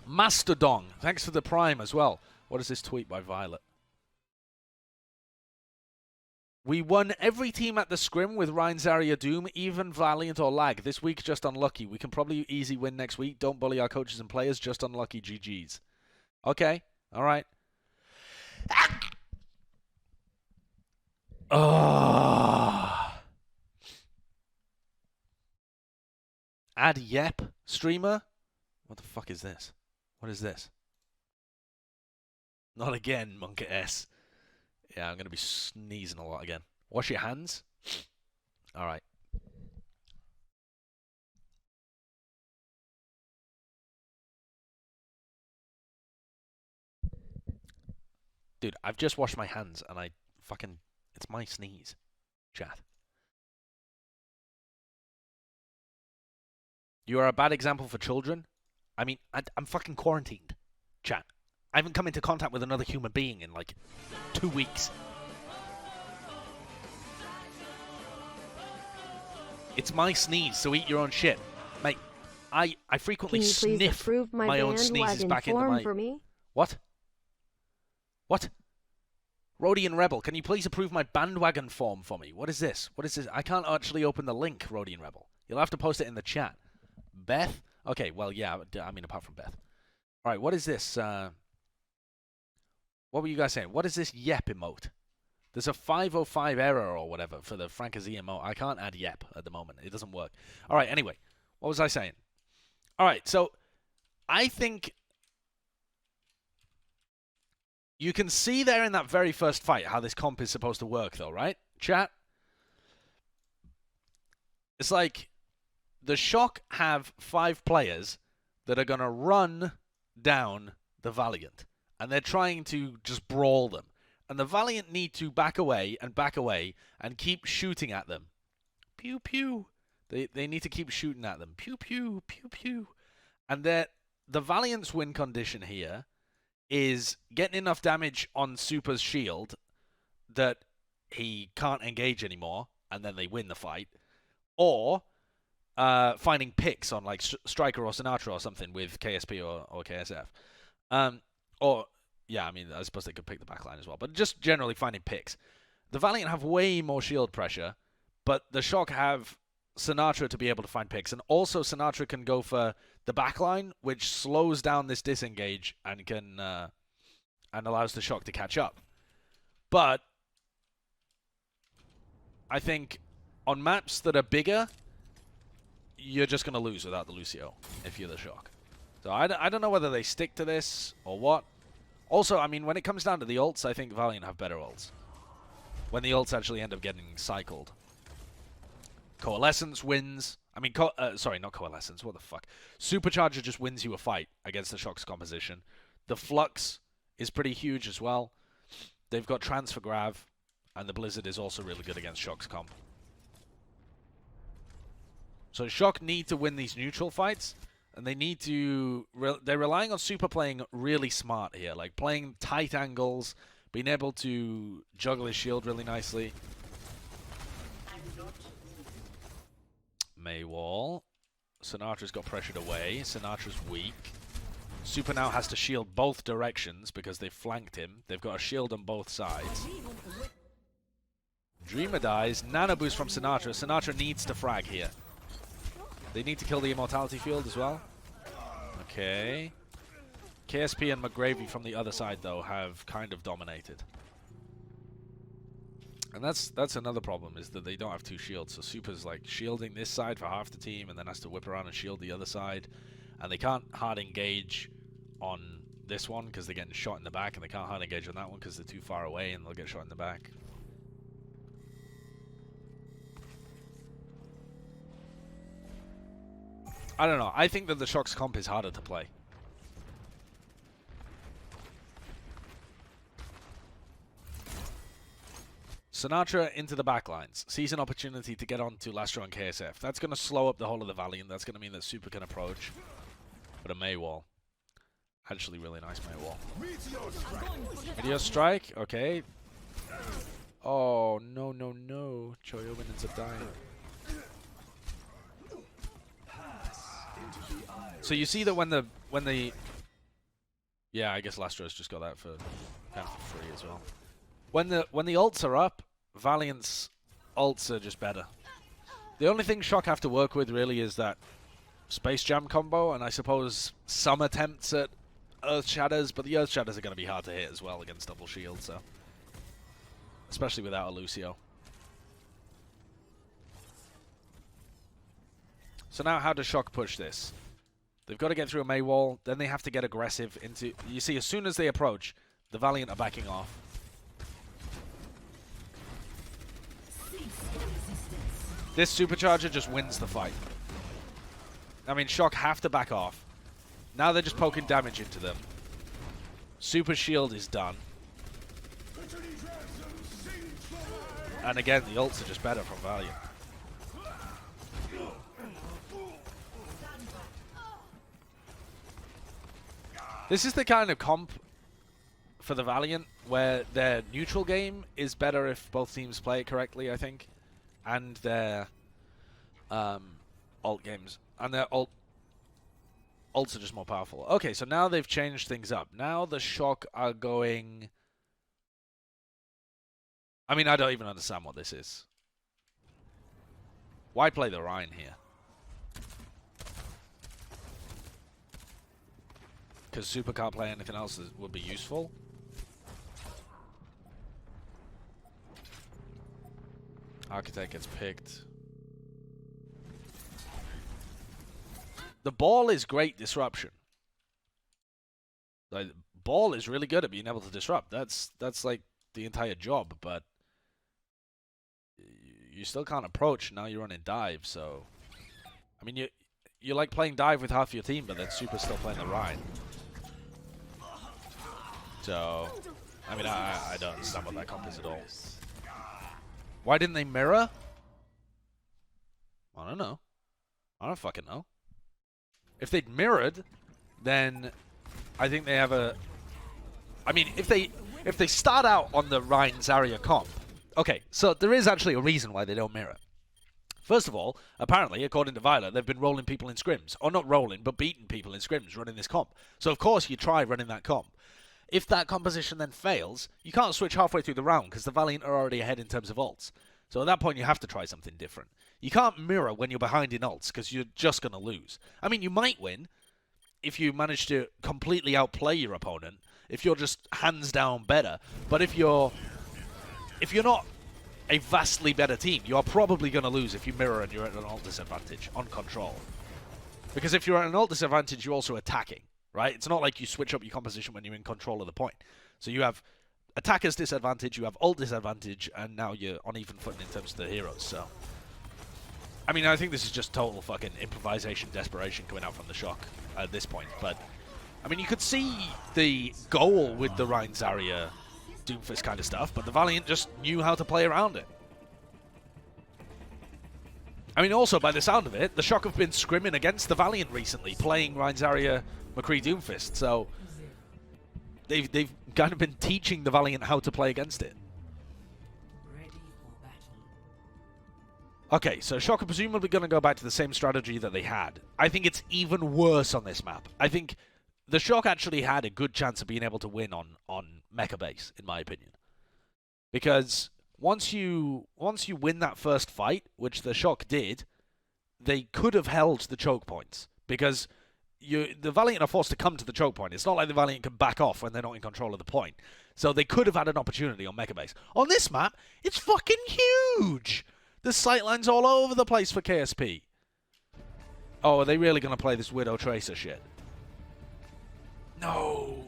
Mastodon, thanks for the prime as well. What is this tweet by Violet? We won every team at the scrim with Ryan Zarya Doom, even Valiant or Lag. This week, just unlucky. We can probably easy win next week. Don't bully our coaches and players, just unlucky. GG's. Okay, alright. Add Yep streamer? What the fuck is this? What is this? Not again, Monka S. Yeah, I'm going to be sneezing a lot again. Wash your hands. Alright. Dude, I've just washed my hands and I fucking... It's my sneeze. Chat. You are a bad example for children. I mean, I'm fucking quarantined. Chat. I haven't come into contact with another human being in like 2 weeks. It's my sneeze, so eat your own shit. Mate, I frequently sniff my own sneezes back into my... For me? What? What? Rodian Rebel, can you please approve my bandwagon form for me? What is this? What is this? I can't actually open the link, Rodian Rebel. You'll have to post it in the chat. Beth? Okay, well, yeah, I mean, apart from Beth. Alright, what is this? What were you guys saying? What is this Yep emote? There's a 505 error or whatever for the Frankazi emote. I can't add Yep at the moment. It doesn't work. Alright, anyway. What was I saying? Alright, so I think you can see there in that very first fight how this comp is supposed to work, though, right? Chat? It's like the Shock have 5 players that are going to run down the Valiant. And they're trying to just brawl them. And the Valiant need to back away and keep shooting at them. Pew, pew. They need to keep shooting at them. Pew, pew, pew, pew. And the Valiant's win condition here is getting enough damage on Super's shield that he can't engage anymore, and then they win the fight. Or finding picks on like Striker or Sinatra or something with KSP or KSF. Or, yeah, I mean, I suppose they could pick the backline as well. But just generally finding picks. The Valiant have way more shield pressure, but the Shock have Sinatra to be able to find picks. And also Sinatra can go for the backline, which slows down this disengage and can and allows the Shock to catch up. But I think on maps that are bigger, you're just going to lose without the Lucio if you're the Shock. So I don't know whether they stick to this or what. Also, I mean, when it comes down to the ults, I think Valiant have better ults. When the ults actually end up getting cycled. Coalescence wins. I mean, sorry, not Coalescence. What the fuck? Supercharger just wins you a fight against the Shock's composition. The Flux is pretty huge as well. They've got Transfer Grav, and the Blizzard is also really good against Shock's comp. So Shock need to win these neutral fights And they need to... they're relying on Super playing really smart here. Like, playing tight angles, being able to juggle his shield really nicely. Maywall. Sinatra's got pressured away. Sinatra's weak. Super now has to shield both directions because they've flanked him. They've got a shield on both sides. Dreamer dies. Nano boost from Sinatra. Sinatra needs to frag here. They need to kill the Immortality Field as well. Okay. KSP and McGravy from the other side, though, have kind of dominated. And that's another problem, is that they don't have two shields. So Super's like shielding this side for half the team and then has to whip around and shield the other side. And they can't hard engage on this one because they're getting shot in the back, and they can't hard engage on that one because they're too far away and they'll get shot in the back. I don't know. I think that the Shock's comp is harder to play. Sinatra into the backlines. Sees an opportunity to get onto Lastro and KSF. That's going to slow up the whole of the Valiant. That's going to mean that Super can approach. But a Maywall. Actually, really nice Maywall. Meteor Strike. Okay. Oh, no, no, no. Choyobin ends up dying. So you see that when the yeah, I guess Lastro's just got that for kind of for free as well. When the ults are up, Valiant's ults are just better. The only thing Shock have to work with really is that Space Jam combo, and I suppose some attempts at Earth Shatters, but the Earth Shatters are going to be hard to hit as well against double shield, so especially without a Lucio. So now how does Shock push this? They've got to get through a Maywall, then they have to get aggressive into... You see, as soon as they approach, the Valiant are backing off. This Supercharger just wins the fight. I mean, Shock have to back off. Now they're just poking damage into them. Super Shield is done. And again, the ults are just better from Valiant. This is the kind of comp for the Valiant where their neutral game is better if both teams play it correctly, I think. And their ult games. And their ults are just more powerful. Okay, so now they've changed things up. Now the Shock are going... I mean, I don't even understand what this is. Why play the Rhine here? Because Super can't play anything else that would be useful. Architect gets picked. The ball is great disruption. Like, ball is really good at being able to disrupt. That's like the entire job, but you still can't approach. Now you're running dive, so I mean you like playing dive with half your team, but then Super's still playing the Rhine. So, I mean, I don't understand what that comp is at all. Why didn't they mirror? I don't know. I don't fucking know. If they'd mirrored, then I think they have a... I mean, if they start out on the Rhine Zarya comp... Okay, so there is actually a reason why they don't mirror. First of all, apparently, according to Violet, they've been rolling people in scrims. Or not rolling, but beating people in scrims running this comp. So, of course, you try running that comp. If that composition then fails, you can't switch halfway through the round because the Valiant are already ahead in terms of ults. So at that point, you have to try something different. You can't mirror when you're behind in ults because you're just going to lose. I mean, you might win if you manage to completely outplay your opponent, if you're just hands down better. But if you're not a vastly better team, you are probably going to lose if you mirror and you're at an ult disadvantage on control. Because if you're at an ult disadvantage, you're also attacking. Right? It's not like you switch up your composition when you're in control of the point. So you have attacker's disadvantage, you have ult disadvantage, and now you're on even footing in terms of the heroes. So, I mean, I think this is just total fucking improvisation, desperation coming out from the Shock at this point. But, I mean, you could see the goal with the Rhine Zarya Doomfist kind of stuff, but the Valiant just knew how to play around it. I mean, also, by the sound of it, the Shock have been scrimming against the Valiant recently, playing Ryan Zarya, McCree Doomfist, so they've kind of been teaching the Valiant how to play against it. Ready for battle. Okay, so Shock are presumably going to go back to the same strategy that they had. I think it's even worse on this map. I think the Shock actually had a good chance of being able to win on Mecha Base, in my opinion. Because once you win that first fight, which the Shock did, they could have held the choke points. Because the Valiant are forced to come to the choke point. It's not like the Valiant can back off when they're not in control of the point. So they could have had an opportunity on Mecha Base. On this map, it's fucking huge! There's sightlines all over the place for KSP. Oh, are they really going to play this Widow Tracer shit? No!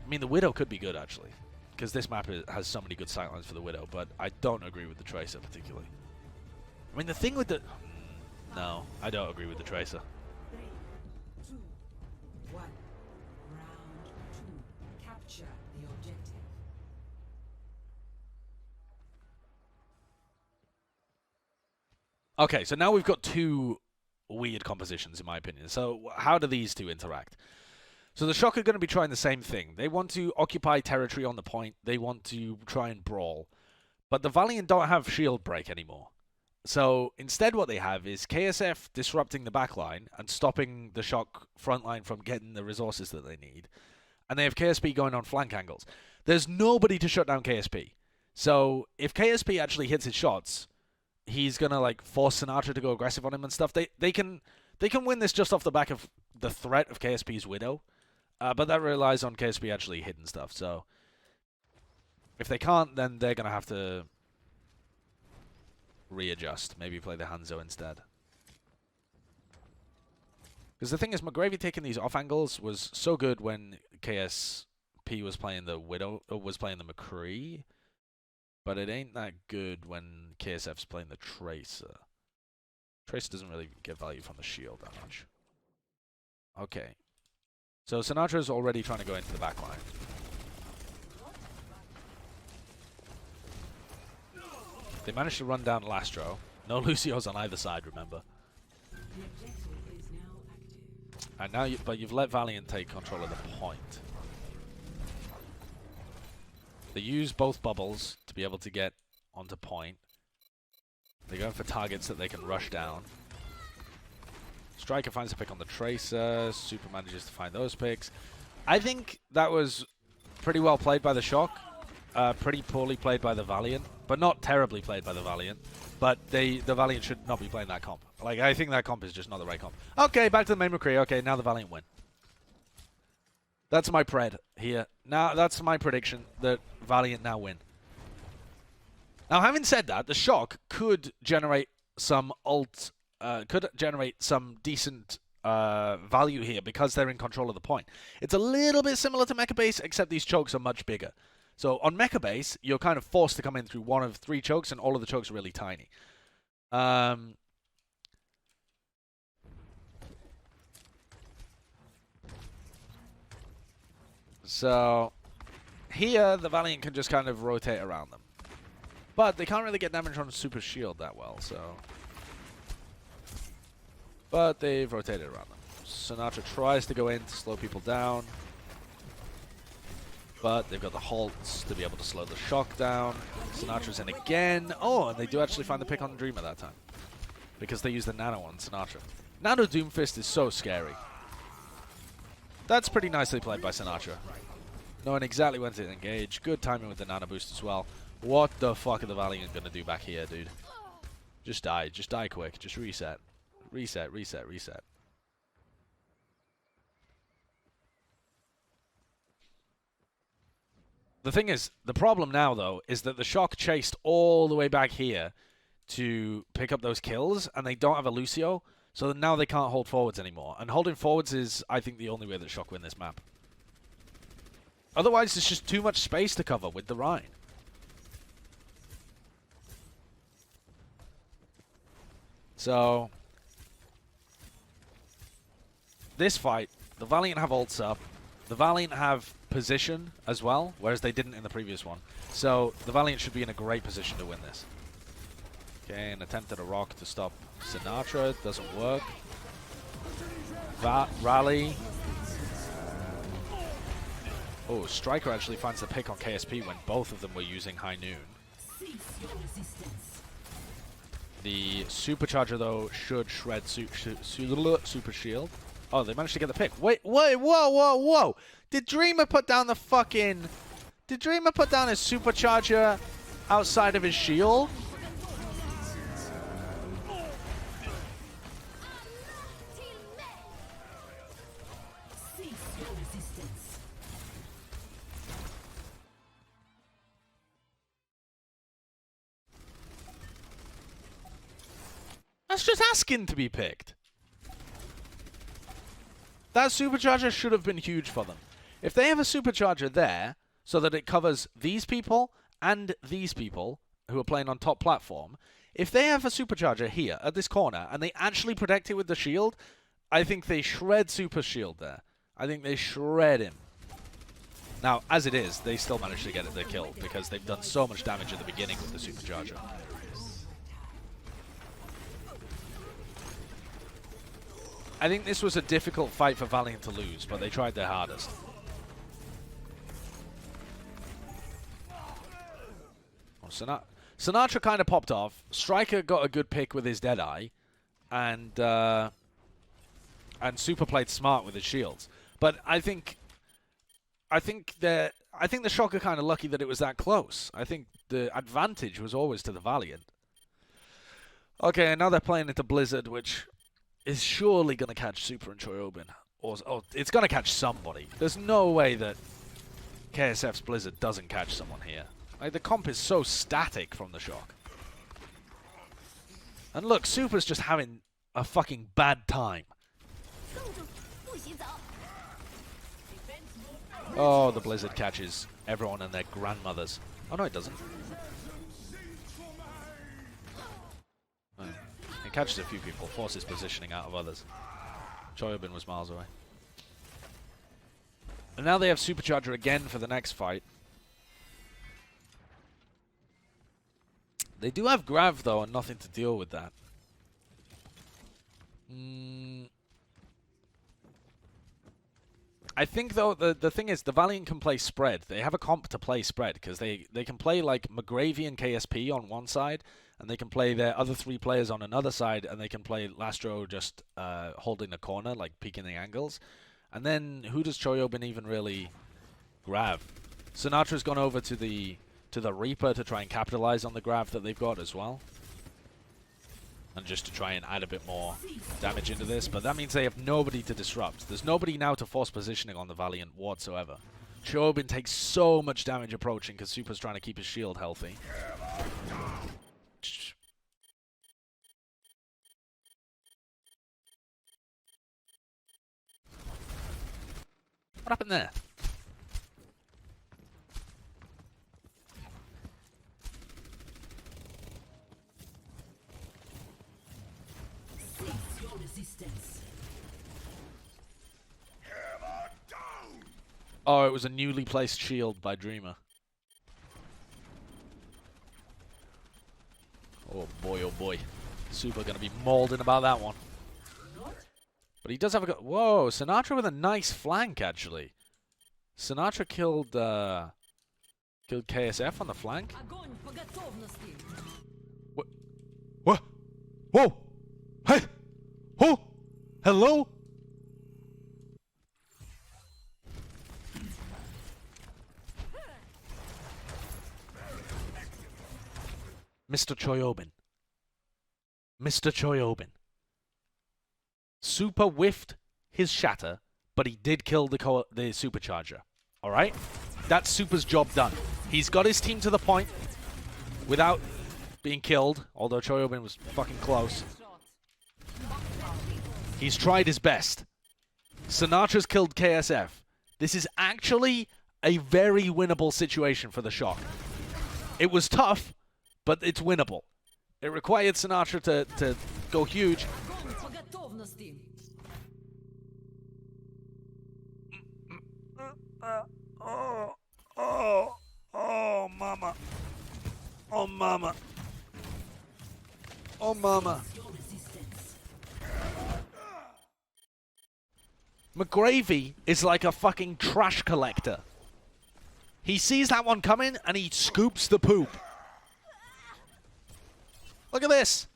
I mean, the Widow could be good, actually. Because this map has so many good sightlines for the Widow, but I don't agree with the Tracer particularly. I mean, the thing with the... No, I don't agree with the Tracer. 3, 2, 1. Round 2. Capture the objective. Okay, so now we've got two weird compositions, in my opinion. So how do these two interact? So the Shock are going to be trying the same thing. They want to occupy territory on the point. They want to try and brawl. But the Valiant don't have shield break anymore. So instead what they have is KSF disrupting the backline and stopping the Shock frontline from getting the resources that they need. And they have KSP going on flank angles. There's nobody to shut down KSP. So if KSP actually hits his shots, he's going to like force Sinatra to go aggressive on him and stuff. They can win this just off the back of the threat of KSP's Widow. But that relies on KSP actually hitting stuff. So if they can't, then they're going to have to readjust. Maybe play the Hanzo instead. Because the thing is, McGravy taking these off angles was so good when KSP was playing the Widow, or was playing the McCree. But it ain't that good when KSF's playing the Tracer. Tracer doesn't really get value from the shield that much. Okay. So Sinatra's already trying to go into the back line. They managed to run down Lastro. No Lucios on either side, remember. The objective is now active. And now, but you've let Valiant take control of the point. They use both bubbles to be able to get onto point. They're going for targets that they can rush down. Striker finds a pick on the Tracer. Super manages to find those picks. I think that was pretty well played by the Shock. Pretty poorly played by the Valiant. But not terribly played by the Valiant. But the Valiant should not be playing that comp. Like, I think that comp is just not the right comp. Okay, back to the main McCree. Okay, now the Valiant win. That's my pred here. Now, that's my prediction that Valiant now win. Now, having said that, the Shock could generate some decent value here because they're in control of the point. It's a little bit similar to Mecha Base, except these chokes are much bigger. So on Mecha Base, you're kind of forced to come in through one of 3 chokes, and all of the chokes are really tiny. So here, the Valiant can just kind of rotate around them. But they can't really get damage on Super Shield that well, so... But they've rotated around them. Sinatra tries to go in to slow people down. But they've got the halts to be able to slow the Shock down. Sinatra's in again. Oh, and they do actually find the pick on Dreamer that time. Because they use the Nano on Sinatra. Nano Doomfist is so scary. That's pretty nicely played by Sinatra. Knowing exactly when to engage. Good timing with the Nano Boost as well. What the fuck are the Valiant going to do back here, dude? Just die. Just die quick. Just reset. Reset, reset, reset. The thing is, the problem now, though, is that the Shock chased all the way back here to pick up those kills, and they don't have a Lucio, so now they can't hold forwards anymore. And holding forwards is, I think, the only way that Shock win this map. Otherwise, it's just too much space to cover with the Rhine. So, this fight, the Valiant have ults up. The Valiant have position as well, whereas they didn't in the previous one. So, the Valiant should be in a great position to win this. Okay, an attempt at a rock to stop Sinatra. Doesn't work. Rally. Oh, Striker actually finds the pick on KSP when both of them were using High Noon. The Supercharger, though, should shred Super Shield. Oh, they managed to get the pick. Wait, whoa, whoa, whoa! Did Dreamer put down the fucking... Did Dreamer put down his Supercharger outside of his shield? That's just asking to be picked. That Supercharger should have been huge for them. If they have a Supercharger there, so that it covers these people and these people who are playing on top platform, if they have a Supercharger here at this corner and they actually protect it with the shield, I think they shred Super Shield there. I think they shred him. Now, as it is, they still managed to get the kill because they've done so much damage at the beginning with the Supercharger. I think this was a difficult fight for Valiant to lose, but they tried their hardest. Oh, Sinatra kind of popped off. Striker got a good pick with his Deadeye, and Super played smart with his shields. But I think the Shock are kind of lucky that it was that close. I think the advantage was always to the Valiant. Okay, and now they're playing into Blizzard, which is surely going to catch Super and Choyobin. Or it's going to catch somebody. There's no way that KSF's Blizzard doesn't catch someone here. Like, the comp is so static from the Shock. And look, Super's just having a fucking bad time. Oh, the Blizzard catches everyone and their grandmothers. Oh, no, it doesn't. Oh. It catches a few people, forces positioning out of others. Choyobin was miles away. And now they have Supercharger again for the next fight. They do have Grav, though, and nothing to deal with that. I think, though, the thing is, the Valiant can play spread. They have a comp to play spread, because they can play, like, McGravy and KSP on one side, and they can play their other three players on another side, and they can play Lastro just holding the corner, like, peeking the angles. And then, who does Choyobin even really grab? Sinatra's gone over to the Reaper to try and capitalize on the grab that they've got as well. And just to try and add a bit more damage into this. But that means they have nobody to disrupt. There's nobody now to force positioning on the Valiant whatsoever. Choyobin takes so much damage approaching because Super's trying to keep his shield healthy. What happened there? Oh, it was a newly placed shield by Dreamer. Oh boy. Super gonna be mauled in about that one. But he does have a... Whoa, Sinatra with a nice flank, actually. Sinatra killed KSF on the flank. What? Whoa! Hey! Oh! Hello? Mr. Choyobin. Mr. Choyobin. Super whiffed his shatter, but he did kill the Supercharger. Alright? That's Super's job done. He's got his team to the point without being killed, although Choyobin was fucking close. He's tried his best. Sinatra's killed KSF. This is actually a very winnable situation for the Shock. It was tough, but it's winnable. It required Sinatra to go huge. Oh, mama. Oh, mama. Oh, mama. McGravy is like a fucking trash collector. He sees that one coming and he scoops the poop. Look at this.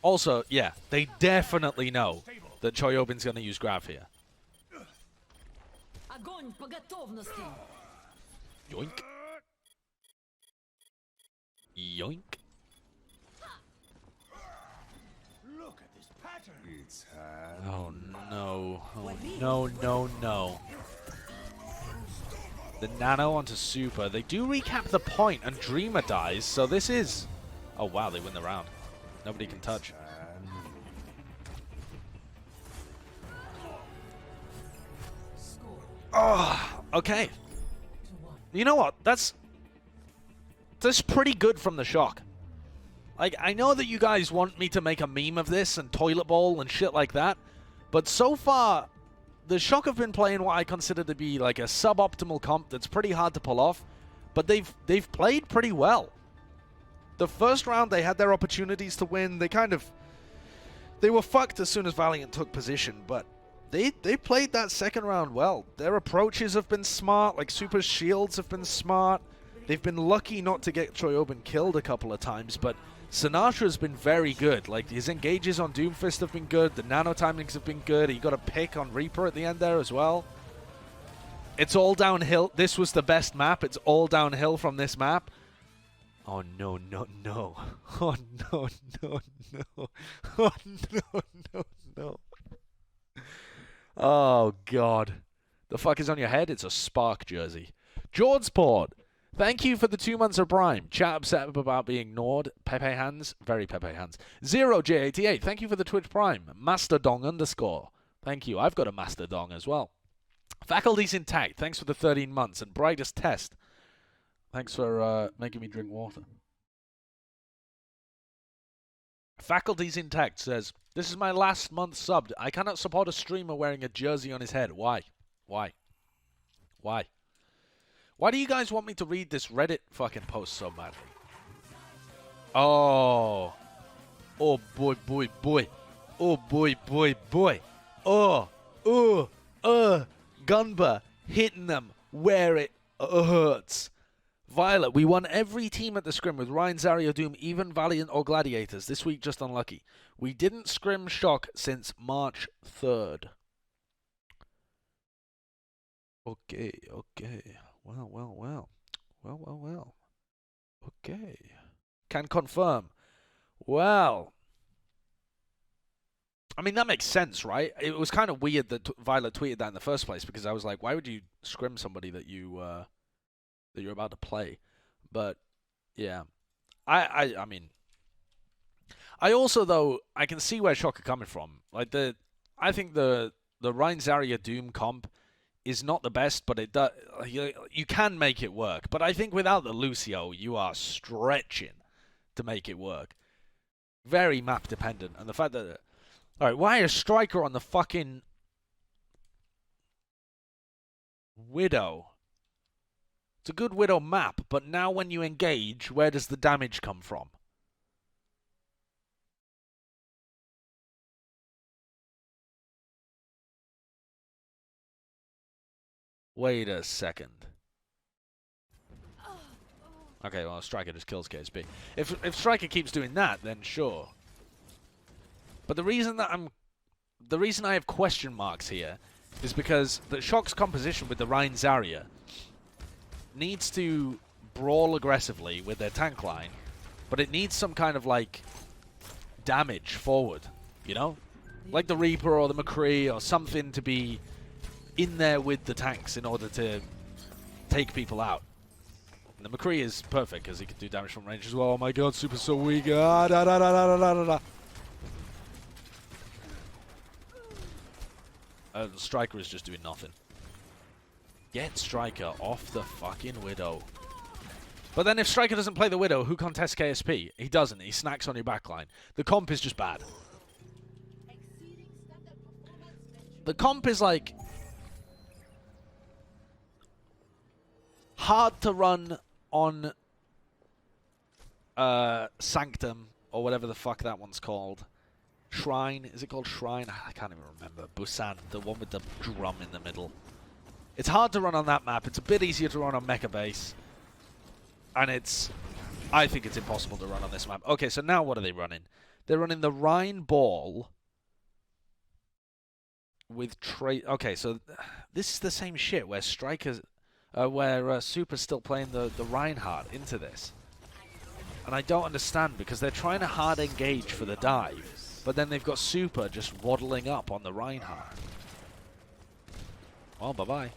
Also, yeah, they definitely know that Choyobin's going to use Grav here. Yoink. Yoink. Look at this pattern. It's Oh no. Oh no, no, no. The nano onto super. They do recap the point and Dreamer dies, so this is... Oh wow, they win the round. Nobody can touch. Oh, okay. You know what? That's pretty good from the Shock. Like, I know that you guys want me to make a meme of this and toilet bowl and shit like that, but so far, the Shock have been playing what I consider to be like a suboptimal comp that's pretty hard to pull off, but they've played pretty well. The first round, they had their opportunities to win. They were fucked as soon as Valiant took position, but they played that second round well. Their approaches have been smart, like Super's shields have been smart. They've been lucky not to get Choyobin killed a couple of times, but Sinatra's been very good. Like, his engages on Doomfist have been good, the nano timings have been good, he got a pick on Reaper at the end there as well. It's all downhill. This was the best map. It's all downhill from this map. Oh, no, no, no. Oh, no, no, no. Oh, no, no, no. Oh, God. The fuck is on your head? It's a Spark jersey. Jordsport, thank you for the 2 months of Prime. Chat upset about being ignored. Pepe hands. Very Pepe hands. 0J88, thank you for the Twitch Prime. Masterdong _ Thank you. I've got a Masterdong as well. Faculties intact. Thanks for the 13 months. And brightest test. Thanks for making me drink water. Faculties intact says, this is my last month subbed. I cannot support a streamer wearing a jersey on his head. Why? Why? Why? Why do you guys want me to read this Reddit fucking post so badly? Oh. Oh, boy, boy, boy. Oh, boy, boy, boy. Oh. Gunba. Hitting them where it hurts. Violet, we won every team at the scrim with Ryan, Zarya, Doom, even Valiant or Gladiators. This week, just unlucky. We didn't scrim Shock since March 3rd. Okay, okay. Well, well, well. Well, well, well. Okay. Can confirm. Well. I mean, that makes sense, right? It was kind of weird that Violet tweeted that in the first place, because I was like, why would you scrim somebody that you're about to play? But yeah, I mean, I also, though, I can see where Shock are coming from. Like, I think the Ryan, Zarya, Doom comp is not the best, but it does. You can make it work. But I think without the Lucio, you are stretching to make it work. Very map dependent, and the fact that, all right, why is Striker on the fucking Widow? It's a good Widow map, but now when you engage, where does the damage come from? Wait a second. Okay, well, Striker just kills KSP. If Striker keeps doing that, then sure. But the reason I have question marks here is because the Shock's composition with the Ryan Zarya needs to brawl aggressively with their tank line, but it needs some kind of, like, damage forward, you know? Like the Reaper or the McCree or something to be in there with the tanks in order to take people out. And the McCree is perfect because he can do damage from range as well. Oh my god, Super's so weak. Ah, da, da, da, da, da, da, da. The Striker is just doing nothing. Get Striker off the fucking Widow. But then if Striker doesn't play the Widow, who contests KSP? He doesn't. He snacks on your backline. The comp is just bad. The comp is like hard to run on Sanctum, or whatever the fuck that one's called. Shrine. Is it called Shrine? I can't even remember. Busan, the one with the drum in the middle. It's hard to run on that map. It's a bit easier to run on Mecha Base. And I think it's impossible to run on this map. Okay, so now what are they running? They're running the Rhine Ball with Okay, so this is the same shit where Strikers, Super's still playing the Reinhardt into this. And I don't understand because they're trying to hard engage for the dive, but then they've got Super just waddling up on the Reinhardt. Well, bye-bye.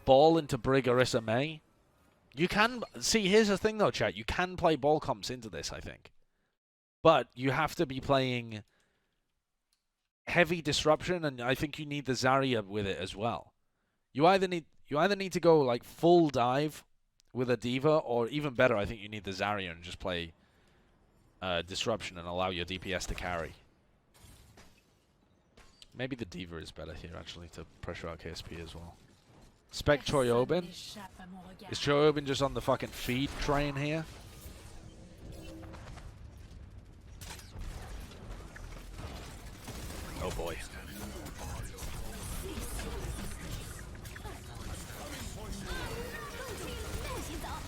Ball into Brig Orisa May. You can... See, here's the thing, though, chat. You can play ball comps into this, I think. But you have to be playing heavy disruption, and I think you need the Zarya with it as well. You either need to go, like, full dive with a D.Va, or even better, I think you need the Zarya and just play disruption and allow your DPS to carry. Maybe the D.Va is better here, actually, to pressure out KSP as well. Spec Choyobin. Is Choyobin just on the fucking feed train here? Oh boy.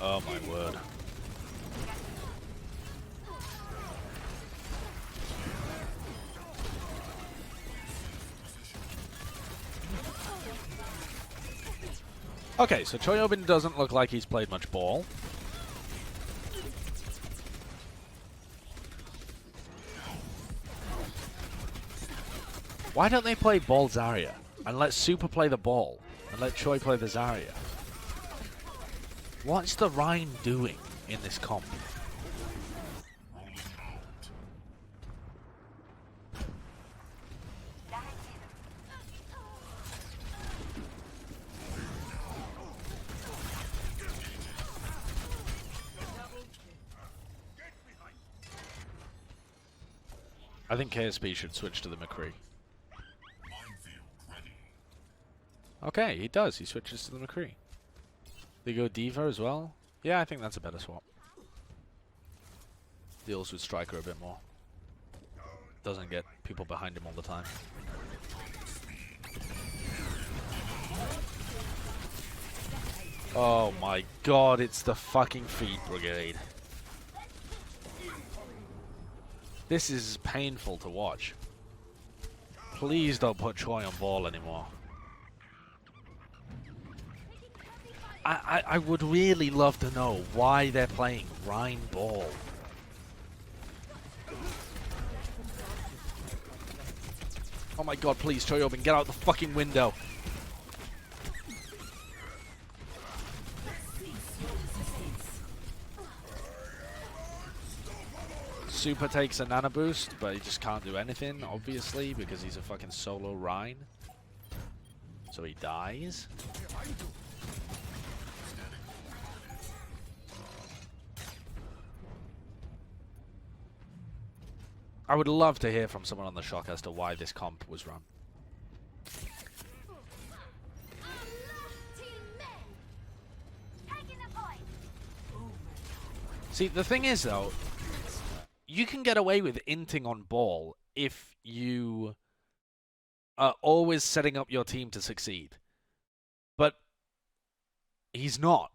Oh my word. Okay, so Choyobin doesn't look like he's played much ball. Why don't they play ball Zarya and let Super play the ball and let Choi play the Zarya? What's the Rhine doing in this comp? I think KSP should switch to the McCree. Okay, he does. He switches to the McCree. They go D.Va as well? Yeah, I think that's a better swap. Deals with Striker a bit more. Doesn't get people behind him all the time. Oh my god, it's the fucking feed brigade. This is painful to watch. Please don't put Choi on ball anymore. I would really love to know why they're playing Rhine ball. Oh my god, please, Choyobin, get out the fucking window. Super takes a nano boost, but he just can't do anything, obviously, because he's a fucking solo Rhine. So he dies. I would love to hear from someone on the Shock as to why this comp was run. See, the thing is, though, you can get away with inting on ball if you are always setting up your team to succeed. But he's not.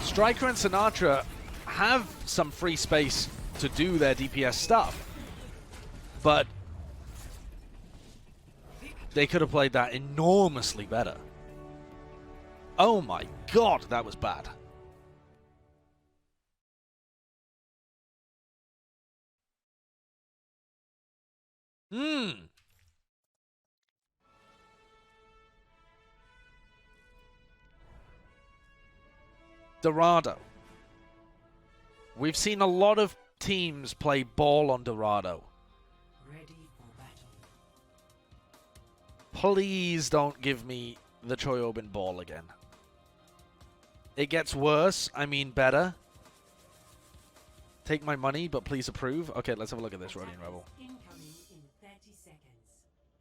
Striker and Sinatra have some free space to do their DPS stuff, but they could have played that enormously better. Oh my god, that was bad. Dorado. We've seen a lot of teams play ball on Dorado. Ready for battle. Please don't give me the Choyobin ball again. It gets worse. I mean better. Take my money, but please approve. Okay, let's have a look at this, Rodian Rebel. Incoming in 30 seconds.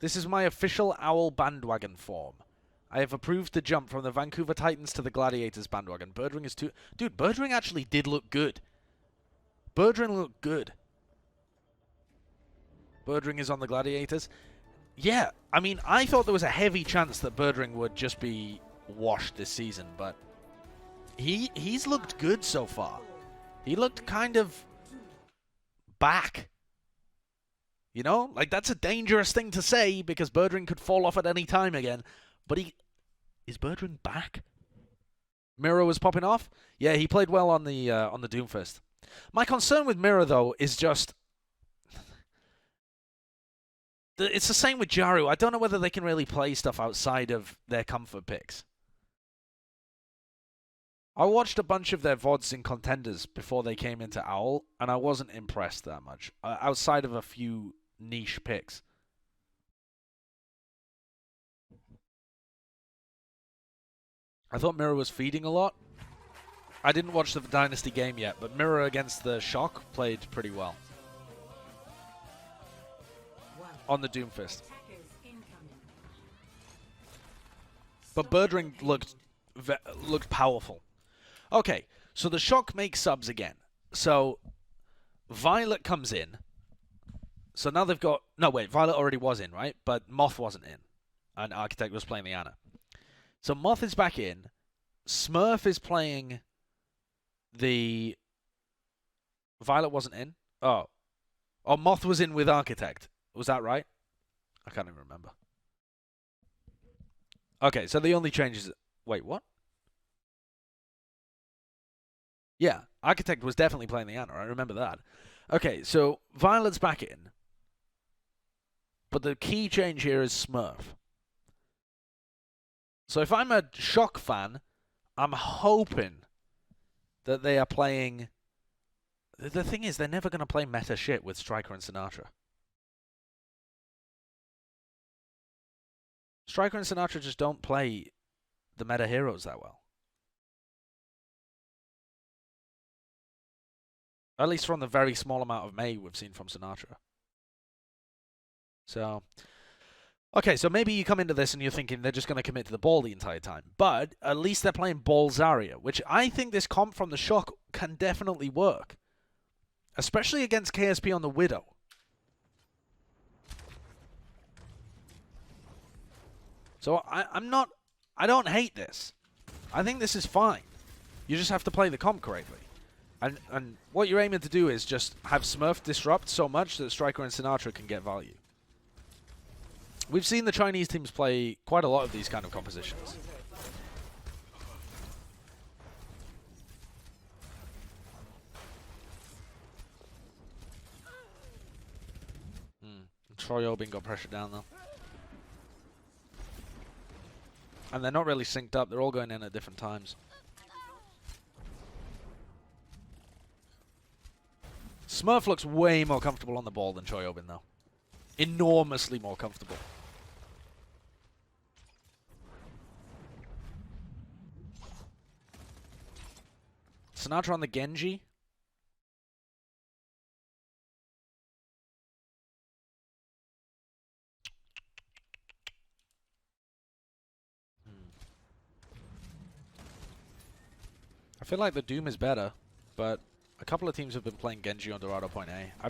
This is my official Owl bandwagon form. I have approved the jump from the Vancouver Titans to the Gladiators bandwagon. Birdring is too... Dude, Birdring actually did look good. Birdring looked good. Birdring is on the Gladiators. Yeah, I mean, I thought there was a heavy chance that Birdring would just be washed this season, but he's looked good so far. He looked kind of back. You know? Like, that's a dangerous thing to say because Birdring could fall off at any time again. But is Birdring back? Miro was popping off? Yeah, he played well on the Doomfist. My concern with Miro, though, is just... It's the same with Jaru. I don't know whether they can really play stuff outside of their comfort picks. I watched a bunch of their VODs in Contenders before they came into Owl, and I wasn't impressed that much, outside of a few niche picks. I thought Mirror was feeding a lot. I didn't watch the Dynasty game yet, but Mirror against the Shock played pretty well. On the Doomfist. But Birdring looked powerful. Okay, so the Shock makes subs again. So Violet comes in. So now they've got... No, wait, Violet already was in, right? But Moth wasn't in. And Architect was playing the Ana. So Moth is back in. Smurf is playing the... Violet wasn't in? Oh. Oh, Moth was in with Architect. Was that right? I can't even remember. Okay, so the only change is... Wait, what? Yeah, Architect was definitely playing the Ana. I remember that. Okay, so Violet's back in. But the key change here is Smurf. So if I'm a Shock fan, I'm hoping that they are playing... The thing is, they're never going to play meta shit with Striker and Sinatra. Striker and Sinatra just don't play the meta heroes that well. At least from the very small amount of Mei we've seen from Sinatra. So, okay, so maybe you come into this and you're thinking they're just going to commit to the ball the entire time. But at least they're playing ball Zarya, which I think this comp from the Shock can definitely work. Especially against KSP on the Widow. So I don't hate this. I think this is fine. You just have to play the comp correctly. And what you're aiming to do is just have Smurf disrupt so much that Striker and Sinatra can get value. We've seen the Chinese teams play quite a lot of these kind of compositions. Troy Obin got pressured down though. And they're not really synced up. They're all going in at different times. Smurf looks way more comfortable on the ball than Choi Obin, though. Enormously more comfortable. Sinatra on the Genji. I feel like the Doom is better, but a couple of teams have been playing Genji on Dorado point A. I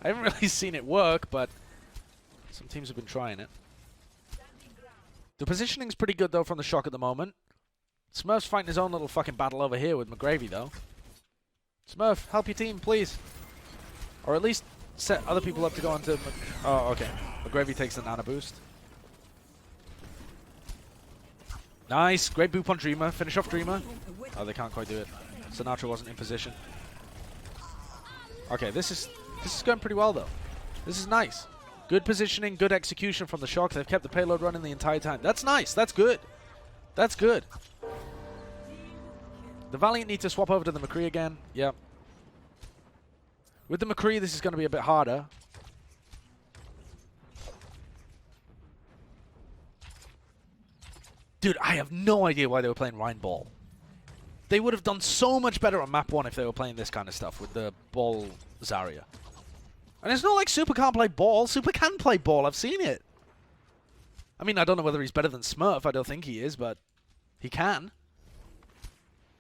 haven't really seen it work, but some teams have been trying it. The positioning's pretty good though from the Shock at the moment. Smurf's fighting his own little fucking battle over here with McGravy though. Smurf, help your team, please. Or at least set other people up to go onto... Oh, okay. McGravy takes the Nana boost. Nice. Great boop on Dreamer. Finish off Dreamer. Oh, they can't quite do it. Sinatra wasn't in position. Okay, this is going pretty well, though. This is nice. Good positioning, good execution from the Shock. They've kept the payload running the entire time. That's nice. That's good. That's good. The Valiant need to swap over to the McCree again. Yep. With the McCree, this is going to be a bit harder. Dude, I have no idea why they were playing Rhine Ball. They would have done so much better on map 1 if they were playing this kind of stuff with the ball Zarya. And it's not like Super can't play ball. Super can play ball. I've seen it. I mean, I don't know whether he's better than Smurf. I don't think he is, but he can.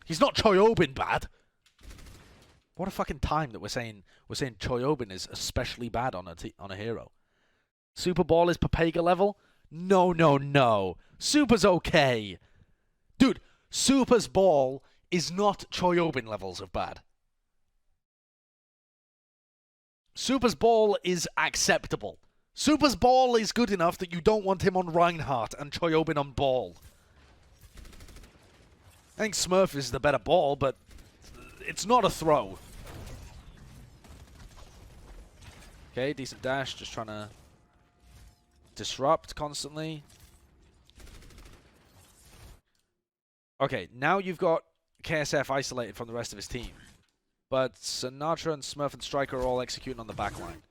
He's not Choyobin bad. What a fucking time that we're saying Choyobin is especially bad on a hero. Super Ball is Papega level? No, no, no. Super's okay. Dude, Super's Ball is not Choyobin levels of bad. Super's Ball is acceptable. Super's Ball is good enough that you don't want him on Reinhardt and Choyobin on Ball. I think Smurf is the better ball, but it's not a throw. Okay, decent dash, just trying to disrupt constantly. Okay, now you've got KSF isolated from the rest of his team. But Sinatra and Smurf and Striker are all executing on the back line.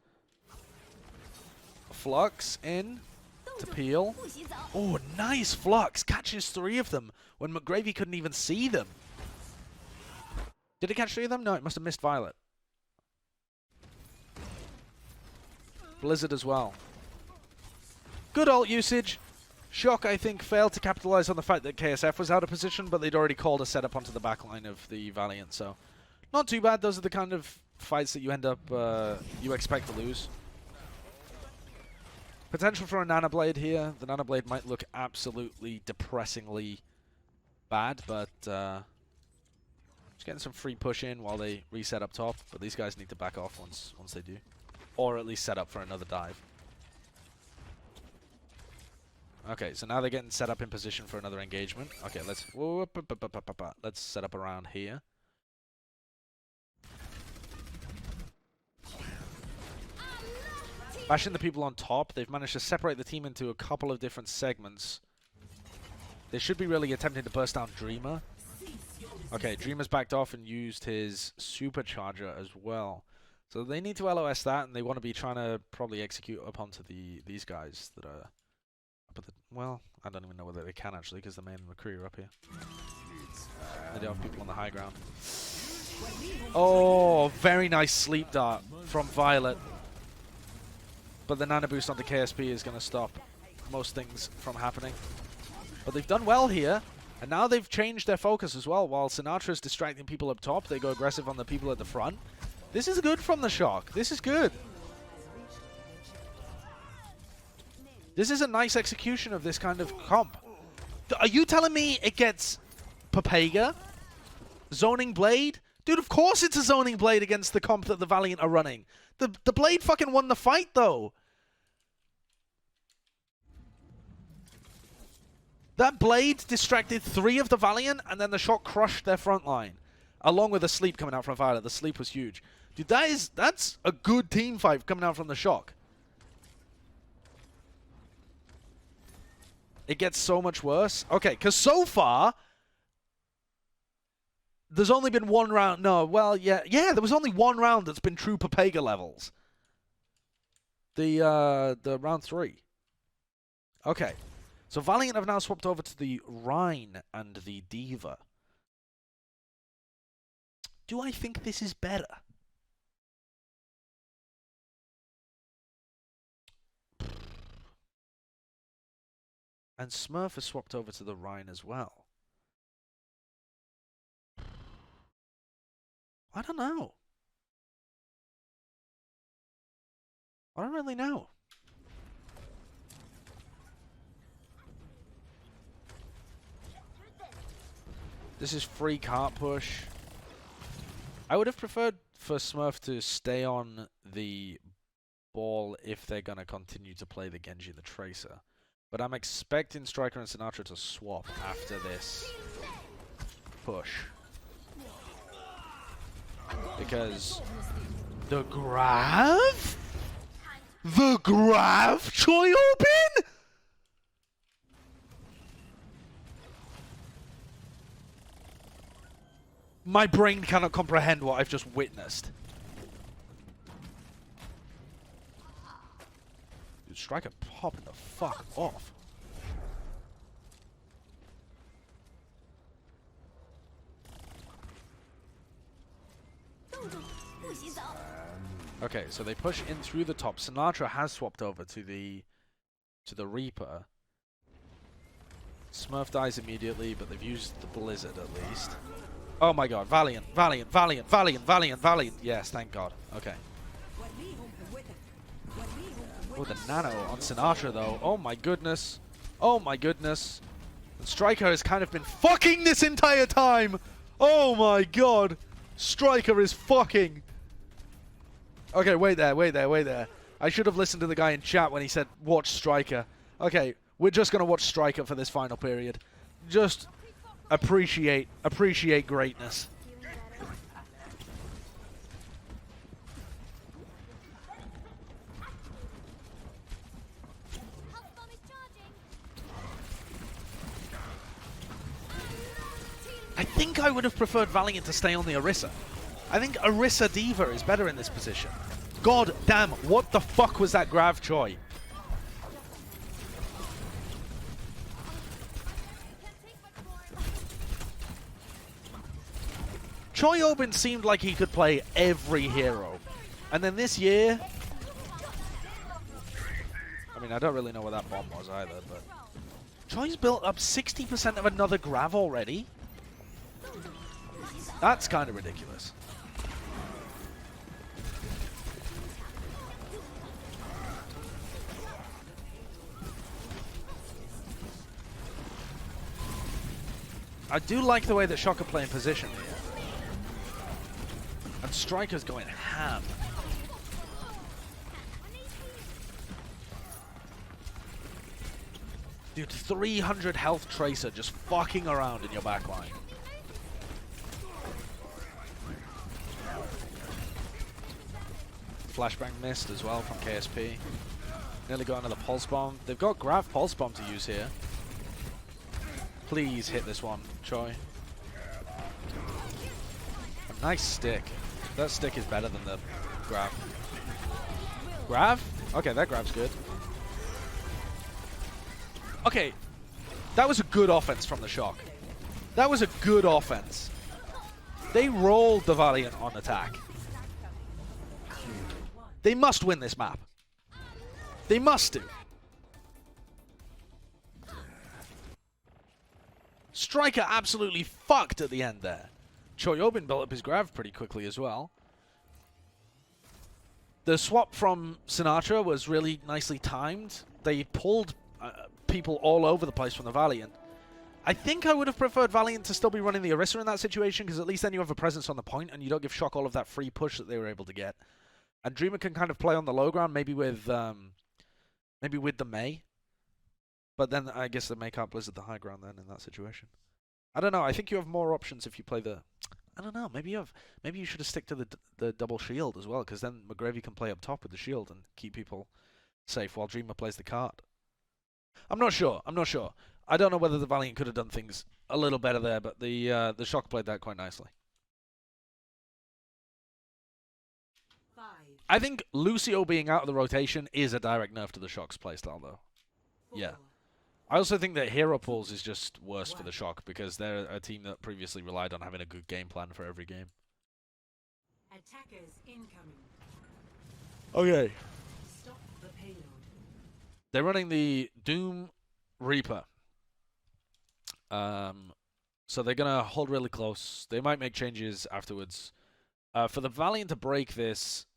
Flux in to peel. Oh, nice Flux. Catches 3 of them when McGravy couldn't even see them. Did it catch 3 of them? No, it must have missed Violet. Blizzard as well. Good ult usage. Shock, I think, failed to capitalize on the fact that KSF was out of position, but they'd already called a setup onto the backline of the Valiant, so not too bad. Those are the kind of fights that you end up, you expect to lose. Potential for a Nana Blade here. The Nana Blade might look absolutely depressingly bad, but just getting some free push in while they reset up top. But these guys need to back off once they do, or at least set up for another dive. Okay, so now they're getting set up in position for another engagement. Okay, let's set up around here. Bashing the people on top. They've managed to separate the team into a couple of different segments. They should be really attempting to burst down Dreamer. Okay, Dreamer's backed off and used his supercharger as well. So they need to LOS that, and they want to be trying to probably execute up onto these guys that are up at the... Well, I don't even know whether they can actually, because the main and McCree are up here. They do have people on the high ground. Oh, very nice sleep dart from Violet. But the Nana boost onto KSP is going to stop most things from happening. But they've done well here. And now they've changed their focus as well. While Sinatra's distracting people up top, they go aggressive on the people at the front. This is good from the Shock. This is good. This is a nice execution of this kind of comp. Are you telling me it gets Papega? Zoning Blade? Dude, of course it's a Zoning Blade against the comp that the Valiant are running. The Blade fucking won the fight, though. That Blade distracted 3 of the Valiant, and then the Shock crushed their front line. Along with the sleep coming out from Violet. The sleep was huge. Dude, that's a good team fight coming out from the Shock. It gets so much worse. Okay, because so far... There's only been 1 round. No, well, yeah, there was only 1 round that's been true Papega levels. The round 3. Okay. So Valiant have now swapped over to the Rhine and the Diva. Do I think this is better? And Smurf has swapped over to the Rhine as well. I don't know. I don't really know. This is free cart push. I would have preferred for Smurf to stay on the ball if they're going to continue to play the Genji the Tracer. But I'm expecting Striker and Sinatra to swap after this push. Because the Grav? The Grav Choyobin? My brain cannot comprehend what I've just witnessed. Dude, Striker popping the fuck off. Okay, so they push in through the top. Sinatra has swapped over to the Reaper. Smurf dies immediately, but they've used the Blizzard at least. Oh my god, Valiant, Valiant, Valiant, Valiant, Valiant, Valiant. Yes, thank god. Okay. Oh, the nano on Sinatra though. Oh my goodness. Oh my goodness. And Striker has kind of been fucking this entire time. Oh my god. Striker is fucking. Okay, wait there, wait there, wait there. I should have listened to the guy in chat when he said watch Striker. Okay, we're just going to watch Striker for this final period. Just appreciate greatness. I think I would have preferred Valiant to stay on the Orisa. I think Orisa Diva is better in this position. God damn, what the fuck was that Grav Choi? Choi Obin seemed like he could play every hero. And then this year... I mean, I don't really know what that bomb was either, but... Choi's built up 60% of another Grav already? That's kind of ridiculous. I do like the way that Shock are playing position here. And Striker's going ham. Dude, 300 health Tracer just fucking around in your backline. Flashbang missed as well from KSP. Nearly got another Pulse Bomb. They've got Grav Pulse Bomb to use here. Please hit this one, Choi. A nice stick. That stick is better than the Grav. Grav? Okay, that Grav's good. Okay, that was a good offense from the Shock. That was a good offense. They rolled the Valiant on attack. They must win this map. They must do. Striker absolutely fucked at the end there. Choi Obin built up his Grav pretty quickly as well. The swap from Sinatra was really nicely timed. They pulled people all over the place from the Valiant. I think I would have preferred Valiant to still be running the Orisa in that situation, because at least then you have a presence on the point and you don't give Shock all of that free push that they were able to get. And Dreamer can kind of play on the low ground, maybe with the Mei. But then I guess the Mei can't Blizzard the high ground then in that situation. I don't know. I think you have more options if you play the... I don't know. Maybe you should have stick to the double shield as well, because then McGravy can play up top with the shield and keep people safe while Dreamer plays the card. I'm not sure. I'm not sure. I don't know whether the Valiant could have done things a little better there, but the Shock played that quite nicely. I think Lucio being out of the rotation is a direct nerf to the Shock's playstyle, though. Yeah. I also think that hero pulls is just worse for the Shock, because they're a team that previously relied on having a good game plan for every game. Attackers incoming. Okay. Stop the payload. They're running the Doom Reaper. So they're going to hold really close. They might make changes afterwards. For the Valiant to break this,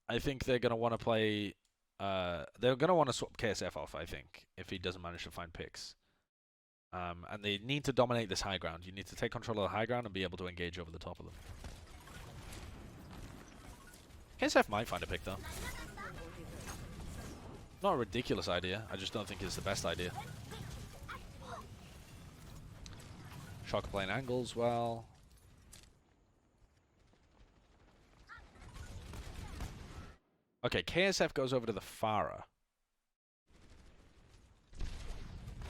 I think they're going to want to play... they're going to want to swap KSF off, I think, if he doesn't manage to find picks. And they need to dominate this high ground. You need to take control of the high ground and be able to engage over the top of them. KSF might find a pick, though. Not a ridiculous idea. I just don't think it's the best idea. Shock playing angles well. Okay, KSF goes over to the Pharah.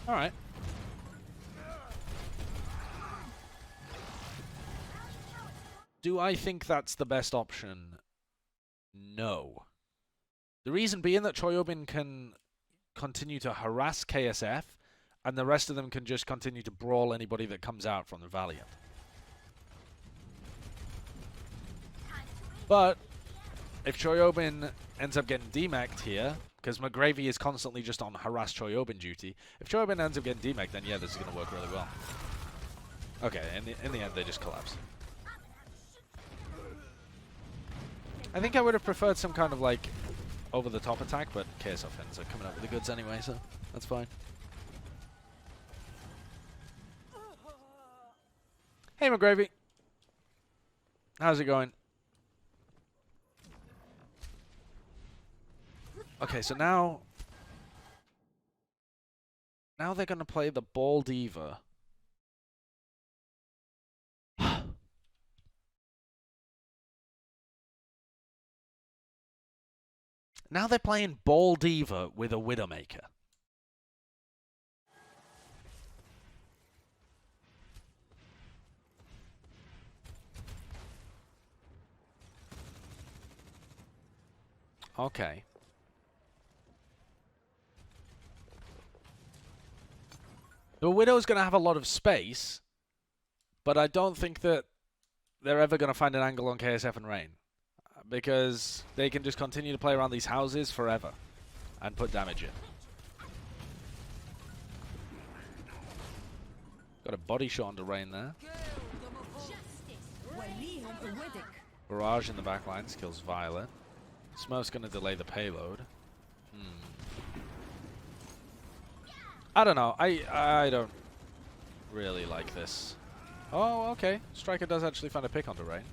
Alright. Do I think that's the best option? No. The reason being that Choi Obin can continue to harass KSF, and the rest of them can just continue to brawl anybody that comes out from the Valiant. But if Choi Obin ends up getting demec'd here, because McGravy is constantly just on harass Choyobin duty. If Choyobin ends up getting demeked, then yeah, this is going to work really well. Okay, in the end, they just collapse. I think I would have preferred some kind of like over-the-top attack, but KSL fans are coming up with the goods anyway, so that's fine. Hey, McGravy. How's it going? Okay, so now they're going to play the Ball Diva. Now they're playing Ball Diva with a Widowmaker. Okay. The Widow's going to have a lot of space, but I don't think that they're ever going to find an angle on KSF and Rain, because they can just continue to play around these houses forever and put damage in. Got a body shot onto Rain there. Barrage in the back lines kills Violet. Smurf's going to delay the payload. I don't know. I don't really like this. Oh, okay. Striker does actually find a pick onto Rain.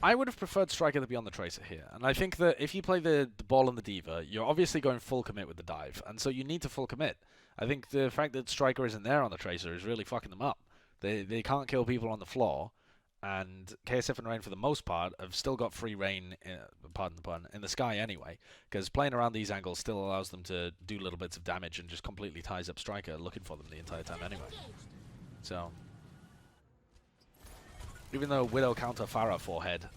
I would have preferred Striker to be on the Tracer here. And I think that if you play the Ball and the Diva, you're obviously going full commit with the dive. And so you need to full commit. I think the fact that Striker isn't there on the Tracer is really fucking them up. They can't kill people on the floor. And KSF and Rain, for the most part, have still got free reign, pardon the pun, in the sky anyway. Because playing around these angles still allows them to do little bits of damage and just completely ties up Striker looking for them the entire time anyway. So, even though Widow counter Pharah forehead.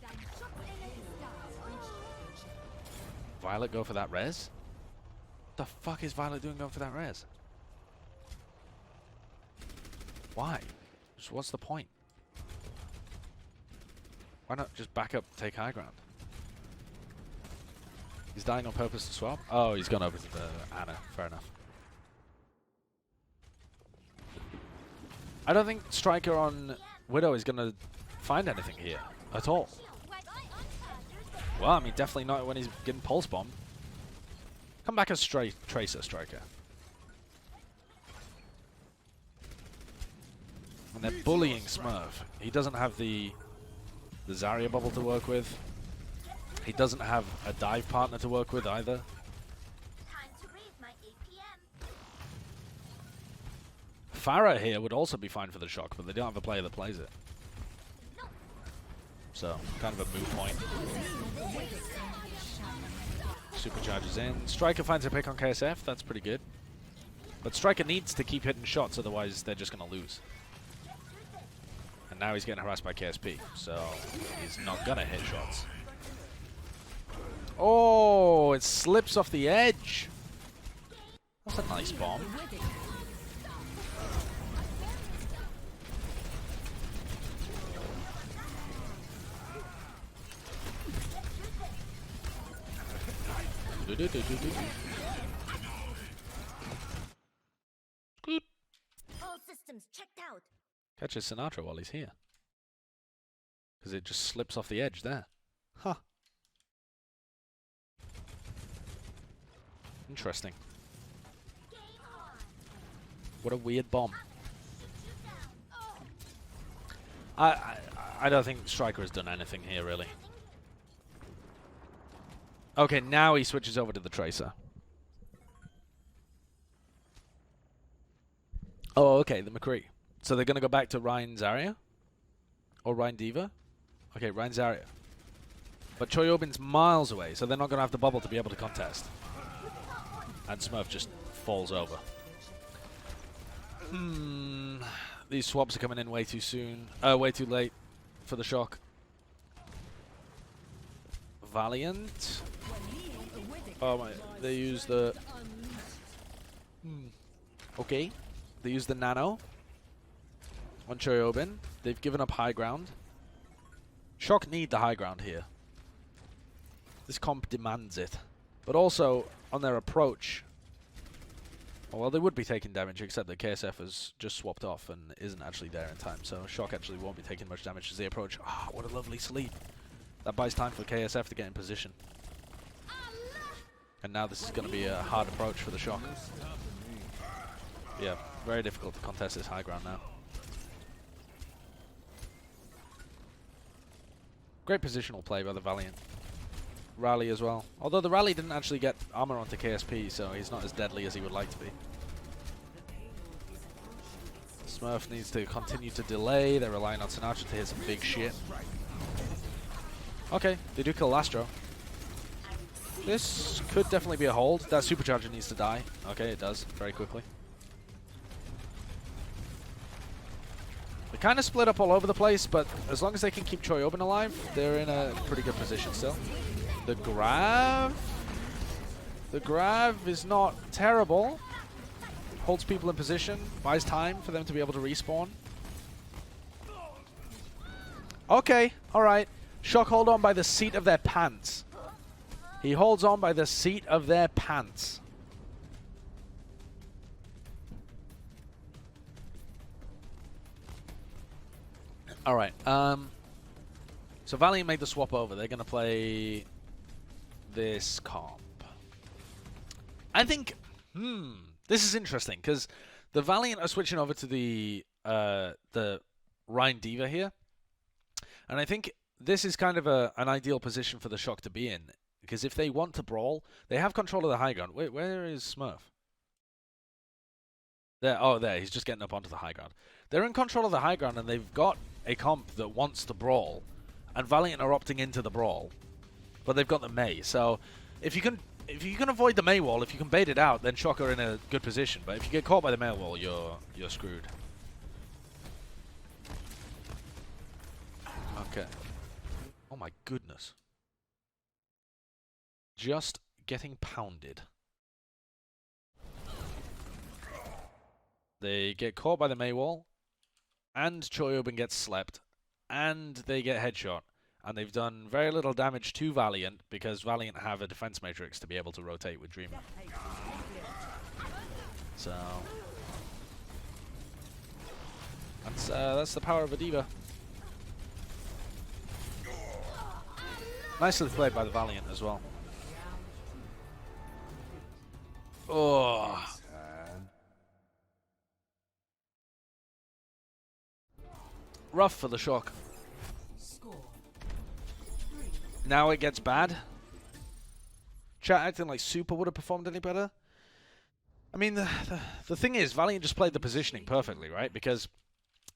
Violet go for that res? What the fuck is Violet doing going for that res? Why? Just what's the point? Why not just back up, take high ground? He's dying on purpose to swap? Oh, he's gone over to the Ana. Fair enough. I don't think Striker on Widow is going to find anything here at all. Well, I mean, definitely not when he's getting pulse bomb. Come back as Tracer, Striker. And they're bullying Smurf. He doesn't have the Zarya bubble to work with. He doesn't have a dive partner to work with either. Pharah here would also be fine for the shock, but they don't have a player that plays it. So, kind of a moot point. Supercharges in. Striker finds a pick on KSF, that's pretty good. But Striker needs to keep hitting shots, otherwise they're just going to lose. And now he's getting harassed by KSP, so he's not going to hit shots. Oh, it slips off the edge. That's a nice bomb. All systems checked out. Catches Sinatra while he's here. Because it just slips off the edge there. Huh. Interesting. What a weird bomb. I don't think Striker has done anything here, really. Okay, now he switches over to the Tracer. Oh, okay, the McCree. So they're going to go back to Ryan Zarya? Or Ryan Diva? Okay, Ryan Zarya. But Choyobin's miles away, so they're not going to have the bubble to be able to contest. And Smurf just falls over. These swaps are coming in way too soon. Way too late for the shock. Valiant. Oh my, they use the... Okay. They use the nano on Choyobin. They've given up high ground. Shock need the high ground here. This comp demands it. But also, on their approach... Well, they would be taking damage, except that KSF has just swapped off and isn't actually there in time. So Shock actually won't be taking much damage as they approach. Ah, what a lovely sleep. That buys time for KSF to get in position. And now this is going to be a hard approach for the Shock. Yeah, very difficult to contest this high ground now. Great positional play by the Valiant. Rally as well. Although the Rally didn't actually get armor onto KSP, so he's not as deadly as he would like to be. Smurf needs to continue to delay. They're relying on Sinatra to hit some big shit. Okay, they do kill Lastro. This could definitely be a hold. That supercharger needs to die. Okay, it does. Very quickly. They kind of split up all over the place, but as long as they can keep Choyobin alive, they're in a pretty good position still. The Grav is not terrible. Holds people in position, buys time for them to be able to respawn. Okay, alright. Shock hold on by the seat of their pants. He holds on by the seat of their pants. Alright, so Valiant made the swap over. They're going to play this comp. I think, this is interesting, because the Valiant are switching over to the Rhine Diva here. And I think this is kind of an ideal position for the Shock to be in. Because if they want to brawl, they have control of the high ground. Wait, where is Smurf? There, oh, there, he's just getting up onto the high ground. They're in control of the high ground, and they've got a comp that wants to brawl. And Valiant are opting into the brawl. But they've got the Mei, so if you can avoid the Mei wall, if you can bait it out, then Shock are in a good position. But if you get caught by the Mei wall, you're screwed. Okay. Oh my goodness. Just getting pounded. They get caught by the Mei wall, and Choyobin gets slept, and they get headshot. And they've done very little damage to Valiant, because Valiant have a defense matrix to be able to rotate with Dreamer. So... that's the power of a Diva. Nicely played by the Valiant as well. Oh. Rough for the Shock. Now it gets bad. Chat acting like Super would have performed any better. I mean, the thing is, Valiant just played the positioning perfectly, right? Because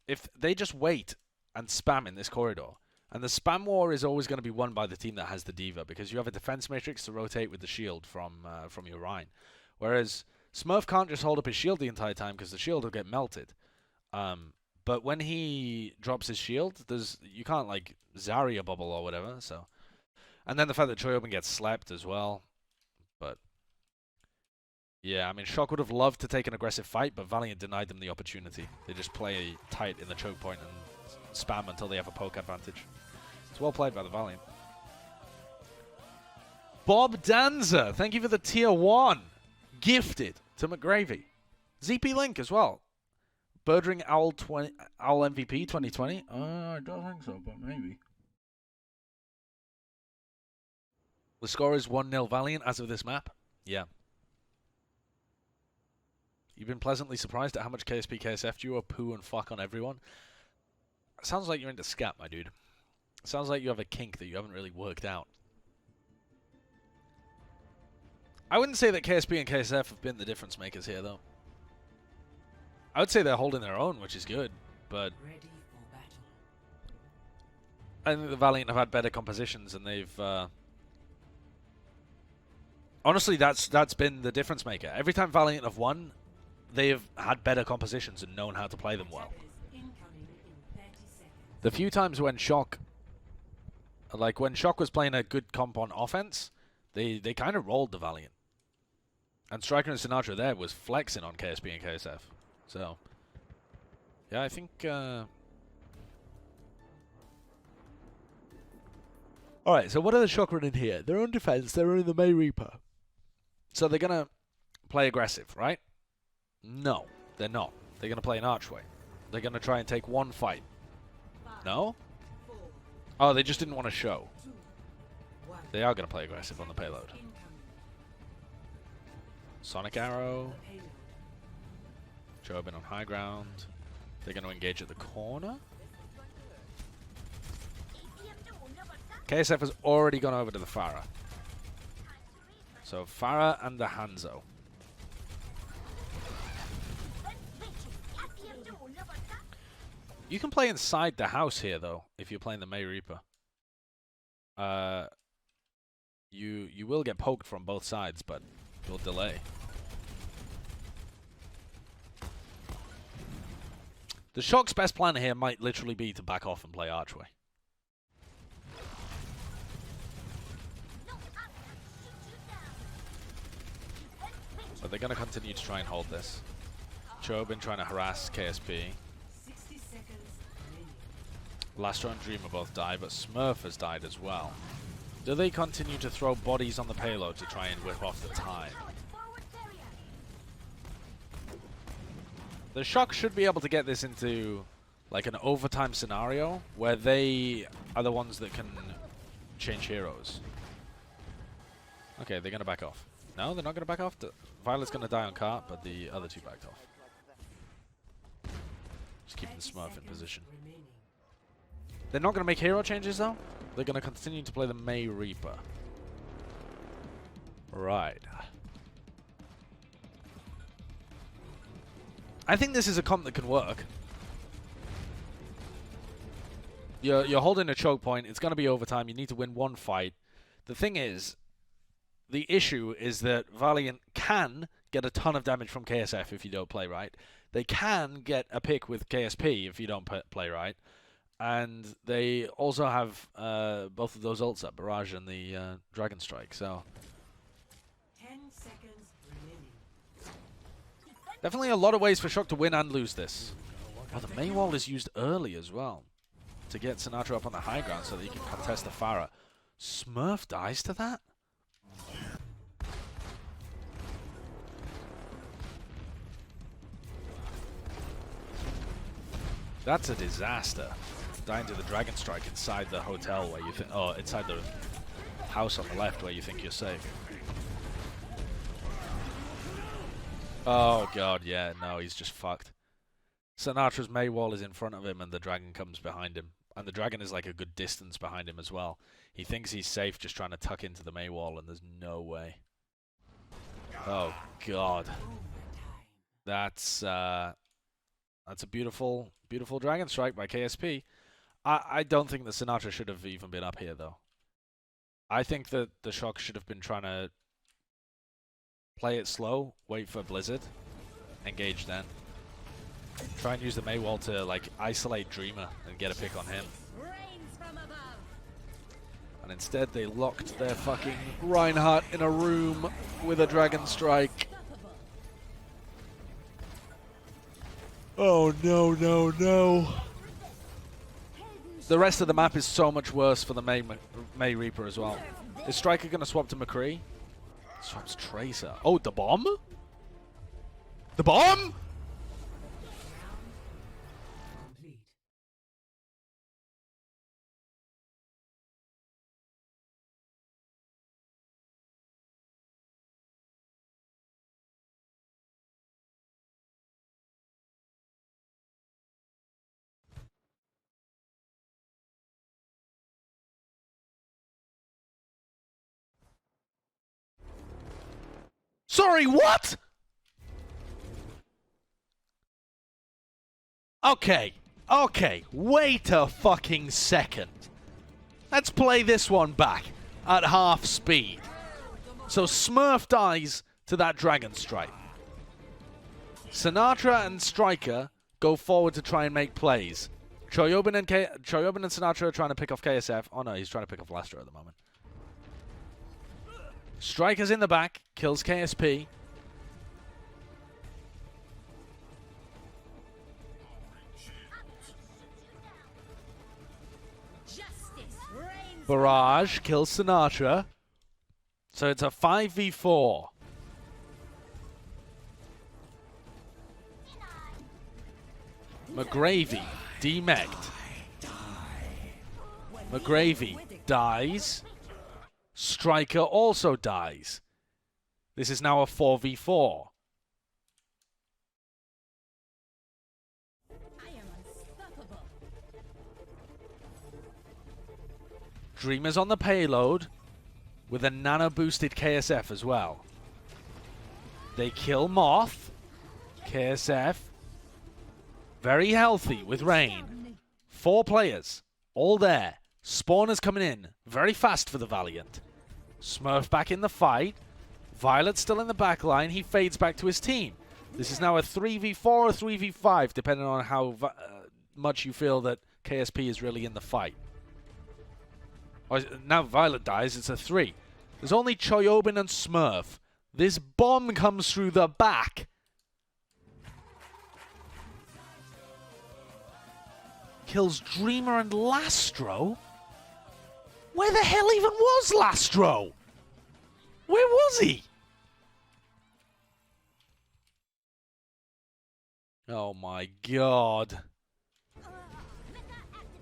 if they just wait and spam in this corridor, and the spam war is always going to be won by the team that has the Diva, because you have a defense matrix to rotate with the shield from your Rhine. Whereas Smurf can't just hold up his shield the entire time, because the shield will get melted. But when he drops his shield, you can't like Zarya bubble or whatever, so... And then the fact that Choyobin gets slapped as well. But, yeah, I mean, Shock would have loved to take an aggressive fight, but Valiant denied them the opportunity. They just play tight in the choke point and spam until they have a poke advantage. It's well played by the Valiant. Bob Danza, thank you for the tier 1. Gifted to McGravy. ZP Link as well. Birdring Owl MVP 2020. I don't think so, but maybe. The score is 1-0 Valiant as of this map. Yeah. You've been pleasantly surprised at how much KSP KSF duo poo and fuck on everyone. Sounds like you're into scat, my dude. Sounds like you have a kink that you haven't really worked out. I wouldn't say that KSP and KSF have been the difference makers here, though. I would say they're holding their own, which is good, but I think the Valiant have had better compositions, and they've... Honestly, that's been the difference maker. Every time Valiant have won, they've had better compositions and known how to play them well. The few times when Shock... Like, when Shock was playing a good comp on offense, they kind of rolled the Valiant. And Striker and Sinatra there was flexing on KSP and KSF. So, yeah, I think Alright, so what are the Shock running here? They're on defense, they're running the May Reaper. So they're going to play aggressive, right? No, they're not. They're going to play an archway. They're going to try and take one fight. No? Oh, they just didn't want to show. They are going to play aggressive on the payload. Sonic Arrow. Jobin on high ground. They're going to engage at the corner. KSF has already gone over to the Pharah. So Pharah and the Hanzo. You can play inside the house here, though, if you're playing the May Reaper. You will get poked from both sides, but you'll delay. The Shock's best plan here might literally be to back off and play Archway. But they're going to continue to try and hold this. Chobin trying to harass KSP. Lastro and Dreamer both die, but Smurf has died as well. Do they continue to throw bodies on the payload to try and whip off the time? The Shock should be able to get this into like an overtime scenario where they are the ones that can change heroes. Okay, they're going to back off. No, they're not going to back off. Violet's going to die on cart, but the other two backed off. Just keeping the Smurf in position. They're not going to make hero changes, though. They're going to continue to play the May Reaper. Right. I think this is a comp that can work. You're holding a choke point. It's going to be overtime. You need to win one fight. The thing is, the issue is that Valiant can get a ton of damage from KSF if you don't play right. They can get a pick with KSP if you don't play right. And they also have both of those ults up, Barrage and the Dragon Strike. So 10 seconds remaining. definitely a lot of ways for Shock to win and lose this. Oh, the May Wall is used early as well to get Sinatra up on the high ground so that he can contest the Pharah. Smurf dies to that? That's a disaster. Dying to the Dragon Strike inside the hotel where you think, oh, inside the house on the left where you think you're safe. Oh god, yeah, no, he's just fucked. Sinatra's May Wall is in front of him and the dragon comes behind him. And the dragon is like a good distance behind him as well. He thinks he's safe just trying to tuck into the May Wall and there's no way. Oh god. That's a beautiful, beautiful Dragon Strike by KSP. I don't think that Sinatra should have even been up here, though. I think that the Shock should have been trying to play it slow, wait for Blizzard, engage then. Try and use the May Wall to, like, isolate Dreamer and get a pick on him. And instead, they locked their fucking Reinhardt in a room with a Dragon Strike. Oh, no, no, no. The rest of the map is so much worse for the May Reaper as well. Is Striker going to swap to McCree? Swaps Tracer. Oh, the bomb? The bomb? Complete. Sorry, what? Okay, wait a fucking second. Let's play this one back at half speed. So Smurf dies to that Dragon Strike. Sinatra and Striker go forward to try and make plays. Choyobin and Sinatra are trying to pick off KSF. Oh no, he's trying to pick off Lastro at the moment. Striker's in the back, kills KSP. Barrage kills Sinatra. So it's a 5v4. McGravy demeched. McGravy dies. Striker also dies. This is now a 4v4. Dreamer's on the payload with a nano-boosted KSF as well. They kill Moth. KSF. Very healthy with Rain. 4 players. All there. Spawner's coming in. Very fast for the Valiant. Smurf back in the fight. Violet's still in the back line. He fades back to his team. This is now a 3v4 or 3v5, depending on how much you feel that KSP is really in the fight. Now Violet dies, it's a 3. There's only Choyobin and Smurf. This bomb comes through the back. Kills Dreamer and Lastro. Where the hell even was Lastro? Where was he? Oh my god.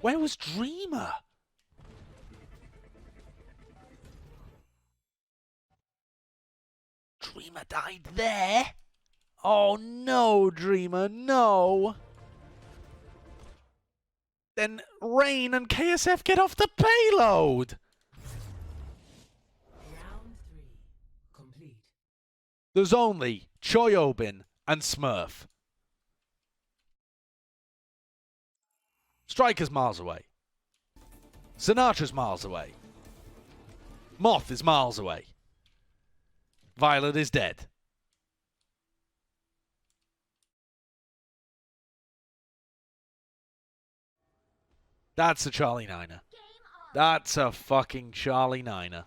Where was Dreamer? Dreamer died there? Oh no, Dreamer, no. Then Rain and KSF get off the payload. Round 3 complete. There's only Choyobin and Smurf. Striker's miles away. Sinatra's miles away. Moth is miles away. Violet is dead. That's a Charlie Niner. That's a fucking Charlie Niner.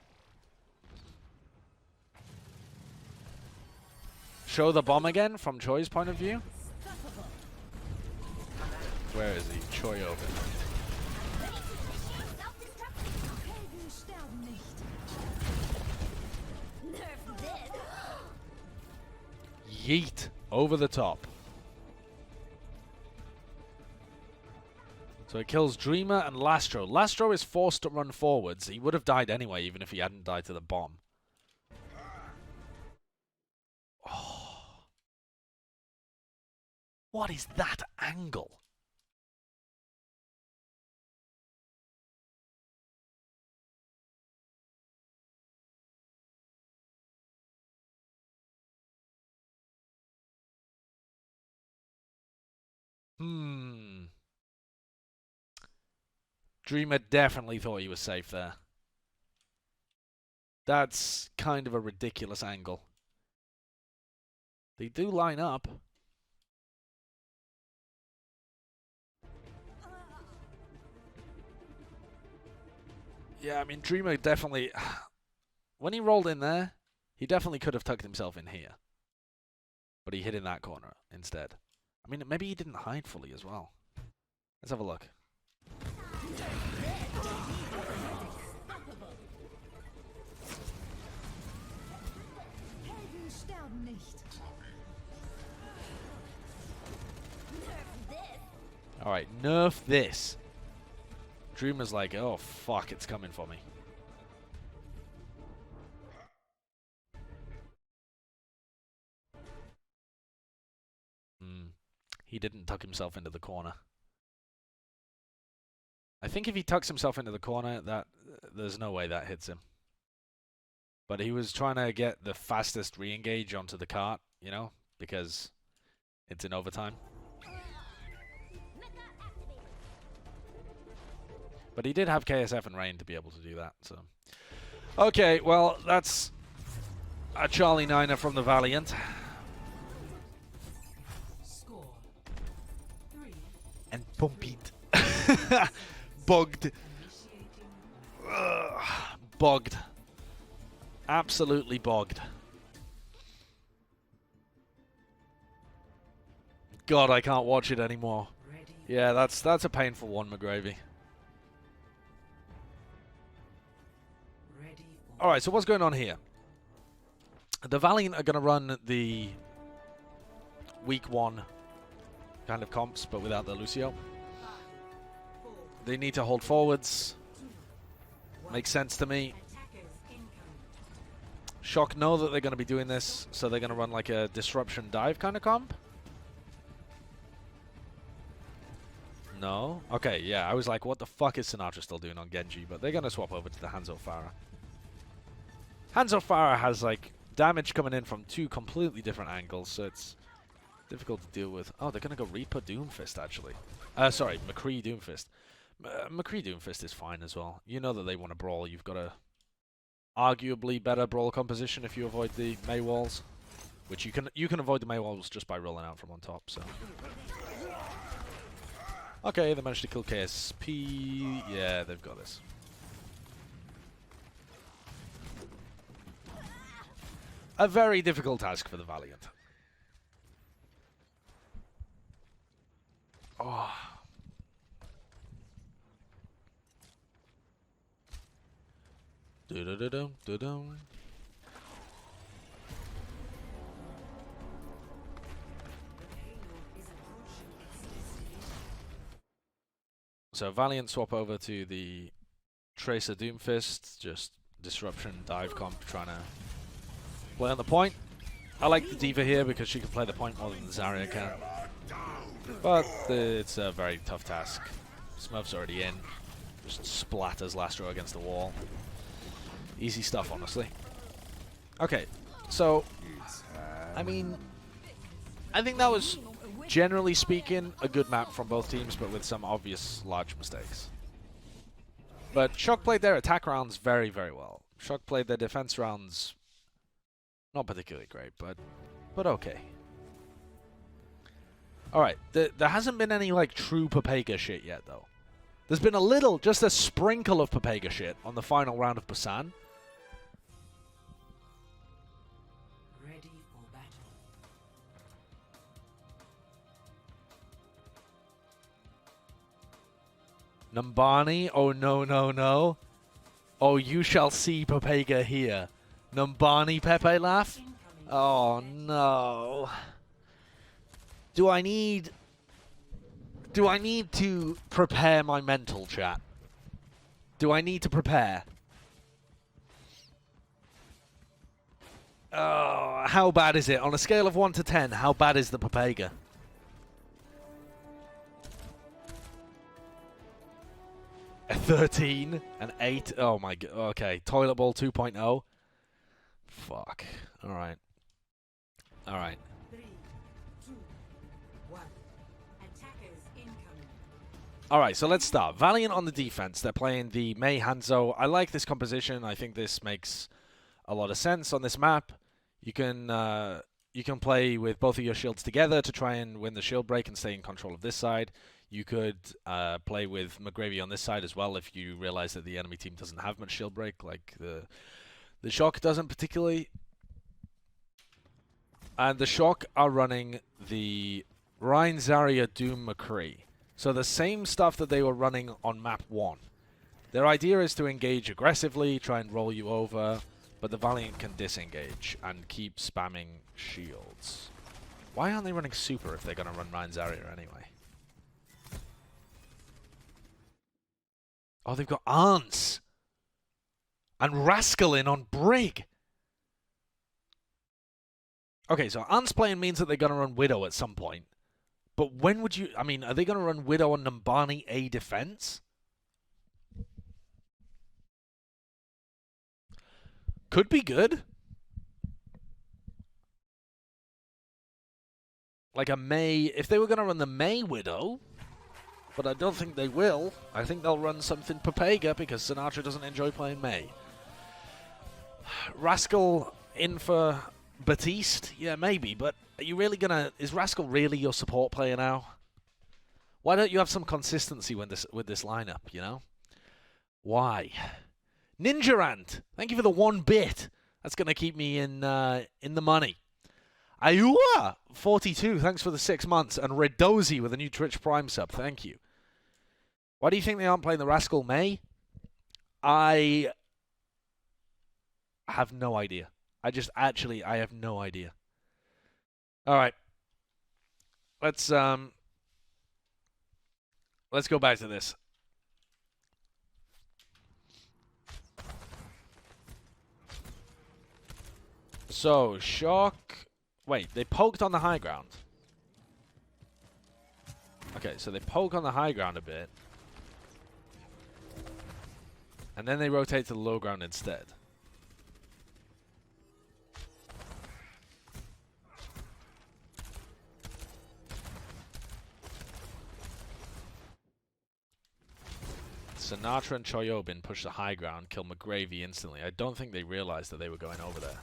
Show the bomb again from Choi's point of view. Where is he? Choi over. Yeet over the top. So it kills Dreamer and Lastro. Lastro is forced to run forwards. He would have died anyway, even if he hadn't died to the bomb. Oh. What is that angle? Dreamer definitely thought he was safe there. That's kind of a ridiculous angle. They do line up. Yeah, I mean, Dreamer definitely... When he rolled in there, he definitely could have tucked himself in here. But he hid in that corner instead. I mean, maybe he didn't hide fully as well. Let's have a look. Alright, nerf this. Dreamer's like, oh fuck, it's coming for me. He didn't tuck himself into the corner. I think if he tucks himself into the corner, there's no way that hits him. But he was trying to get the fastest re-engage onto the cart, you know, because it's in overtime. But he did have KSF and Rain to be able to do that, so. Okay, well, that's a Charlie Niner from the Valiant. Score 3. And Pumpit. Bugged. Ugh. Bogged. Absolutely bogged. God, I can't watch it anymore. Yeah, that's a painful one, McGravy. Alright, so what's going on here? The Valiant are going to run the week 1 kind of comps, but without the Lucio. They need to hold forwards. Makes sense to me. Shock know that they're going to be doing this, so they're going to run like a disruption dive kind of comp. No? Okay, yeah, I was like, what the fuck is Sinatra still doing on Genji? But they're going to swap over to the Hanzo Farah. Hanzo Farah has like damage coming in from 2 completely different angles, so it's difficult to deal with. Oh, they're going to go Reaper Doomfist, actually. Sorry, McCree Doomfist. McCree Doomfist is fine as well. You know that they want to brawl. You've got a arguably better brawl composition if you avoid the Mei walls, which you can avoid the Mei walls just by rolling out from on top. So, okay, they managed to kill KSP. Yeah, they've got this. A very difficult task for the Valiant. Oh. Do-do-do-do-do-do. So Valiant swap over to the Tracer Doomfist, just disruption dive comp, trying to play on the point. I like the D.Va here because she can play the point more than the Zarya can. But it's a very tough task. Smurf's already in. Just splatters Lastro against the wall. Easy stuff, honestly. Okay, so, I mean, I think that was, generally speaking, a good map from both teams, but with some obvious large mistakes. But Shock played their attack rounds very, very well. Shock played their defense rounds not particularly great, but okay. Alright, there hasn't been any, like, true Pepega shit yet, though. There's been a little, just a sprinkle of Pepega shit on the final round of Busan. Ready for battle. Numbani? Oh, no, no, no. Oh, you shall see Pepega here. Numbani Pepe laugh? Oh, no. Do I need to prepare my mental, chat? Do I need to prepare? Oh, how bad is it? On a scale of 1 to 10, how bad is the Pepega? A 13, an 8. Oh my god. Okay, Toilet Bowl 2.0. Fuck. All right. All right. 3, 2, 1. Attackers incoming. All right, so let's start. Valiant on the defense. They're playing the Mei Hanzo. I like this composition. I think this makes a lot of sense on this map. You can play with both of your shields together to try and win the shield break and stay in control of this side. You could play with McGravy on this side as well if you realize that the enemy team doesn't have much shield break, like the Shock doesn't particularly. And the Shock are running the Rein, Zarya, Doom, McCree. So the same stuff that they were running on map 1. Their idea is to engage aggressively, try and roll you over, but the Valiant can disengage and keep spamming shields. Why aren't they running super if they're going to run Rein, Zarya anyway? Oh, they've got Ants and Rascal in on Brig. Okay, so Ants playing means that they're going to run Widow at some point. But when would you... I mean, are they going to run Widow on Numbani A defense? Could be good. Like a Mei... If they were going to run the Mei Widow... But I don't think they will. I think they'll run something Pepega because Sinatra doesn't enjoy playing Mei. Rascal in for Batiste? Yeah, maybe, but are you really gonna... Is Rascal really your support player now? Why don't you have some consistency with this lineup, you know? Why? Ninja Ant! Thank you for the 1 bit. That's gonna keep me in the money. Ayua! 42, thanks for the 6 months. And Redozy with a new Twitch Prime sub, thank you. Why do you think they aren't playing the Rascal Mei? I have no idea. I have no idea. All right. Let's go back to this. So, Shock... Wait, they poked on the high ground. Okay, so they poke on the high ground a bit. And then they rotate to the low ground instead. Sinatra and Choyobin push the high ground, kill McGravy instantly. I don't think they realized that they were going over there.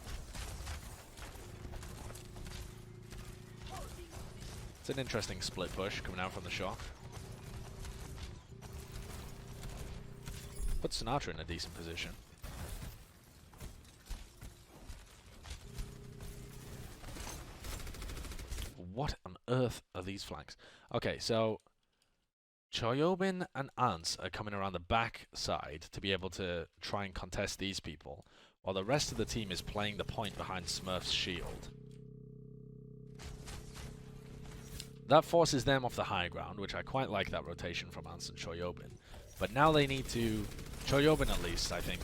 It's an interesting split push coming out from the Shock. Put Sinatra in a decent position. What on earth are these flanks? Okay, so Choyobin and Ants are coming around the back side to be able to try and contest these people, while the rest of the team is playing the point behind Smurf's shield. That forces them off the high ground, which I quite like that rotation from Ants and Choyobin. But now they need to... Choyobin at least, I think,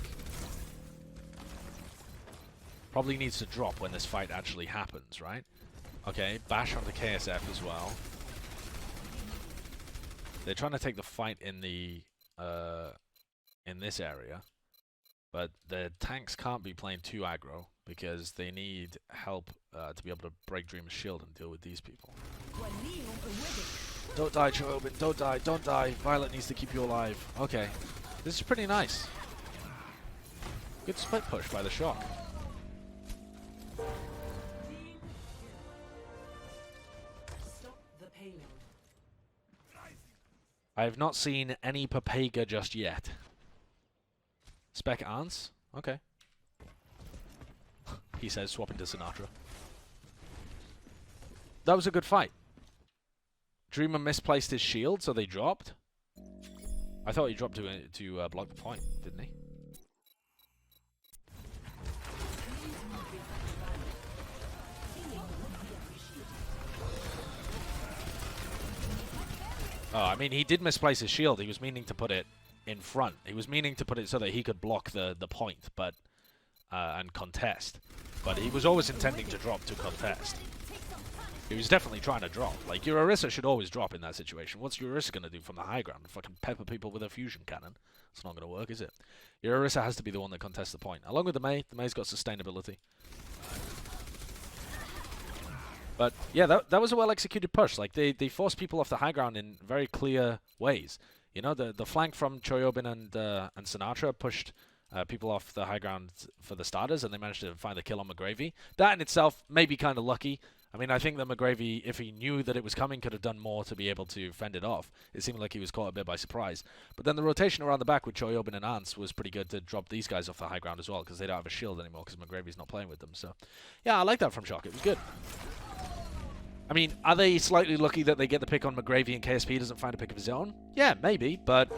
probably needs to drop when this fight actually happens, right? Okay, bash onto KSF as well. They're trying to take the fight in the in this area, but the tanks can't be playing too aggro because they need help to be able to break Dreamer's shield and deal with these people. Don't die, Choyobin. Don't die. Don't die. Violet needs to keep you alive. Okay, this is pretty nice. Good split push by the Shock. Stop the payload. I have not seen any Papega just yet. Spec Ants? Okay. He says, swapping to Sinatra. That was a good fight. Dreamer misplaced his shield, so they dropped. I thought he dropped to block the point, didn't he? Oh, I mean, he did misplace his shield. He was meaning to put it in front. He was meaning to put it so that he could block the point, but and contest. But he was always intending to drop to contest. He was definitely trying to drop. Like, your Orisa should always drop in that situation. What's your Orisa going to do from the high ground? Fucking pepper people with a fusion cannon? It's not going to work, is it? Your Orisa has to be the one that contests the point. Along with the Mei. The Mei's got sustainability. But, yeah, that was a well-executed push. Like, they forced people off the high ground in very clear ways. You know, the flank from Choyobin and Sinatra pushed people off the high ground for the starters, and they managed to find the kill on McGravy. That in itself may be kind of lucky. I mean, I think that McGravy, if he knew that it was coming, could have done more to be able to fend it off. It seemed like he was caught a bit by surprise. But then the rotation around the back with Choyobin and Ants was pretty good to drop these guys off the high ground as well, because they don't have a shield anymore, because McGravy's not playing with them. So, yeah, I like that from Shock. It was good. I mean, are they slightly lucky that they get the pick on McGravy and KSP doesn't find a pick of his own? Yeah, maybe, but...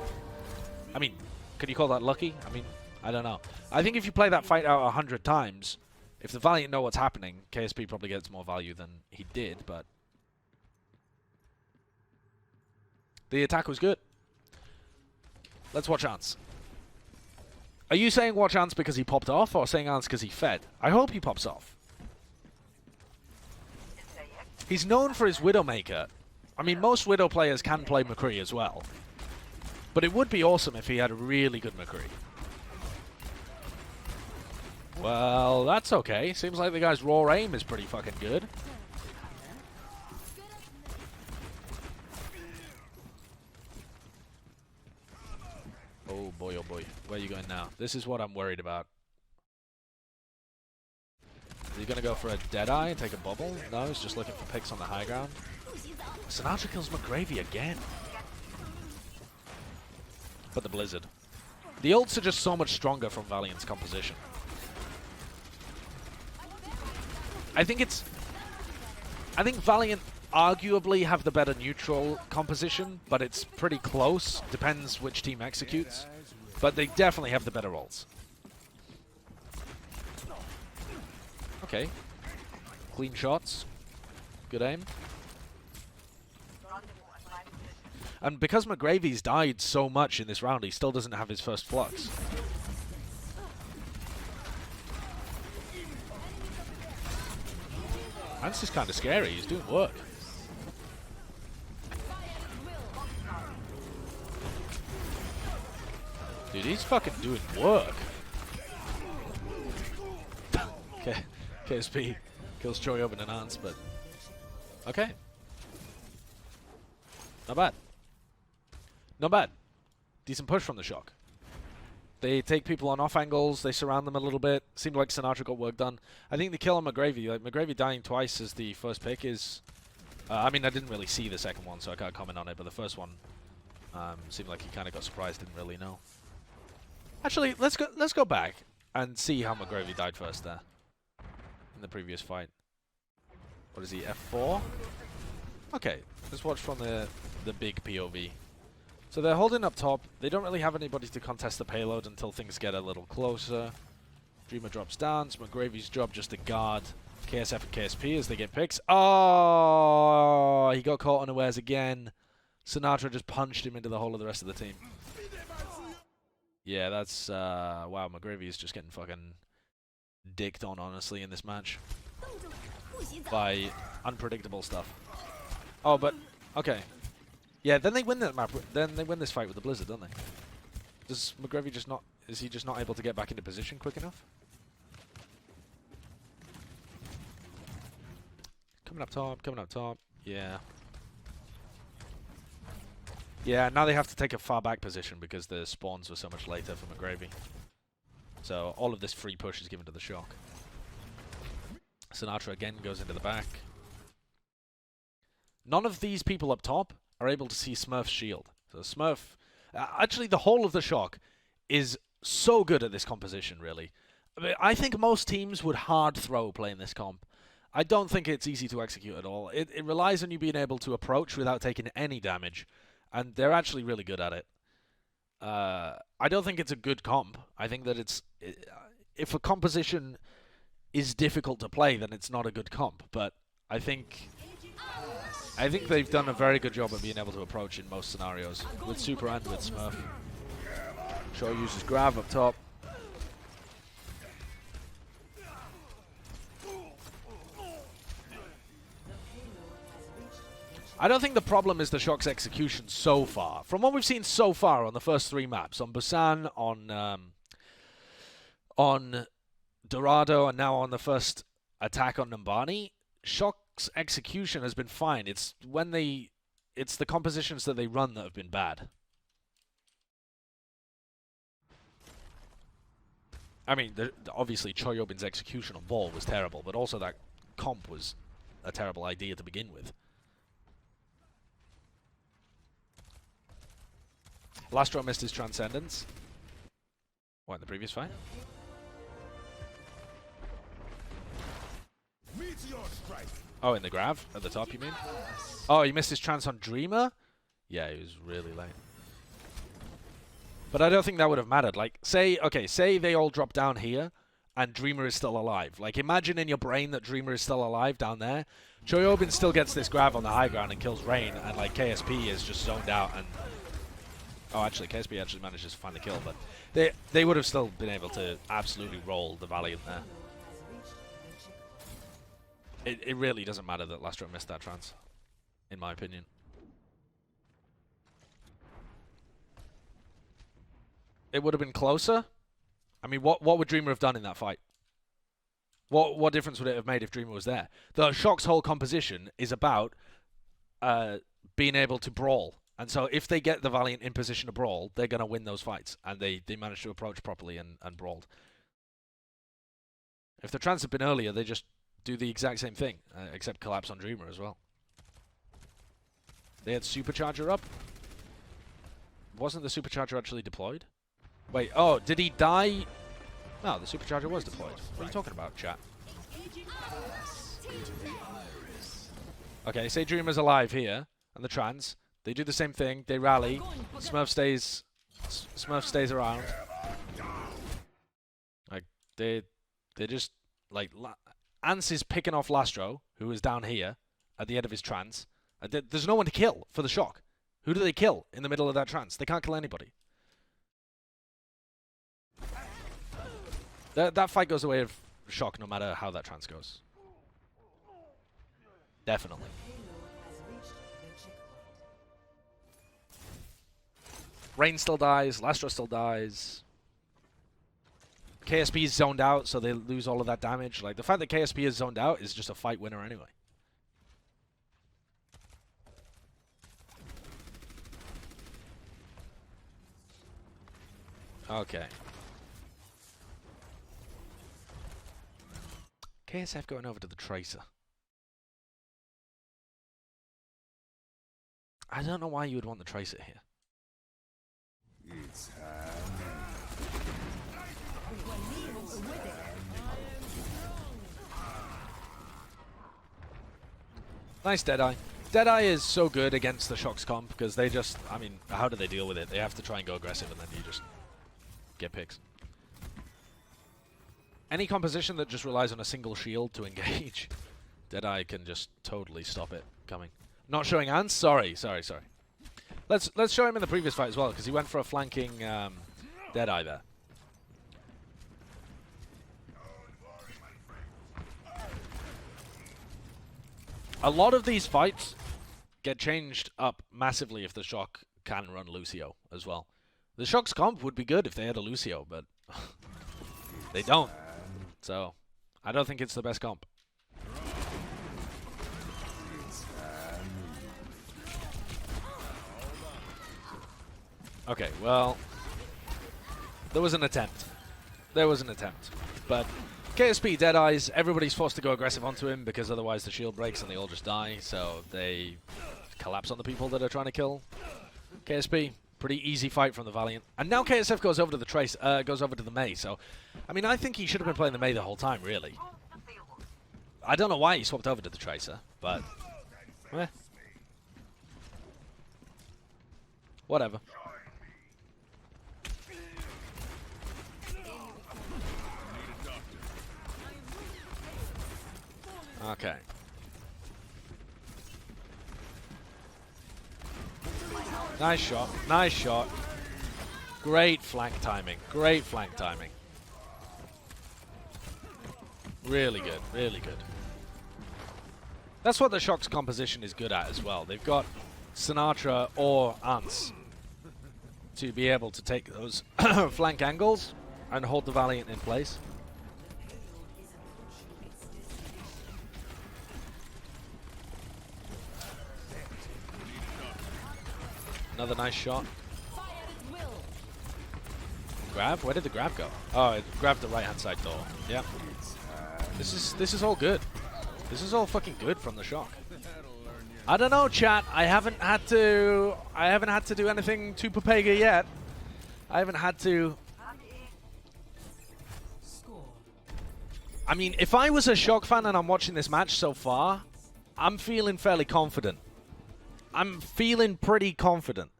I mean, could you call that lucky? I mean, I don't know. I think if you play that fight out 100 times... If the Valiant know what's happening, KSP probably gets more value than he did, but... The attack was good. Let's watch Ants. Are you saying watch Ants because he popped off, or saying Ants because he fed? I hope he pops off. He's known for his Widowmaker. I mean, most Widow players can play McCree as well. But it would be awesome if he had a really good McCree. Well, that's okay. Seems like the guy's raw aim is pretty fucking good. Oh boy, oh boy. Where are you going now? This is what I'm worried about. Is he going to go for a Deadeye and take a bubble? No, he's just looking for picks on the high ground. Sinatra kills McGravy again. But the Blizzard. The ults are just so much stronger from Valiant's composition. I think Valiant arguably have the better neutral composition, but it's pretty close. Depends which team executes. But they definitely have the better ults. Okay. Clean shots. Good aim. And because McGravy's died so much in this round, he still doesn't have his first flux. That's just kind of scary. He's doing work. Dude, he's fucking doing work. Okay, KSP kills Choi Open and Ants, but okay. Not bad. Not bad. Decent push from the Shock. They take people on off angles, they surround them a little bit. Seemed like Sinatra got work done. I think the kill on McGravy, like McGravy dying twice as the first pick is... I mean, I didn't really see the second one, so I can't comment on it, but the first one seemed like he kind of got surprised, didn't really know. Actually, let's go back and see how McGravy died first there in the previous fight. What is he, F4? Okay, let's watch from the big POV. So they're holding up top. They don't really have anybody to contest the payload until things get a little closer. Dreamer drops down. It's McGravy's job just to guard KSF and KSP as they get picks. Oh, he got caught unawares again. Sinatra just punched him into the hole of the rest of the team. Yeah, that's... wow, McGravy is just getting fucking dicked on, honestly, in this match. By unpredictable stuff. Oh, but... Okay. Yeah, then they win that map. Then they win this fight with the Blizzard, don't they? Does McGravy just not... Is he just not able to get back into position quick enough? Coming up top, coming up top. Yeah. Yeah, now they have to take a far back position because the spawns were so much later for McGravy. So all of this free push is given to the Shock. Sinatra again goes into the back. None of these people up top are able to see Smurf's shield. So Smurf... actually, the whole of the Shock is so good at this composition, really. I mean, I think most teams would hard throw playing this comp. I don't think it's easy to execute at all. It relies on you being able to approach without taking any damage. And they're actually really good at it. I don't think it's a good comp. I think that it's... if a composition is difficult to play, then it's not a good comp. But I think they've done a very good job of being able to approach in most scenarios. With Super and with Smurf. Shaw uses Grav up top. I don't think the problem is the Shock's execution so far. From what we've seen so far on the first three maps, on Busan, on Dorado, and now on the first attack on Numbani, Shock's execution has been fine. It's the compositions that they run that have been bad. I mean, obviously Choi Yobin's execution on ball was terrible, but also that comp was a terrible idea to begin with. Lastro missed his Transcendence. What, in the previous fight? Oh, in the Grav? At the top, you mean? Oh, he missed his Trance on Dreamer? Yeah, he was really late. But I don't think that would have mattered. Like, say they all drop down here, and Dreamer is still alive. Like, imagine in your brain that Dreamer is still alive down there. Choi Obin still gets this Grav on the high ground and kills Rain, and, like, KSP is just zoned out and... Oh, actually, KSP actually manages to find the kill, but they would have still been able to absolutely roll the Valiant there. It really doesn't matter that Lastro missed that trance, in my opinion. It would have been closer. I mean, what would Dreamer have done in that fight? What difference would it have made if Dreamer was there? The Shock's whole composition is about being able to brawl. And so if they get the Valiant in position to brawl, they're going to win those fights. And they manage to approach properly and brawled. If the trance had been earlier, they just do the exact same thing, except collapse on Dreamer as well. They had Supercharger up. Wasn't the Supercharger actually deployed? Wait, oh, did he die? No, the Supercharger was deployed. What are you talking about, chat? Okay, say Dreamer's alive here, and the trance. They do the same thing. They rally. Smurf stays around. Like they just like Ants is picking off Lastro, who is down here at the end of his trance. There's no one to kill for the Shock. Who do they kill in the middle of that trance? They can't kill anybody. That fight goes away of Shock no matter how that trance goes. Definitely. Rain still dies. Lastro still dies. KSP is zoned out, so they lose all of that damage. Like, the fact that KSP is zoned out is just a fight winner anyway. Okay. KSF going over to the Tracer. I don't know why you would want the Tracer here. It's Nice Deadeye. Deadeye is so good against the Shock's comp because they just, I mean, how do they deal with it? They have to try and go aggressive and then you just get picks. Any composition that just relies on a single shield to engage, Deadeye can just totally stop it coming. Not showing Ants? Sorry. Let's show him in the previous fight as well because he went for a flanking Deadeye there. A lot of these fights get changed up massively if the Shock can run Lucio as well. The Shock's comp would be good if they had a Lucio, but they don't. So, I don't think it's the best comp. Okay, well, there was an attempt. But KSP, Deadeyes, everybody's forced to go aggressive onto him because otherwise the shield breaks and they all just die, so they collapse on the people that are trying to kill KSP. Pretty easy fight from the Valiant. And now KSF goes over to the Trace, goes over to the Mei, so I mean, I think he should have been playing the Mei the whole time, really. I don't know why he swapped over to the Tracer, but whatever. Okay. Nice shot. Nice shot. Great flank timing. Great flank timing. Really good. Really good. That's what the Shock's composition is good at as well. They've got Sinatra or Ants to be able to take those flank angles and hold the Valiant in place. Another nice shot. Grab? Where did the grab go? Oh, it grabbed the right-hand side door. Yeah. This is all good. This is all fucking good from the Shock. I don't know, chat. I haven't had to do anything to Papega yet. I haven't had to. I mean, if I was a Shock fan and I'm watching this match so far, I'm feeling fairly confident. I'm feeling pretty confident.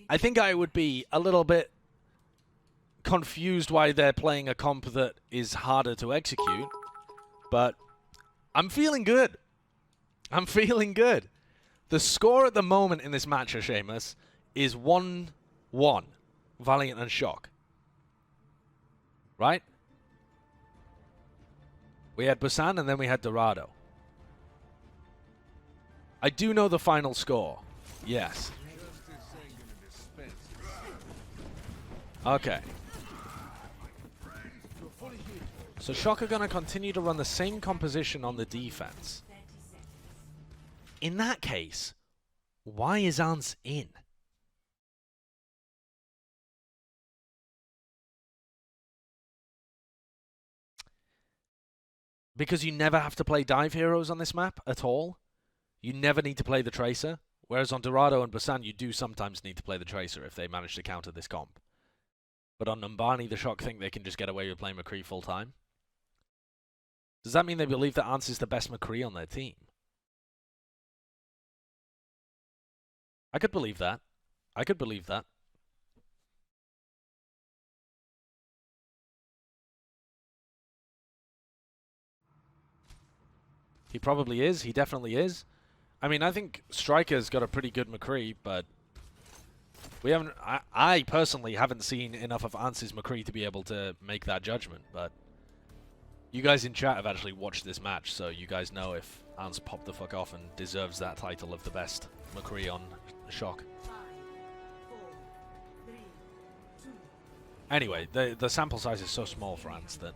I think I would be a little bit confused why they're playing a comp that is harder to execute, but I'm feeling good. I'm feeling good. The score at the moment in this match, Seamus, is 1-1. Valiant and Shock. Right? We had Busan and then we had Dorado. I do know the final score. Yes. Okay. So Shock are going to continue to run the same composition on the defense. In that case, why is Ants in? Because you never have to play dive heroes on this map at all. You never need to play the Tracer. Whereas on Dorado and Busan, you do sometimes need to play the Tracer if they manage to counter this comp. But on Numbani, the Shock think they can just get away with playing McCree full time. Does that mean they believe that Ants is the best McCree on their team? I could believe that. I could believe that. He probably is. He definitely is. I mean, I think Striker's got a pretty good McCree, but we haven't. I personally haven't seen enough of Ance's McCree to be able to make that judgment. But you guys in chat have actually watched this match, so you guys know if Ance popped the fuck off and deserves that title of the best McCree on Shock. 5, 4, 3, 2. Anyway, the sample size is so small for Ance that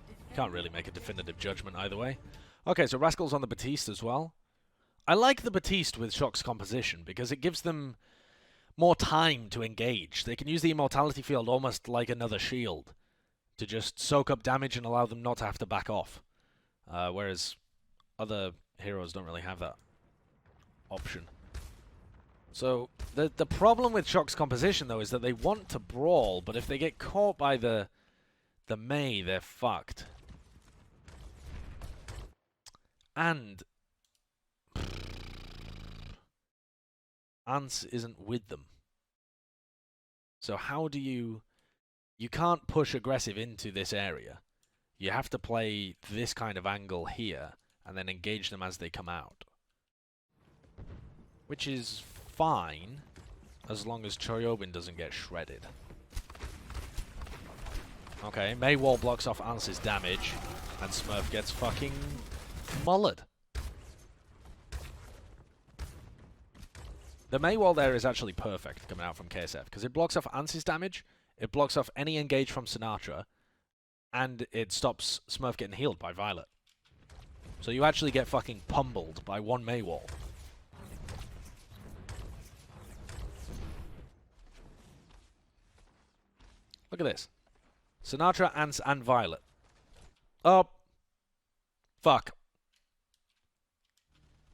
you can't really make a definitive judgment either way. Okay, so Rascal's on the Batiste as well. I like the Batiste with Shock's composition because it gives them more time to engage. They can use the Immortality Field almost like another shield to just soak up damage and allow them not to have to back off. Whereas other heroes don't really have that option. So the problem with Shock's composition though is that they want to brawl, but if they get caught by the Mei, they're fucked. And Ance isn't with them. So how do you can't push aggressive into this area. You have to play this kind of angle here and then engage them as they come out. Which is fine as long as Choyobin doesn't get shredded. Okay, Mei wall blocks off Ance's damage and Smurf gets fucking mullered. The Mei wall there is actually perfect coming out from KSF because it blocks off Ance's damage, it blocks off any engage from Sinatra, and it stops Smurf getting healed by Violet. So you actually get fucking pummeled by one Mei wall. Look at this. Sinatra, Ance, and Violet. Oh. Fuck.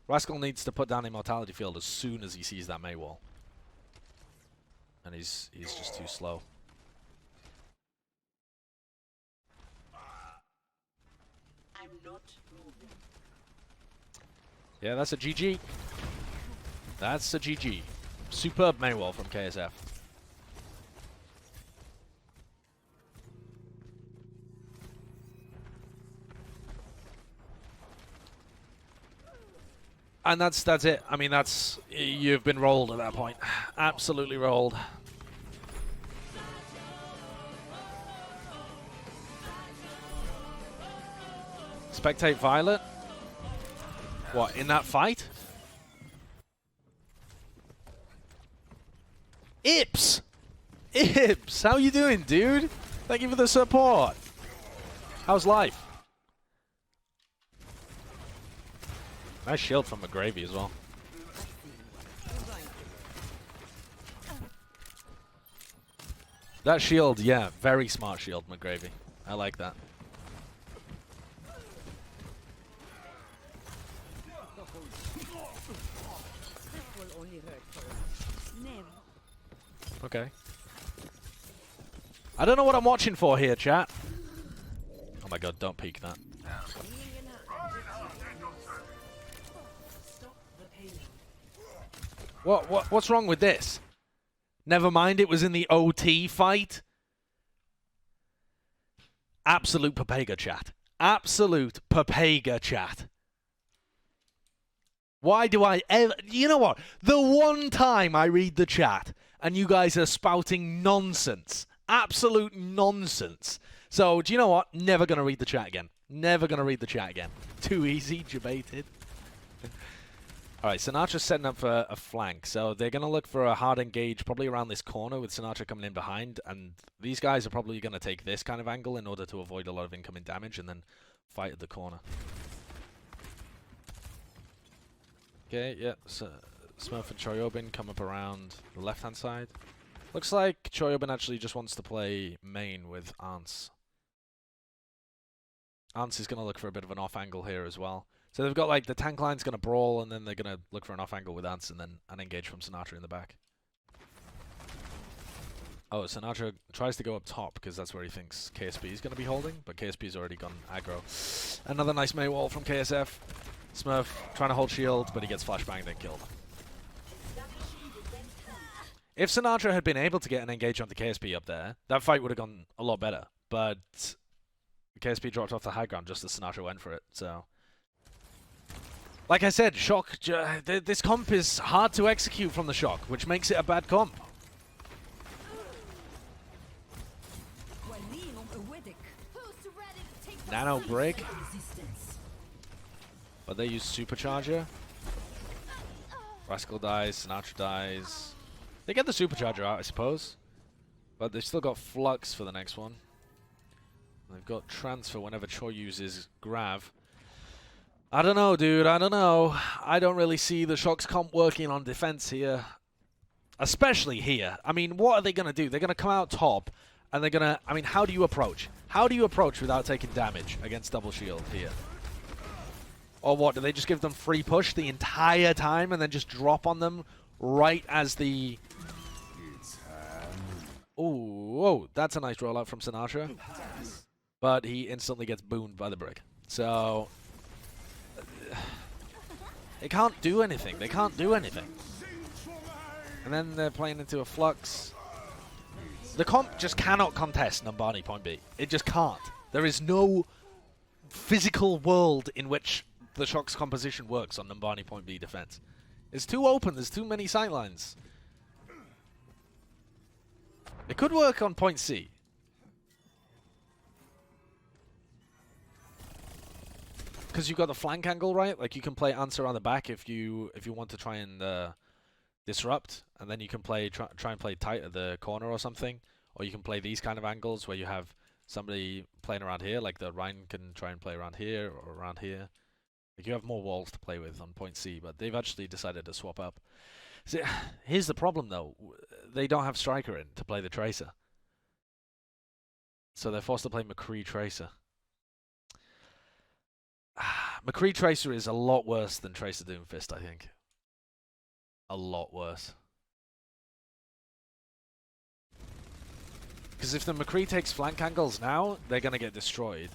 Rascal needs to put down Immortality Field as soon as he sees that Mei wall. And he's just too slow. I'm not moving. Yeah, that's a GG. That's a GG. Superb Mei wall from KSF. And that's it. I mean, you've been rolled at that point. Absolutely rolled. Spectate Violet? What, in that fight? Ips! Ips! How you doing, dude? Thank you for the support. How's life? Nice shield from McGravy as well. That shield, yeah, very smart shield, McGravy. I like that. Will only hurt for never. Okay. I don't know what I'm watching for here, chat. Oh my god, don't peek that. Stop the payload. What's wrong with this? Never mind, it was in the OT fight. Absolute Papega chat. Absolute Papega chat. Why do I ever... You know what? The one time I read the chat and you guys are spouting nonsense. Absolute nonsense. So, do you know what? Never going to read the chat again. Never going to read the chat again. Too easy, debated. Alright, Sinatra's setting up for a flank, so they're going to look for a hard engage probably around this corner with Sinatra coming in behind, and these guys are probably going to take this kind of angle in order to avoid a lot of incoming damage and then fight at the corner. Okay, yeah, so Smurf and Choyobin come up around the left-hand side. Looks like Choyobin actually just wants to play main with Ance. Ance is going to look for a bit of an off angle here as well. So they've got like the tank line's going to brawl and then they're going to look for an off angle with Ance and then an engage from Sinatra in the back. Oh, Sinatra tries to go up top because that's where he thinks KSP is going to be holding, but KSP's already gone aggro. Another nice Mei wall from KSF. Smurf trying to hold shield, but he gets flashbanged and killed. If Sinatra had been able to get an engage onto KSP up there, that fight would have gone a lot better. But KSP dropped off the high ground just as Sinatra went for it, so Like I said, Shock, this comp is hard to execute from the Shock, which makes it a bad comp. Nano break. But they use Supercharger. Rascal dies, Sinatra dies. They get the Supercharger out, I suppose. But they've still got Flux for the next one. They've got Transfer whenever Choi uses Grav. I don't know, dude. I don't know. I don't really see the Shock's comp working on defense here. Especially here. I mean, what are they going to do? They're going to come out top, and they're going to... I mean, how do you approach? How do you approach without taking damage against double shield here? Or what? Do they just give them free push the entire time and then just drop on them right as the... Oh, that's a nice rollout from Sinatra. But he instantly gets boomed by the brick. So... They can't do anything. They can't do anything. And then they're playing into a Flux. The comp just cannot contest Numbani point B. It just can't. There is no physical world in which the Shock's composition works on Numbani point B defense. It's too open. There's too many sightlines. It could work on point C. Because you've got the flank angle, right? Like you can play answer on the back if you want to try and disrupt, and then you can play try and play tight at the corner or something, or you can play these kind of angles where you have somebody playing around here, like the Rhine can try and play around here or around here. Like you have more walls to play with on point C, but they've actually decided to swap up. See, here's the problem though: they don't have Striker in to play the Tracer, so they're forced to play McCree Tracer. McCree Tracer is a lot worse than Tracer Doomfist, I think. A lot worse. Because if the McCree takes flank angles now, they're going to get destroyed.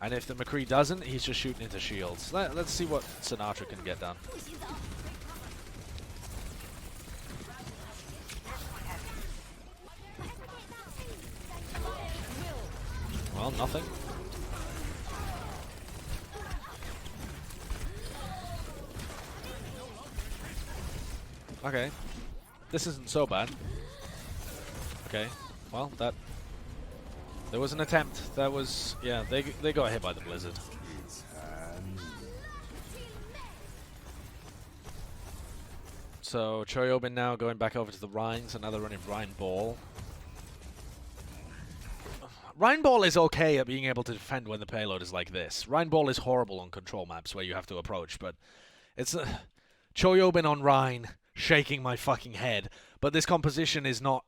And if the McCree doesn't, he's just shooting into shields. Let's see what Sinatra can get done. Well, nothing. Okay. This isn't so bad. Okay. Well, there was an attempt. That was... Yeah, they got hit by the blizzard. So, Choryobin now going back over to the Rhine, so now they're running Rhine Ball. Rhine Ball is okay at being able to defend when the payload is like this. Rhine Ball is horrible on control maps where you have to approach, but it's... Choryobin on Rhine... shaking my fucking head, but this composition is not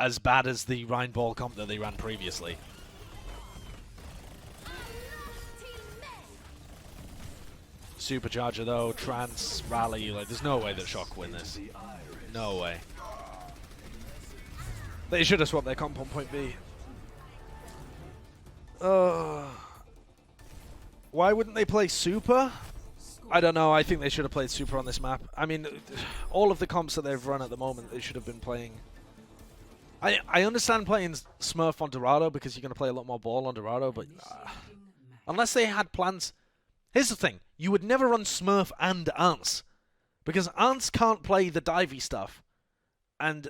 as bad as the Rhine Ball comp that they ran previously. Supercharger though, Trance, Rally, like there's no way that Shock win this. No way. They should have swapped their comp on point B. Why wouldn't they play Super? I don't know. I think they should have played Super on this map. I mean, all of the comps that they've run at the moment, they should have been playing. I understand playing Smurf on Dorado because you're going to play a lot more ball on Dorado, but unless they had plans... Here's the thing. You would never run Smurf and Ants because Ants can't play the divey stuff and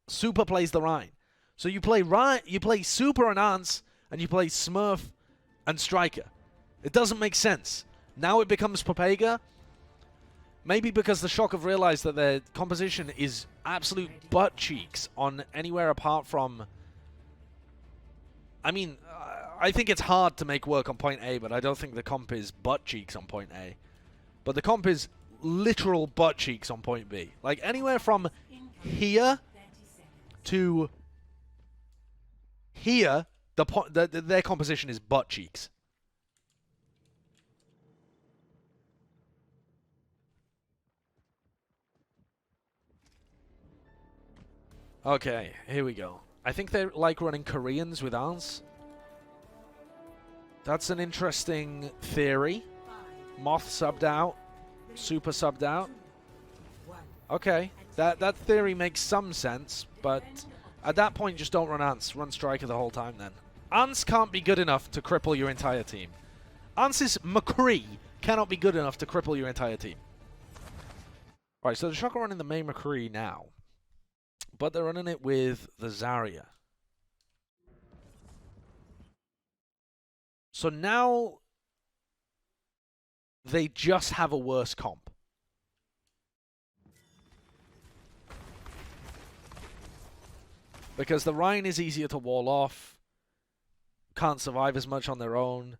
Super plays the Rhine. So you play Super and Ants and you play Smurf and Striker. It doesn't make sense. Now it becomes Papega. Maybe because the Shock have realized that their composition is absolute butt cheeks on anywhere apart from... I mean, I think it's hard to make work on point A, but I don't think the comp is butt cheeks on point A. But the comp is literal butt cheeks on point B. Like anywhere from here to here, their composition is butt cheeks. Okay, here we go. I think they like running Koreans with Ants. That's an interesting theory. Moth subbed out. Super subbed out. Okay, that theory makes some sense, but at that point just don't run Ants. Run Striker the whole time then. Ants can't be good enough to cripple your entire team. Ansys McCree cannot be good enough to cripple your entire team. Right, so the Shock are running the main McCree now. But they're running it with the Zarya. So now they just have a worse comp. Because the Rhine is easier to wall off. Can't survive as much on their own.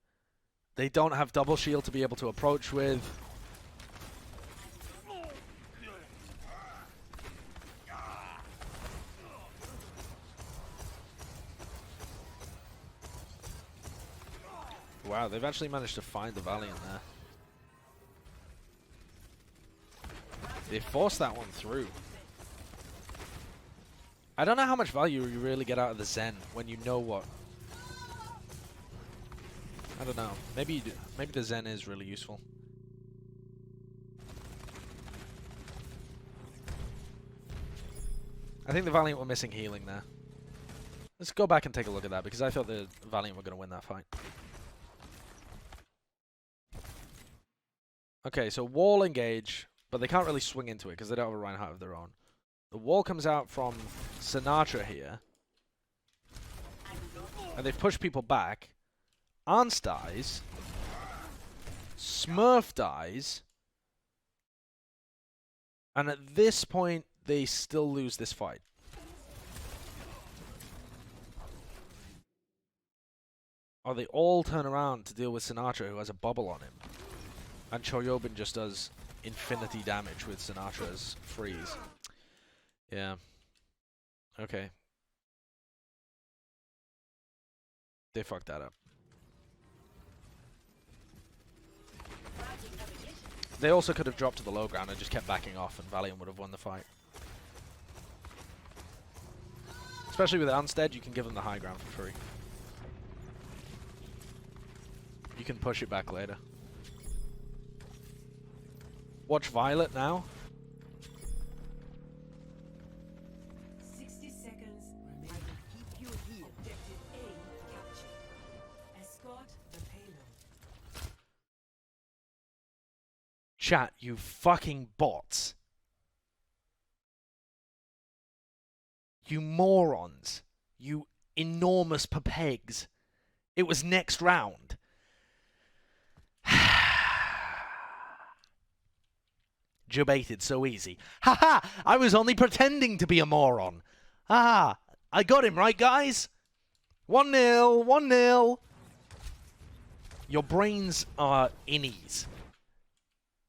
They don't have double shield to be able to approach with. Wow, they've actually managed to find the Valiant there. They forced that one through. I don't know how much value you really get out of the Zen when you know what. I don't know. Maybe you do. Maybe the Zen is really useful. I think the Valiant were missing healing there. Let's go back and take a look at that because I thought the Valiant were going to win that fight. Okay, so wall engage, but they can't really swing into it because they don't have a Reinhardt of their own. The wall comes out from Sinatra here. And they've pushed people back. Arns dies. Smurf dies. And at this point, they still lose this fight. Or they all turn around to deal with Sinatra, who has a bubble on him. And Choyobin just does infinity damage with Sinatra's freeze. Yeah. Okay. They fucked that up. They also could have dropped to the low ground and just kept backing off, and Valiant would have won the fight. Especially with Unstead, you can give them the high ground for free. You can push it back later. Watch Violet now. 60 seconds remaining. Keep you here. Objective A captured. Escort the payload. Chat, you fucking bots. You morons. You enormous papegs. It was next round. Debated so easy. Haha! I was only pretending to be a moron. Ah, I got him right, guys. 1-0, 1-0. Your brains are innies.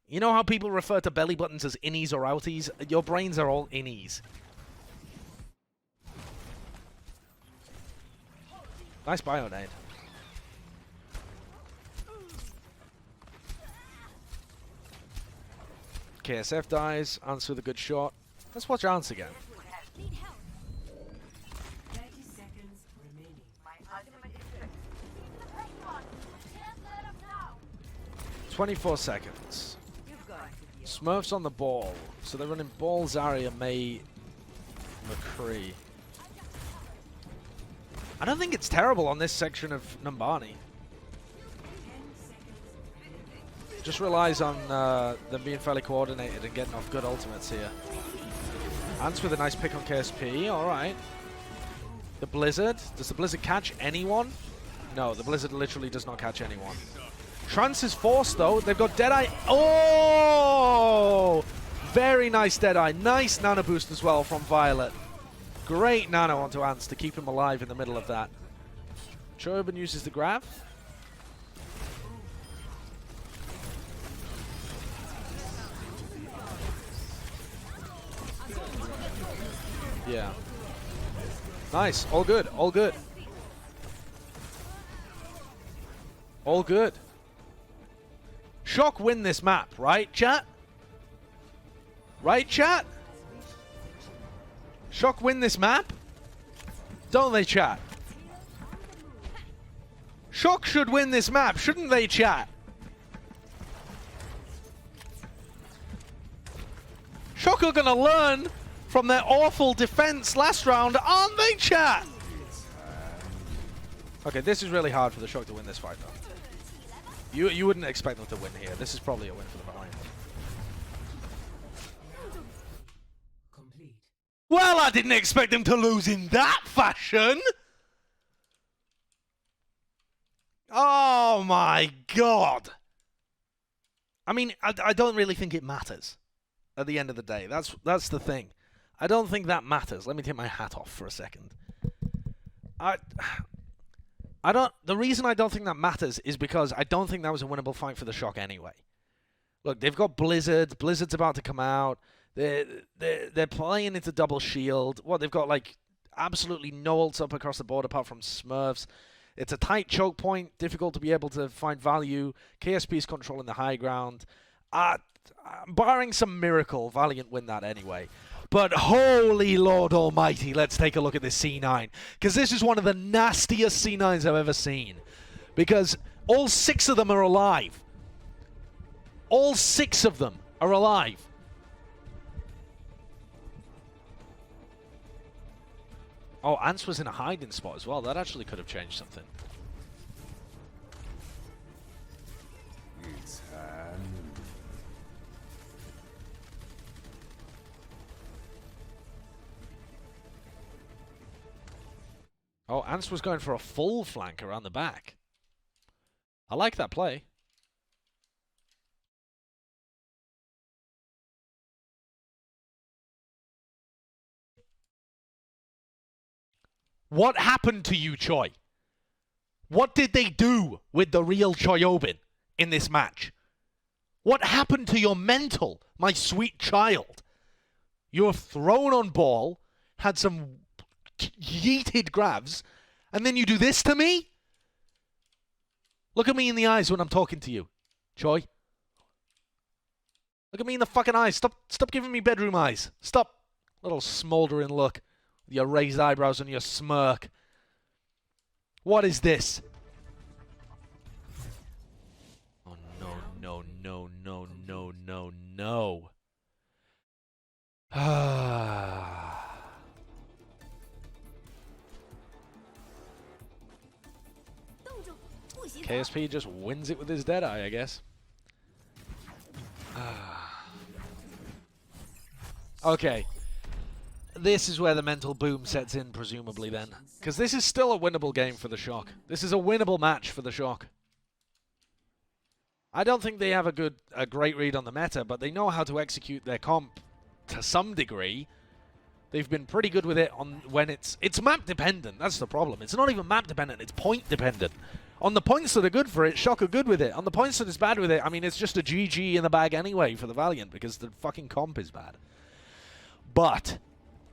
You know how people refer to belly buttons as innies or outies? Your brains are all innies. Nice bio-nade. KSF dies. Ants with a good shot. Let's watch Ants again. 30 seconds remaining. 24 seconds. Smurfs on the ball. So they're running Ball, Zarya, May, McCree. I don't think it's terrible on this section of Numbani. Just relies on them being fairly coordinated and getting off good ultimates here. Ants with a nice pick on KSP, alright. The Blizzard, does the Blizzard catch anyone? No, the Blizzard literally does not catch anyone. Trance is forced though, they've got Deadeye. Oh! Very nice Deadeye, nice nano boost as well from Violet. Great nano onto Ants to keep him alive in the middle of that. Choyobin uses the grab. Yeah. Nice. All good. All good. All good. Shock win this map, right, chat? Right, chat? Shock win this map? Don't they, chat? Shock should win this map, shouldn't they, chat? Shock are gonna learn from their awful defense last round, aren't they, chat? Okay, this is really hard for the Shock to win this fight, though. You wouldn't expect them to win here. This is probably a win for the Valiant. Complete. Well, I didn't expect them to lose in that fashion. Oh my god. I mean, I don't really think it matters at the end of the day. That's the thing. I don't think that matters. Let me take my hat off for a second. The reason I don't think that matters is because I don't think that was a winnable fight for the Shock anyway. Look, they've got Blizzard. Blizzard's about to come out. They're playing into double shield. What, they've got like absolutely no ults up across the board apart from Smurfs. It's a tight choke point, difficult to be able to find value. KSP's controlling the high ground. Barring some miracle, Valiant win that anyway. But holy Lord Almighty, let's take a look at this C9. Because this is one of the nastiest C9s I've ever seen. Because all 6 of them are alive. All 6 of them are alive. Oh, Ants was in a hiding spot as well. That actually could have changed something. It's hand. Oh, Ants was going for a full flank around the back. I like that play. What happened to you, Choi? What did they do with the real Choyobin in this match? What happened to your mental, my sweet child? You were thrown on ball, had some yeeted grabs, and then you do this to me? Look at me in the eyes when I'm talking to you, Choi. Look at me in the fucking eyes. Stop giving me bedroom eyes. Stop. Little smoldering look. Your raised eyebrows and your smirk. What is this? Oh, no, no, no, no, no, no, no. KSP just wins it with his Deadeye, I guess. Okay. This is where the mental boom sets in, presumably, then. Because this is still a winnable game for the Shock. This is a winnable match for the Shock. I don't think they have a great read on the meta, but they know how to execute their comp to some degree. They've been pretty good with it on when it's map dependent. That's the problem. It's not even map dependent, it's point dependent. On the points that are good for it, Shock are good with it. On the points that is bad with it, I mean, it's just a GG in the bag anyway for the Valiant because the fucking comp is bad. But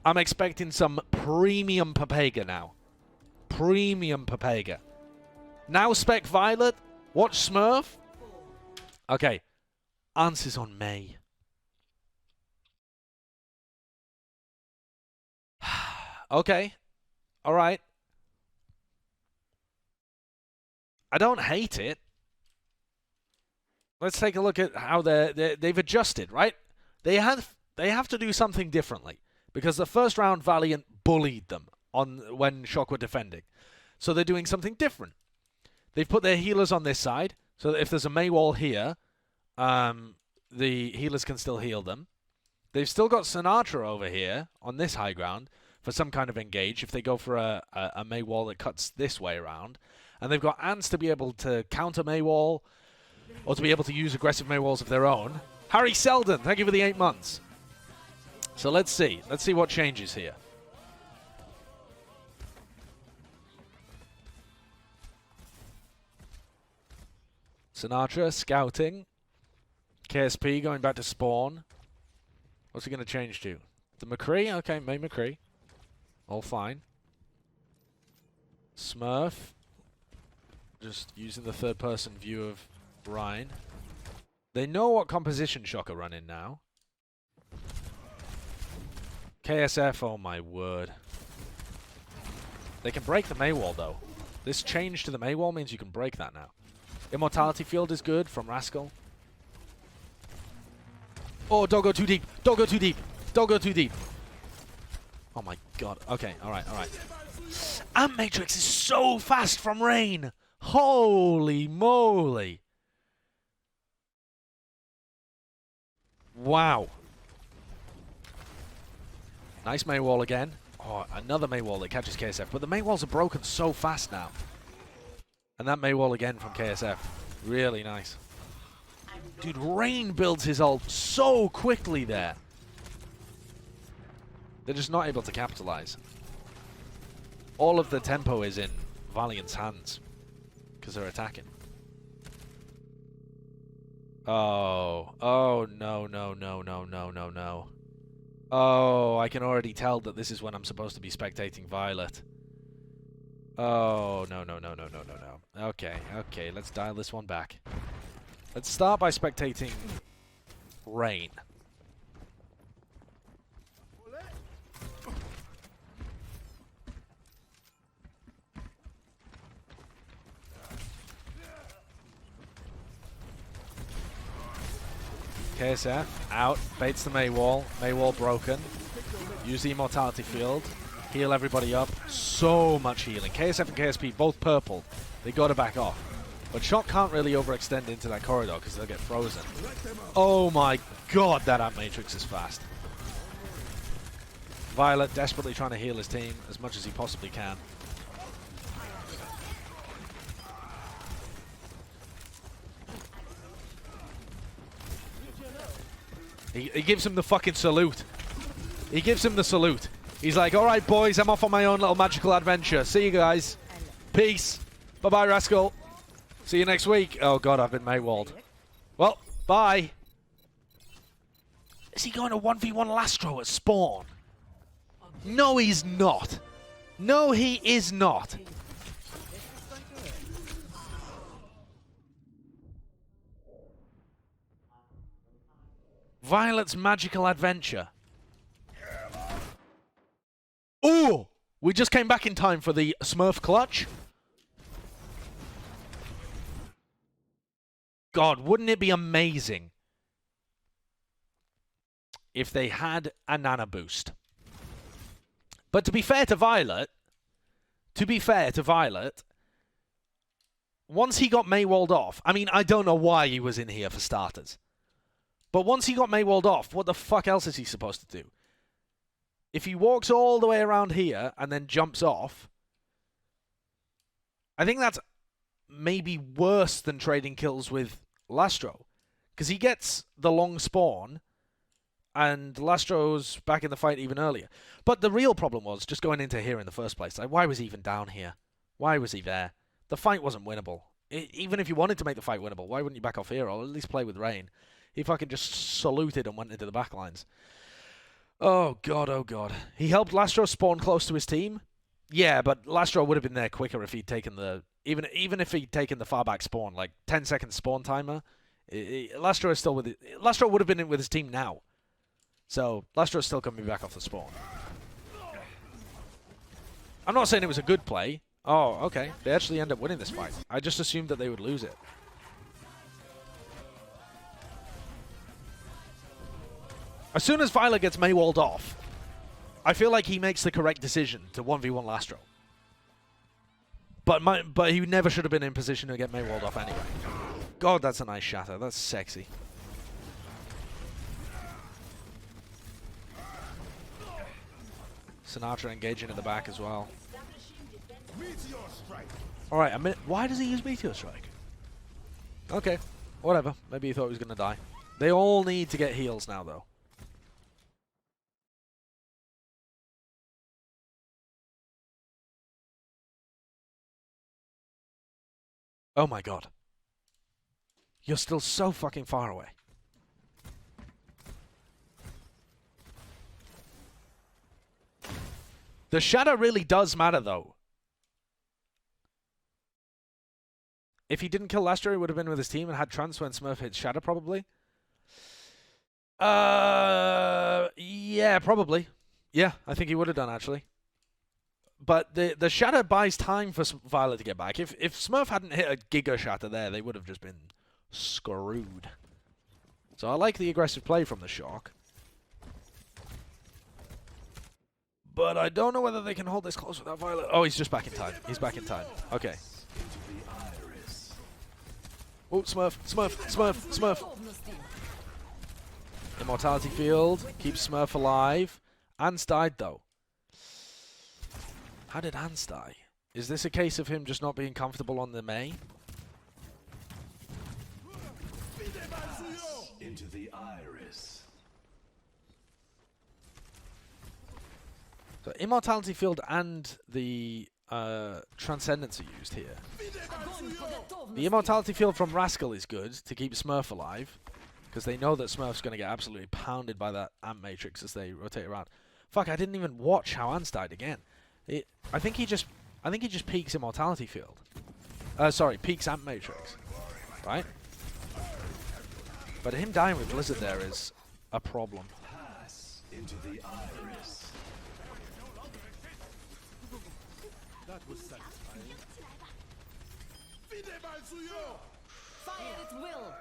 I'm expecting some premium Papega now. Premium Papega. Now Spec Violet. Watch Smurf. Okay. Answers on May. Okay. Alright. I don't hate it. Let's take a look at how they've adjusted, right? They have to do something differently. Because the first round, Valiant bullied them when Shock were defending. So they're doing something different. They've put their healers on this side, so that if there's a Mei wall here, the healers can still heal them. They've still got Sinatra over here on this high ground for some kind of engage if they go for a Mei wall that cuts this way around. And they've got Ants to be able to counter Mei wall or to be able to use aggressive Mei walls of their own. Harry Selden, thank you for the 8 months. So let's see. Let's see what changes here. Sinatra scouting. KSP going back to spawn. What's he going to change to? The McCree? Okay, May McCree. All fine. Smurf. Just using the third-person view of Ryan. They know what composition Shock are running now. KSF, oh my word. They can break the Mei wall, though. This change to the Mei wall means you can break that now. Immortality Field is good from Rascal. Oh, don't go too deep. Don't go too deep. Don't go too deep. Oh my god. Okay, alright, alright. Ant Matrix is so fast from Rain. Holy moly. Wow. Nice Mei wall again. Oh, another Mei wall that catches KSF. But the Mei walls are broken so fast now. And that Mei wall again from KSF. Really nice. Dude, Rain builds his ult so quickly there. They're just not able to capitalize. All of the tempo is in Valiant's hands. Because they're attacking. Oh. Oh, no, no, no, no, no, no, no. Oh, I can already tell that this is when I'm supposed to be spectating Violet. Oh, no, no, no, no, no, no, no. Okay, okay, let's dial this one back. Let's start by spectating Rain. KSF out, baits the Mei wall broken. Use the immortality field, heal everybody up. So much healing. KSF and KSP both purple. They gotta back off. But Shock can't really overextend into that corridor because they'll get frozen. Oh my god, that Amp Matrix is fast. Violet desperately trying to heal his team as much as he possibly can. He gives him the fucking salute. He gives him the salute. He's like, alright boys, I'm off on my own little magical adventure. See you guys. Peace. Bye-bye, rascal. See you next week. Oh god, I've been Maywalled. Well, bye. Is he going to 1v1 Lastro at spawn? No, he's not. No, he is not. Violet's magical adventure. Ooh! We just came back in time for the Smurf clutch. God, wouldn't it be amazing if they had a Nana boost? But to be fair to Violet, once he got Maywalled off, I mean, I don't know why he was in here for starters. But once he got Maywalled off, what the fuck else is he supposed to do? If he walks all the way around here and then jumps off, I think that's maybe worse than trading kills with Lastro. Because he gets the long spawn, and Lastro's back in the fight even earlier. But the real problem was just going into here in the first place. Like, why was he even down here? Why was he there? The fight wasn't winnable. Even if you wanted to make the fight winnable, why wouldn't you back off here or at least play with Rain? He fucking just saluted and went into the backlines. Oh, God, oh, God. He helped Lastro spawn close to his team? Yeah, but Lastro would have been there quicker if he'd taken the... Even if he'd taken the far back spawn, like 10-second spawn timer, Lastro is still with it. Lastro would have been in with his team now. So, Lastro's still coming back off the spawn. I'm not saying it was a good play. Oh, okay. They actually end up winning this fight. I just assumed that they would lose it. As soon as Violet gets Maywalled off, I feel like he makes the correct decision to 1v1 Lastro. But he never should have been in position to get Maywalled off anyway. God, that's a nice shatter. That's sexy. Sinatra engaging in the back as well. Alright, a minute. Why does he use Meteor Strike? Okay, whatever. Maybe he thought he was going to die. They all need to get heals now, though. Oh my god. You're still so fucking far away. The shadow really does matter, though. If he didn't kill Lastro, he would have been with his team and had Trance when Smurf hit Shadow, probably. Yeah, probably. Yeah, I think he would have done, actually. But the Shatter buys time for Violet to get back. If Smurf hadn't hit a Giga Shatter there, they would have just been screwed. So I like the aggressive play from the Shock. But I don't know whether they can hold this close without Violet. Oh, he's just back in time. He's back in time. Okay. Oh, Smurf, Smurf, Smurf, Smurf. Immortality Field. Keeps Smurf alive. Ans died, though. How did Ans die? Is this a case of him just not being comfortable on the Mei? Into the iris. So Immortality Field and the Transcendence are used here. The Immortality Field from Rascal is good to keep Smurf alive, because they know that Smurf's going to get absolutely pounded by that Ant Matrix as they rotate around. Fuck, I didn't even watch how Ants died again. I think he just peaks Immortality Field. Sorry, peaks Ant Matrix. Right? But him dying with Blizzard there is a problem. Pass into the iris. That was satisfying. Fire at will.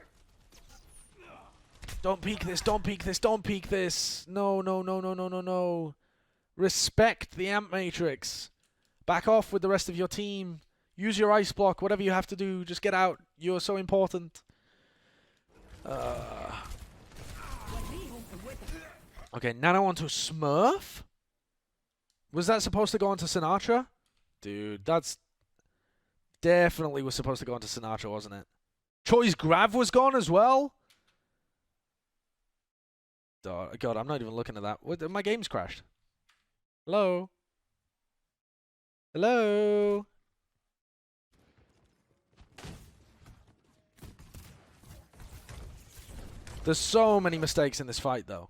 Don't peek this, don't peek this, don't peek this. No, no, no, no, no, no, no. Respect the Ant Matrix. Back off with the rest of your team. Use your ice block, whatever you have to do. Just get out. You're so important. Okay, Nano onto Smurf? Was that supposed to go onto Sinatra? Dude, that's definitely was supposed to go onto Sinatra, wasn't it? Choi's Grav was gone as well? God, I'm not even looking at that. What, my game's crashed. Hello? Hello? There's so many mistakes in this fight, though.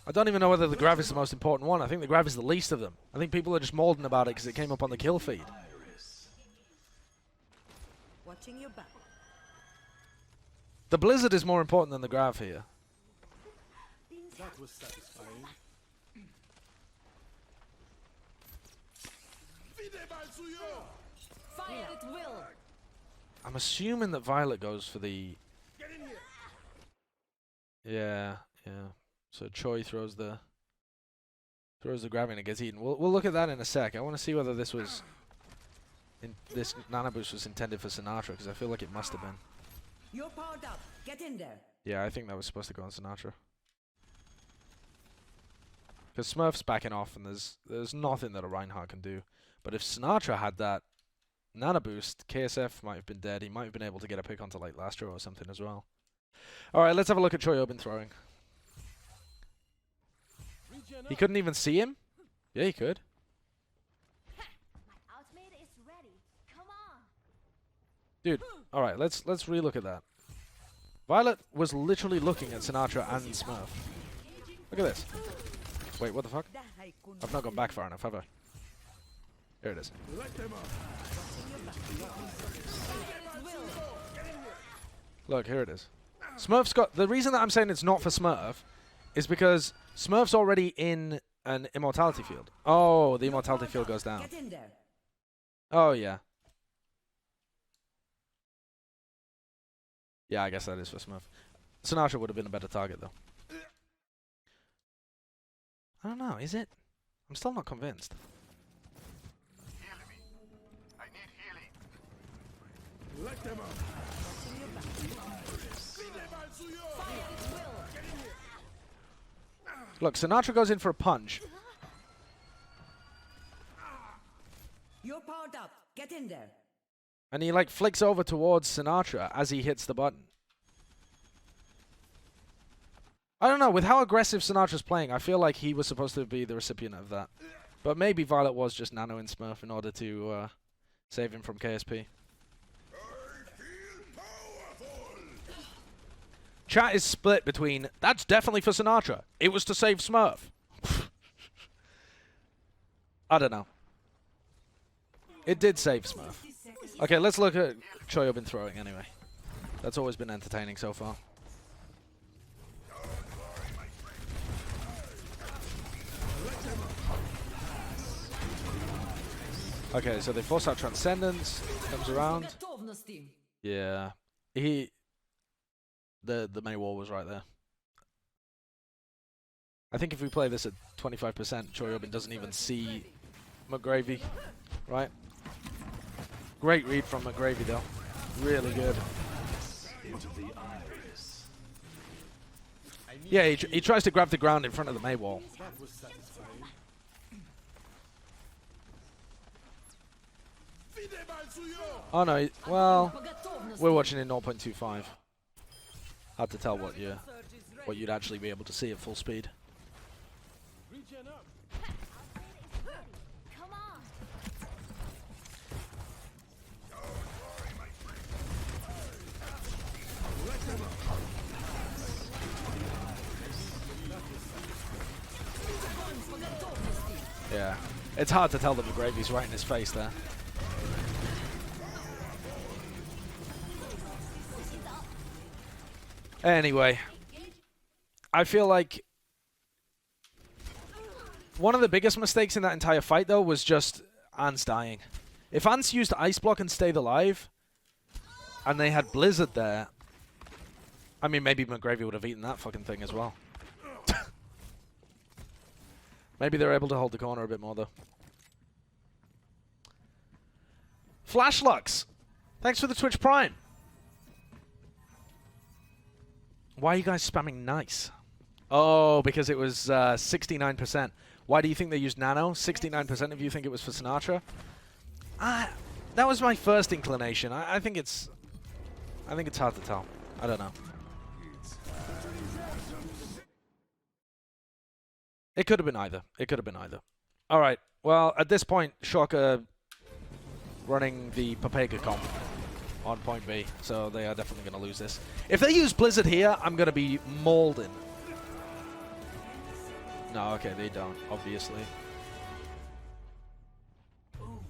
I don't even know whether the Grav is the most important one. I think the Grav is the least of them. I think people are just molding about it because it came up on the kill feed. Watching your back. The Blizzard is more important than the Grav here. That was satisfying. Fire at will. I'm assuming that Violet goes for the... Yeah. So Choi throws the Grav and it gets eaten. We'll look at that in a sec. I want to see whether this was... this Nano Boost was intended for Sinatra, because I feel like it must have been. You're powered up. Get in there. Yeah, I think that was supposed to go on Sinatra. Because Smurf's backing off, and there's nothing that a Reinhardt can do. But if Sinatra had that Nano Boost, KSF might have been dead. He might have been able to get a pick onto like Lastro or something as well. Alright, let's have a look at Choi Open throwing. He couldn't even see him? Yeah, he could. My ultimate is ready. Come on. Dude, alright, let's relook at that. Violet was literally looking at Sinatra and Smurf. Look at this. Wait, what the fuck? I've not gone back far enough, have I? Here it is. Look, here it is. Smurf's got... The reason that I'm saying it's not for Smurf is because Smurf's already in an Immortality Field. Oh, the Immortality Field goes down. Get in there. Oh, yeah. Yeah, I guess that is for Smurf. Sinatra would have been a better target, though. I don't know, is it? I'm still not convinced. Heal me. I need healing. Let them up. Look, Sinatra goes in for a punch. You're powered up. Get in there. And he, like, flicks over towards Sinatra as he hits the button. I don't know, with how aggressive Sinatra's playing, I feel like he was supposed to be the recipient of that. But maybe Violet was just Nano and Smurf in order to save him from KSP. Chat is split between, that's definitely for Sinatra. It was to save Smurf. I don't know. It did save Smurf. Okay, let's look at Choyobin throwing anyway. That's always been entertaining so far. Okay, so they force out Transcendence. Comes around. Yeah. The May wall was right there. I think if we play this at 25%, Choyobin doesn't even see McGravy, right? Great read from McGravy though. Really good. Into the iris. Yeah, he tries to grab the ground in front of the Mei wall. That was satisfying. Oh no, well, we're watching in 0.25. Hard to tell what you'd actually be able to see at full speed. Regen up. Come on. Yeah, it's hard to tell that McGravy's right in his face there. Anyway, I feel like one of the biggest mistakes in that entire fight, though, was just Ants dying. If Ants used Ice Block and stayed alive, and they had Blizzard there, I mean, maybe McGravy would have eaten that fucking thing as well. Maybe they're able to hold the corner a bit more, though. Flashlux, thanks for the Twitch Prime. Why are you guys spamming nice? Oh, because it was 69%. Why do you think they used Nano? 69% of you think it was for Sinatra? That was my first inclination. I think it's hard to tell. I don't know. It could have been either. It could have been either. All right. Well, at this point, Shocker running the Papega comp on point B, so they are definitely going to lose this. If they use Blizzard here, I'm going to be mauled in. No, okay, they don't, obviously.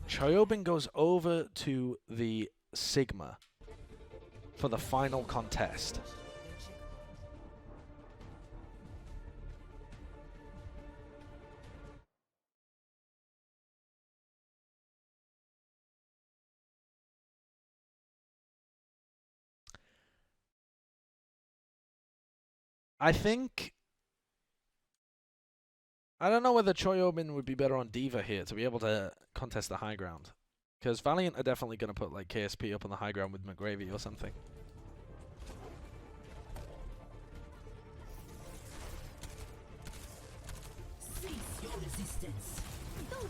Choyobin goes over to the Sigma for the final contest. I don't know whether Choyobin would be better on Diva here to be able to contest the high ground. Because Valiant are definitely going to put like KSP up on the high ground with McGravy or something.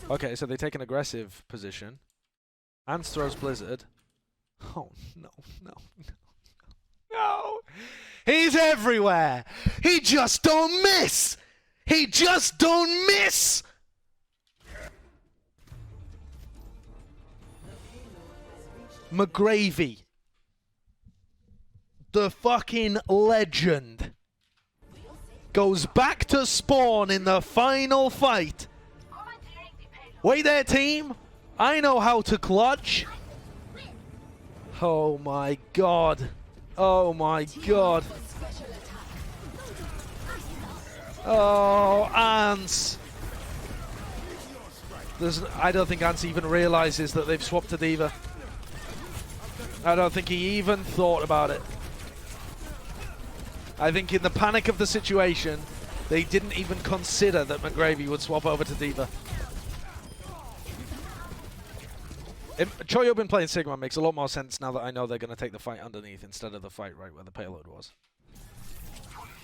Okay, so they take an aggressive position. Ants throws Blizzard. Oh, no, no, no. No! He's everywhere! He just don't miss! He just don't miss! McGravy. The fucking legend. Goes back to spawn in the final fight. Wait there, team. I know how to clutch. Oh my god. Oh my god. Oh, Ants. I don't think Ants even realizes that they've swapped to Diva. I don't think he even thought about it. I think in the panic of the situation, they didn't even consider that McGravy would swap over to Diva. Choyobin playing Sigma makes a lot more sense now that I know they're going to take the fight underneath instead of the fight right where the payload was.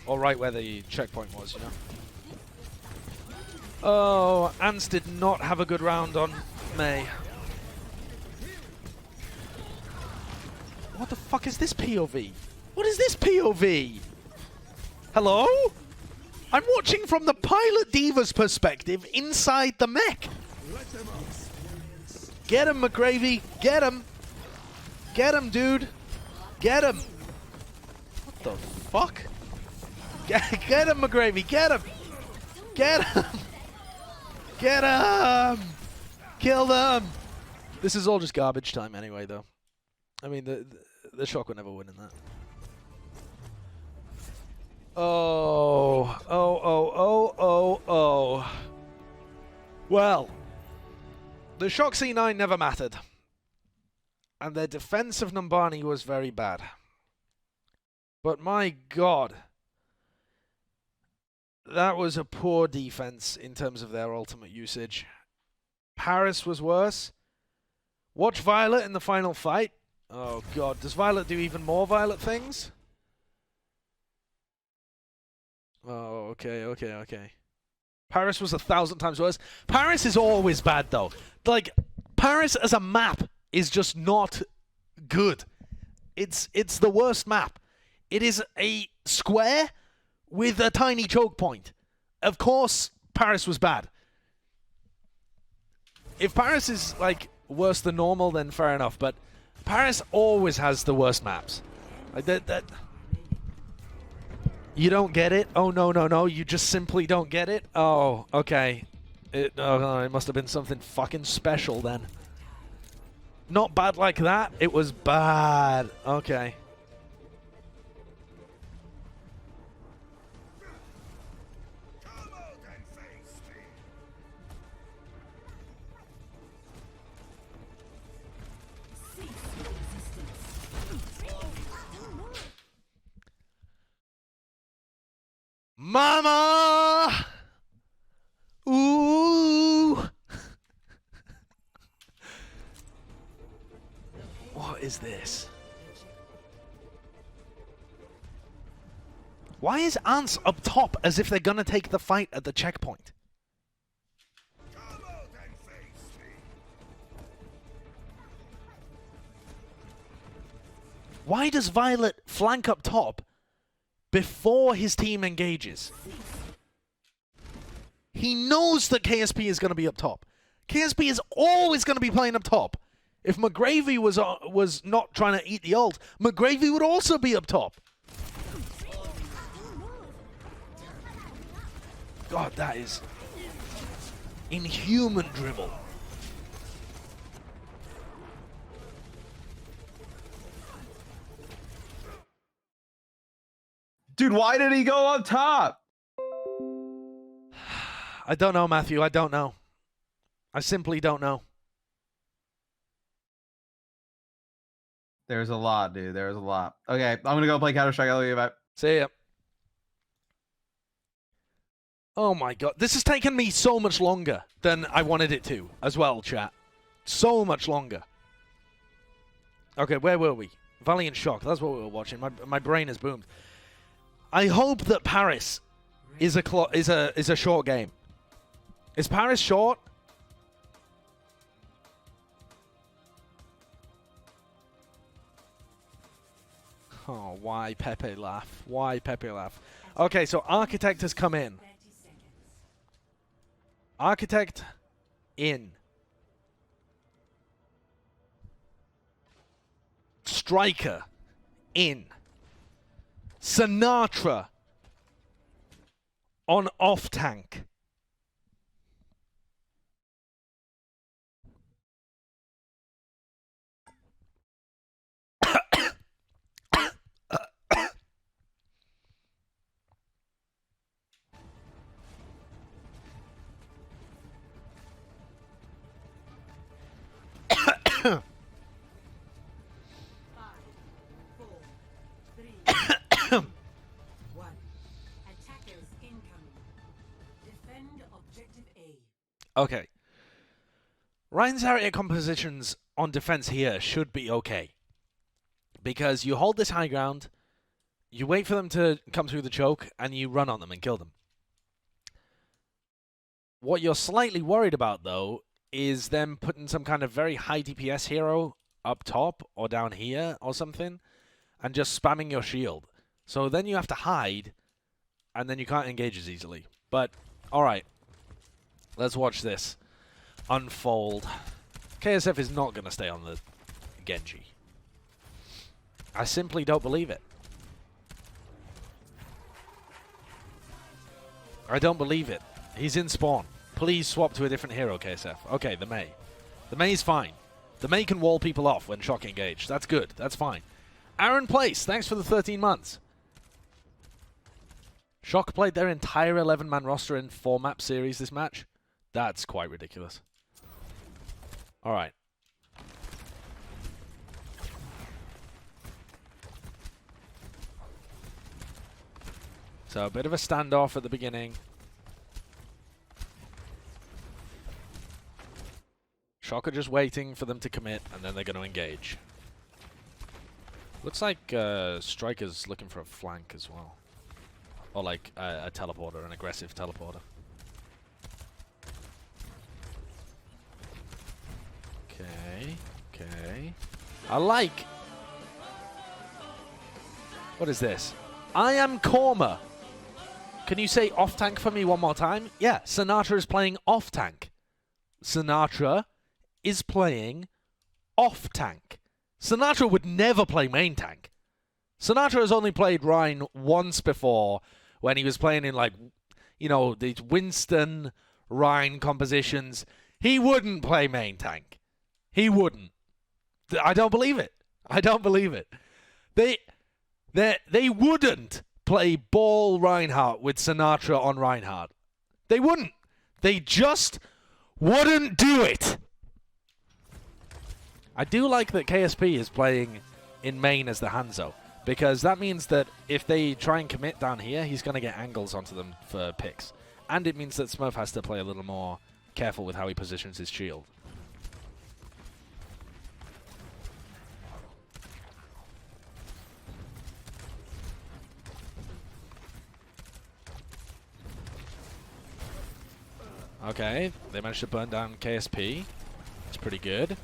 Or right where the checkpoint was, you know? Oh, Ants did not have a good round on Mei. What the fuck is this POV? What is this POV? Hello? I'm watching from the pilot Diva's perspective inside the mech. Get him, McGravy. Get him. Get him, dude. Get him. What the fuck? Get him, McGravy. Get him. Get him. Get him. Kill them. This is all just garbage time anyway, though. I mean, the Shock will never win in that. Oh. Oh, oh, oh, oh, oh. Well. The Shock C9 never mattered. And their defense of Numbani was very bad. But my god. That was a poor defense in terms of their ultimate usage. Paris was worse. Watch Violet in the final fight. Oh god, does Violet do even more Violet things? Oh, okay, okay, okay. Paris was 1,000 times worse. Paris is always bad, though. Like, Paris as a map is just not good. It's the worst map. It is a square with a tiny choke point. Of course, Paris was bad. If Paris is, like, worse than normal, then fair enough. But Paris always has the worst maps. Like, that you don't get it? Oh, no, no, no. You just simply don't get it? Oh, okay. It must have been something fucking special then. Not bad like that. It was bad. Okay. Mama! Ooh! What is this? Why is Ants up top as if they're gonna take the fight at the checkpoint? Why does Violet flank up top before his team engages? He knows that KSP is going to be up top. KSP is always going to be playing up top. If McGravy was not trying to eat the ult, McGravy would also be up top. God, that is inhuman dribble. Dude, why did he go up top? I don't know, Matthew. I don't know. I simply don't know. There's a lot, dude. There's a lot. Okay, I'm going to go play Counter-Strike. I'll be right back. See ya. Oh my god. This has taken me so much longer than I wanted it to as well, chat. So much longer. Okay, where were we? Valiant Shock. That's what we were watching. My brain has boomed. I hope that Paris is a short game. Is Paris short? Oh, why Pepe laugh? Why Pepe laugh? Okay, so Architect has come in. 30 seconds. Architect in. Striker in. Sinatra on off tank. Okay. Ryan's area compositions on defense here should be okay. Because you hold this high ground, you wait for them to come through the choke, and you run on them and kill them. What you're slightly worried about, though, is them putting some kind of very high DPS hero up top or down here or something, and just spamming your shield. So then you have to hide, and then you can't engage as easily. But, alright. Let's watch this unfold. KSF is not going to stay on the Genji. I simply don't believe it. I don't believe it. He's in spawn. Please swap to a different hero, KSF. Okay, the Mei. The Mei's fine. The Mei can wall people off when Shock engaged. That's good. That's fine. Aaron Place, thanks for the 13 months. Shock played their entire 11-man roster in 4-map series this match. That's quite ridiculous. Alright. So a bit of a standoff at the beginning. Shock are just waiting for them to commit, and then they're going to engage. Looks like Striker's looking for a flank as well. Or like a teleporter, an aggressive teleporter. Okay, okay. I like... What is this? I am Korma. Can you say off-tank for me one more time? Yeah, Sinatra is playing off-tank. Sinatra is playing off-tank. Sinatra would never play main tank. Sinatra has only played Rhine once before when he was playing in, like, you know, these Winston Rhine compositions. He wouldn't play main tank. He wouldn't. I don't believe it. I don't believe it. They wouldn't play Ball Reinhardt with Sinatra on Reinhardt. They wouldn't. They just wouldn't do it. I do like that KSP is playing in main as the Hanzo, because that means that if they try and commit down here, he's going to get angles onto them for picks. And it means that Smurf has to play a little more careful with how he positions his shield. Okay, they managed to burn down KSP. It's pretty good.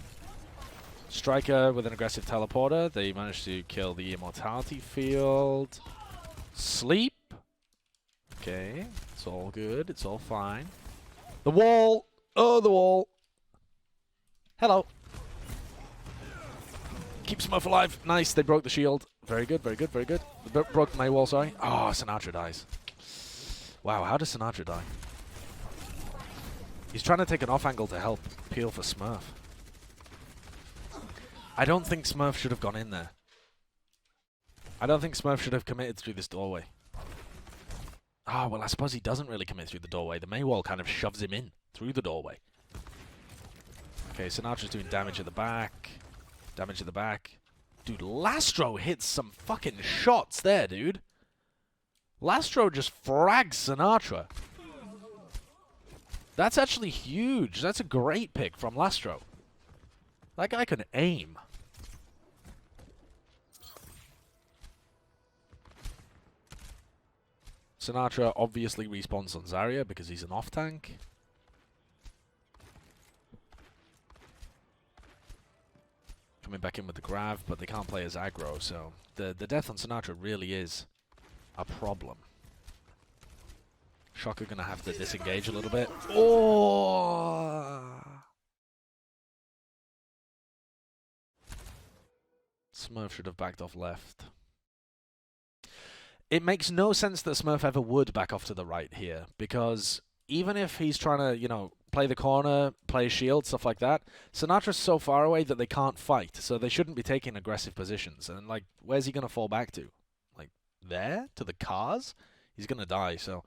Striker with an aggressive teleporter. They managed to kill the immortality field. Sleep. Okay, it's all good. It's all fine. The wall. Oh, the wall. Hello. Keep Smurf alive. Nice. They broke the shield. Very good, very good, very good. They broke my wall, sorry. Oh, Sinatra dies. Wow, how does Sinatra die? He's trying to take an off angle to help peel for Smurf. I don't think Smurf should have gone in there. I don't think Smurf should have committed through this doorway. Ah, well, I suppose he doesn't really commit through the doorway. The Maywall kind of shoves him in through the doorway. Okay, Sinatra's doing damage at the back. Damage at the back. Dude, Lastro hits some fucking shots there, dude. Lastro just frags Sinatra. That's actually huge. That's a great pick from Lastro. That guy can aim. Sinatra obviously respawns on Zarya because he's an off-tank. Coming back in with the Grav, but they can't play as aggro, so the death on Sinatra really is a problem. Shock are going to have to disengage a little bit. Oh! Smurf should have backed off left. It makes no sense that Smurf ever would back off to the right here, because even if he's trying to, you know, play the corner, play shield, stuff like that, Sinatra's so far away that they can't fight, so they shouldn't be taking aggressive positions. And, like, where's he going to fall back to? Like, there? To the cars? He's going to die, so...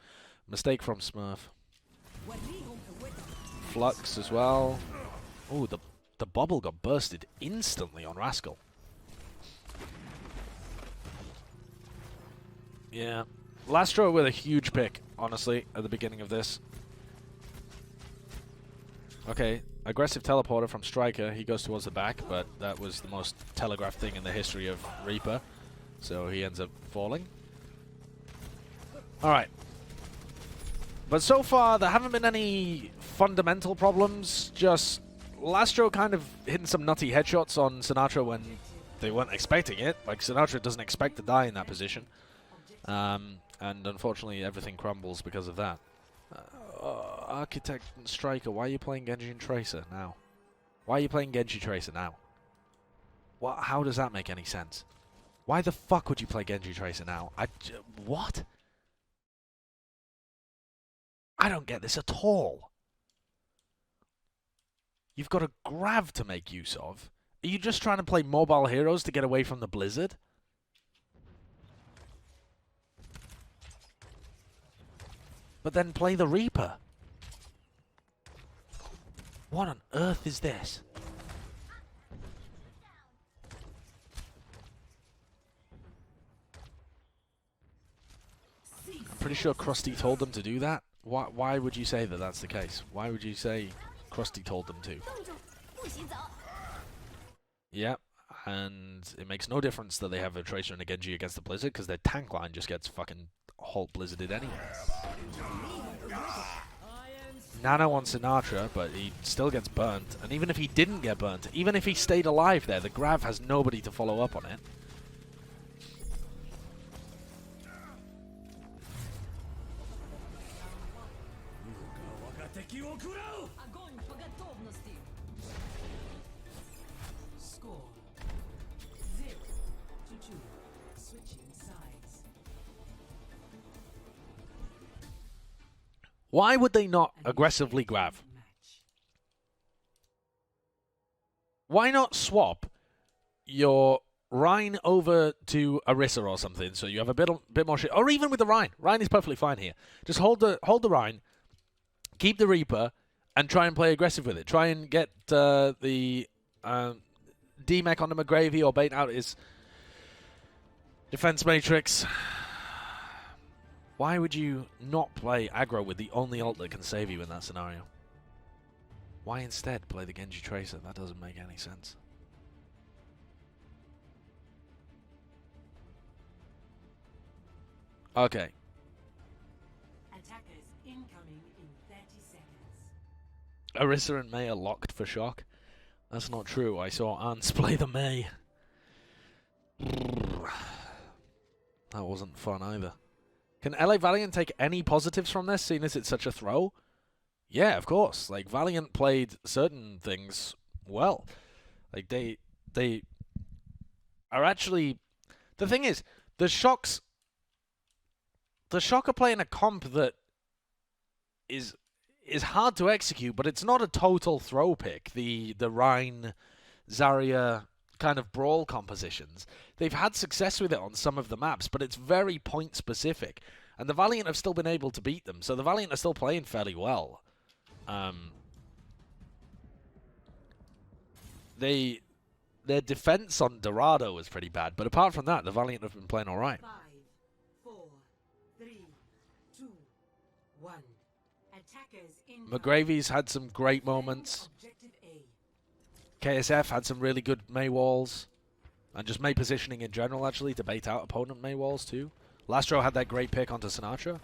Mistake from Smurf. Flux as well. Oh, the bubble got bursted instantly on Rascal. Yeah. Lastro with a huge pick, honestly, at the beginning of this. Okay, aggressive teleporter from Striker. He goes towards the back, but that was the most telegraphed thing in the history of Reaper. So he ends up falling. Alright. But so far, there haven't been any fundamental problems. Just Lastro kind of hitting some nutty headshots on Sinatra when they weren't expecting it. Like, Sinatra doesn't expect to die in that position. And unfortunately, everything crumbles because of that. Architect and Striker, why are you playing Genji and Tracer now? Why are you playing Genji Tracer now? What? How does that make any sense? Why the fuck would you play Genji Tracer now? What? I don't get this at all. You've got a Grav to make use of. Are you just trying to play mobile heroes to get away from the Blizzard? But then play the Reaper. What on earth is this? I'm pretty sure Krusty told them to do that. Why would you say that that's the case? Why would you say Krusty told them to? Yep, and it makes no difference that they have a Tracer and a Genji against the Blizzard because their tank line just gets fucking halt blizzarded anyway. Nano on Sinatra, but he still gets burnt. And even if he didn't get burnt, even if he stayed alive there, the Grav has nobody to follow up on it. Огонь по готовности. Score 0-2. Switching sides. Why would they not aggressively Grav? Match. Why not swap your Rhine over to Orisa or something, so you have a bit more shit, or even with the Rhine. Rhine is perfectly fine here. Just hold the Rhine, keep the Reaper, and try and play aggressive with it. Try and get the D-Mech onto McGravy or bait out his defense matrix. Why would you not play aggro with the only ult that can save you in that scenario? Why instead play the Genji Tracer? That doesn't make any sense. Okay. Attackers incoming in 30 seconds. Orisa and Mei are locked for Shock. That's not true. I saw Ants play the Mei. That wasn't fun either. Can LA Valiant take any positives from this, seeing as it's such a throw? Yeah, of course. Like, Valiant played certain things well. Like, they are actually... The thing is, the Shock are playing a comp that is hard to execute, but it's not a total throw pick. The Rhine, Zarya kind of brawl compositions. They've had success with it on some of the maps, but it's very point specific. And the Valiant have still been able to beat them, so the Valiant are still playing fairly well. Their defense on Dorado was pretty bad, but apart from that, the Valiant have been playing all right. 5, 4, 3, 2, 1. Attackers incoming. McGravy's had some great moments. Objective A. KSF had some really good Mei walls. And just Mei positioning in general, actually, to bait out opponent Mei walls, too. Lastro had that great pick onto Sinatra.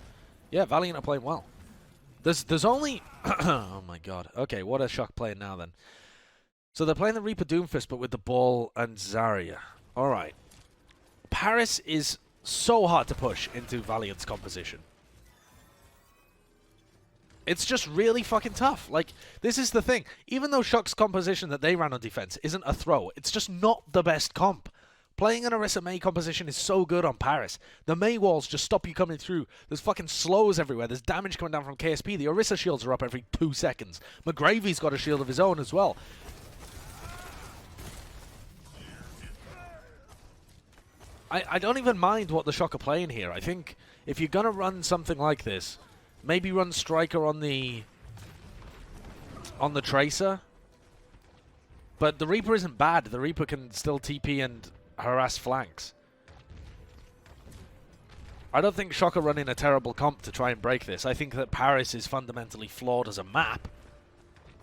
Yeah, Valiant are playing well. There's only... oh, my God. Okay, what are Shock playing now, then? So they're playing the Reaper Doomfist, but with the ball and Zarya. All right. Paris is so hard to push into Valiant's composition. It's just really fucking tough. Like, this is the thing. Even though Shock's composition that they ran on defense isn't a throw, it's just not the best comp. Playing an Orisa Mei composition is so good on Paris. The Mei walls just stop you coming through. There's fucking slows everywhere. There's damage coming down from KSP. The Orisa shields are up every 2 seconds. McGravy's got a shield of his own as well. I don't even mind what the Shock are playing here. I think if you're going to run something like this, maybe run Striker on the Tracer. But the Reaper isn't bad. The Reaper can still TP and harass flanks. I don't think Shock are running a terrible comp to try and break this. I think that Paris is fundamentally flawed as a map.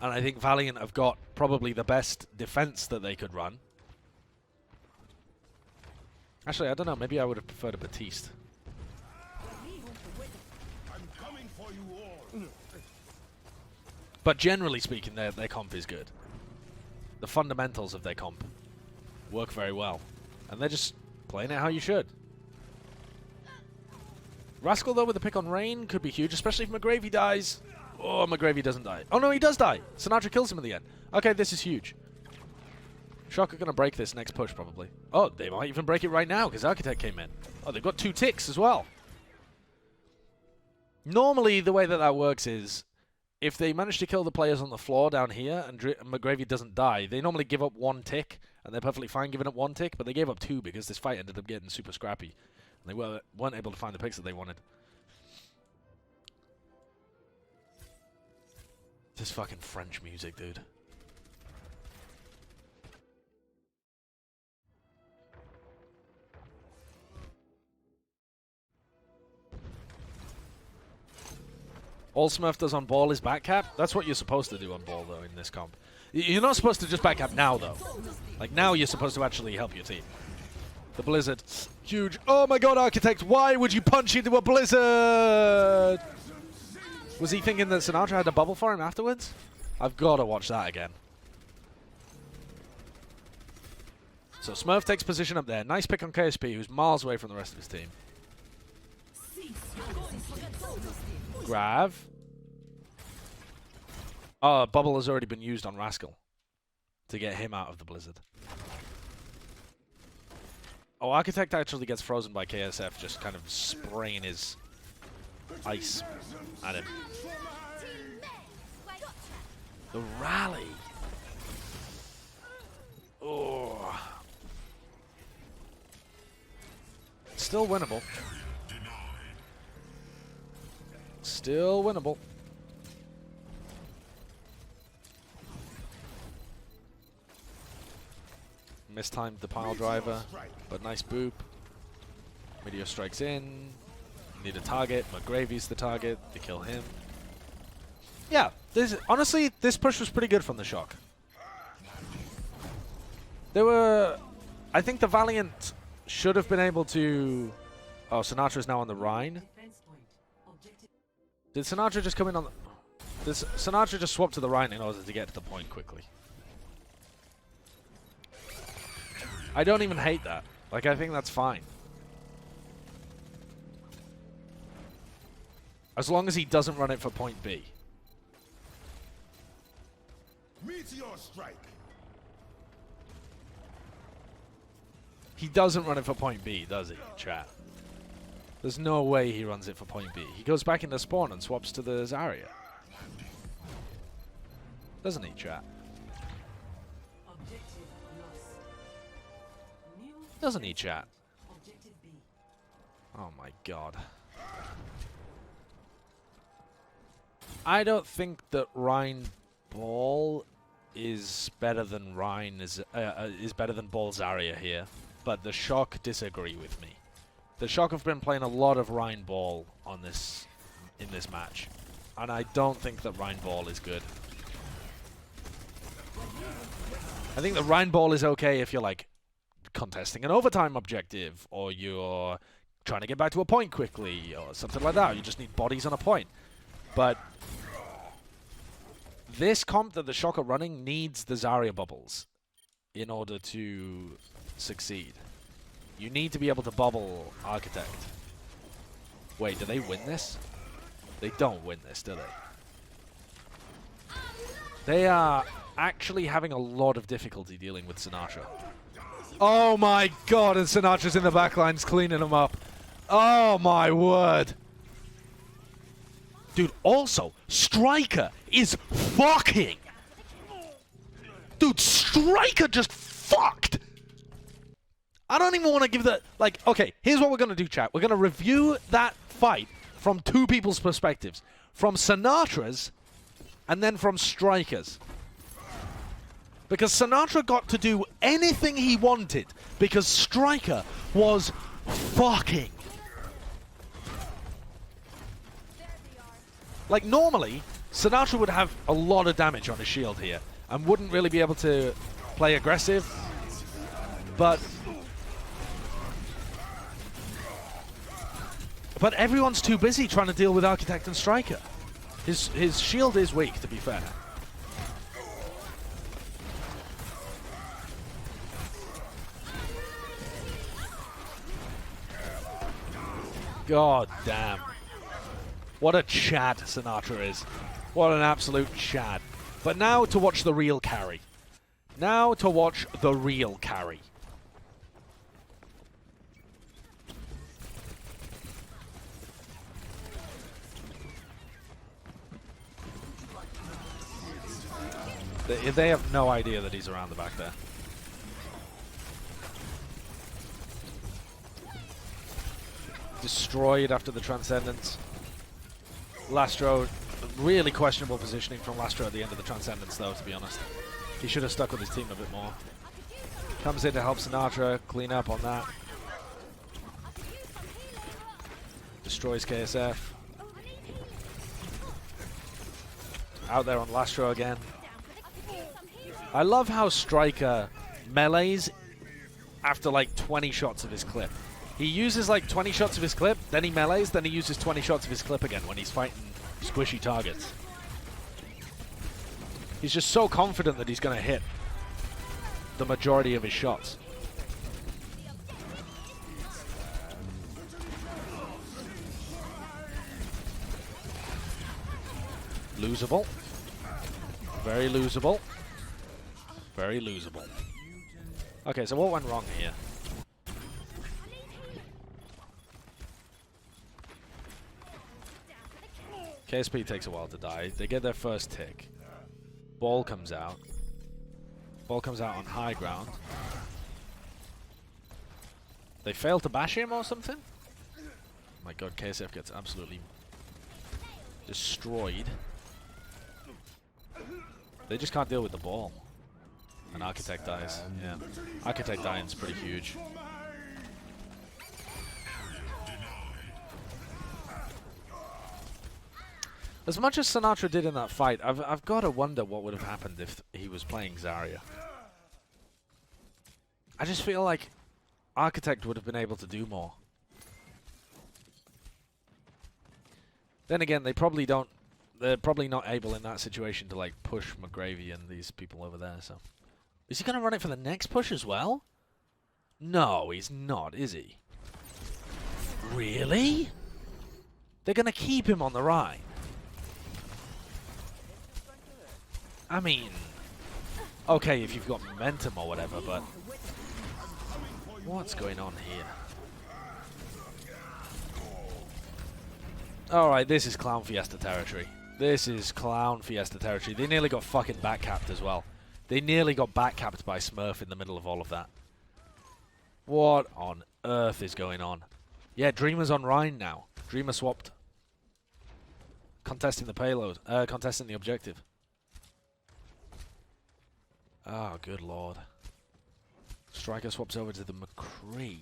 And I think Valiant have got probably the best defense that they could run. Actually, I don't know. Maybe I would have preferred a Batiste. I'm coming for you all. But generally speaking, their comp is good. The fundamentals of their comp work very well. And they're just playing it how you should. Rascal, though, with the pick on Rain could be huge, especially if McGravy dies. Oh, McGravy doesn't die. Oh, no, he does die. Sinatra kills him in the end. Okay, this is huge. Shock are going to break this next push, probably. Oh, they might even break it right now, because Architect came in. Oh, they've got 2 ticks as well. Normally, the way that works is, if they manage to kill the players on the floor down here, and McGravy doesn't die, they normally give up 1 tick, and they're perfectly fine giving up 1 tick, but they gave up 2 because this fight ended up getting super scrappy. And they weren't able to find the picks that they wanted. This fucking French music, dude. All Smurf does on ball is backcap. That's what you're supposed to do on ball, though, in this comp. You're not supposed to just backcap now, though. Like, now you're supposed to actually help your team. The blizzard. Huge. Oh my god, Architect, why would you punch into a blizzard? Was he thinking that Sinatra had a bubble for him afterwards? I've got to watch that again. So Smurf takes position up there. Nice pick on KSP, who's miles away from the rest of his team. Grav. Oh, bubble has already been used on Rascal to get him out of the blizzard. Oh, Architect actually gets frozen by KSF, just kind of spraying his ice at him. The rally. Oh. Still winnable. Still winnable. Mistimed the pile driver, but nice boop. Meteor strikes in. Need a target. McGravy's the target. They kill him. Yeah, honestly, this push was pretty good from the Shock. I think the Valiant should have been able to... Oh, Sinatra's now on the Rhine. Defense point. Objective. Did Sinatra just come in on the... Did Sinatra just swap to the Rhine in order to get to the point quickly? I don't even hate that. Like, I think that's fine. As long as he doesn't run it for point B. Meteor strike. He doesn't run it for point B, does he, chat? There's no way he runs it for point B. He goes back into spawn and swaps to the Zarya. Doesn't he, chat? Objective lost. New Doesn't he, chat? objective B. Oh my god. I don't think that Rhine Ball is better than is better than Ball Zarya here, but the Shock disagree with me. The Shock have been playing a lot of Rhine Ball on in this match, and I don't think that Rhine Ball is good. I think the Rhine Ball is okay if you're like contesting an overtime objective, or you're trying to get back to a point quickly, or something like that. You just need bodies on a point. But this comp that the Shock are running needs the Zarya bubbles in order to succeed. You need to be able to bubble Architect. Wait, do they win this? They don't win this, do they? They are actually having a lot of difficulty dealing with Sinatra. Oh my god, and Sinatra's in the backlines cleaning them up. Oh my word. Dude, also, Striker is fucking. Dude, Striker just fucked. I don't even want to give the... Like, okay, here's what we're going to do, chat. We're going to review that fight from two people's perspectives. From Sinatra's, and then from Striker's. Because Sinatra got to do anything he wanted, because Striker was fucking. Like, normally, Sinatra would have a lot of damage on his shield here, and wouldn't really be able to play aggressive, but everyone's too busy trying to deal with Architect and Striker. His shield is weak, to be fair. God damn. What a Chad Sinatra is. What an absolute Chad. But now to watch the real carry. Now to watch the real carry. They have no idea that he's around the back there. Destroyed after the Transcendence. Lastro, really questionable positioning from Lastro at the end of the Transcendence, though, to be honest. He should have stuck with his team a bit more. Comes in to help Sinatra clean up on that. Destroys KSF. Out there on Lastro again. I love how Striker melees after like 20 shots of his clip. He uses like 20 shots of his clip, then he melees, then he uses 20 shots of his clip again when he's fighting squishy targets. He's just so confident that he's going to hit the majority of his shots. Losable. Very losable. Very losable. Okay, so what went wrong here? KSP takes a while to die. They get their first tick. Ball comes out. Ball comes out on high ground. They fail to bash him or something? My god, KSF gets absolutely destroyed. They just can't deal with the ball. And Architect dies. Yeah. Architect dying is pretty huge. As much as Sinatra did in that fight, I've got to wonder what would have happened if he was playing Zarya. I just feel like Architect would have been able to do more. Then again, they probably don't. They're probably not able in that situation to like push McGravy and these people over there. So, is he gonna run it for the next push as well? No, he's not, is he? Really? They're gonna keep him on the Rhine. I mean, okay, if you've got momentum or whatever, but what's going on here? Alright, this is Clown Fiesta territory. This is Clown Fiesta territory. They nearly got fucking backcapped as well. They nearly got backcapped by Smurf in the middle of all of that. What on earth is going on? Yeah, Dreamer's on Rhine now. Dreamer swapped. Contesting the payload. Contesting the objective. Oh, good lord. Striker swaps over to the McCree.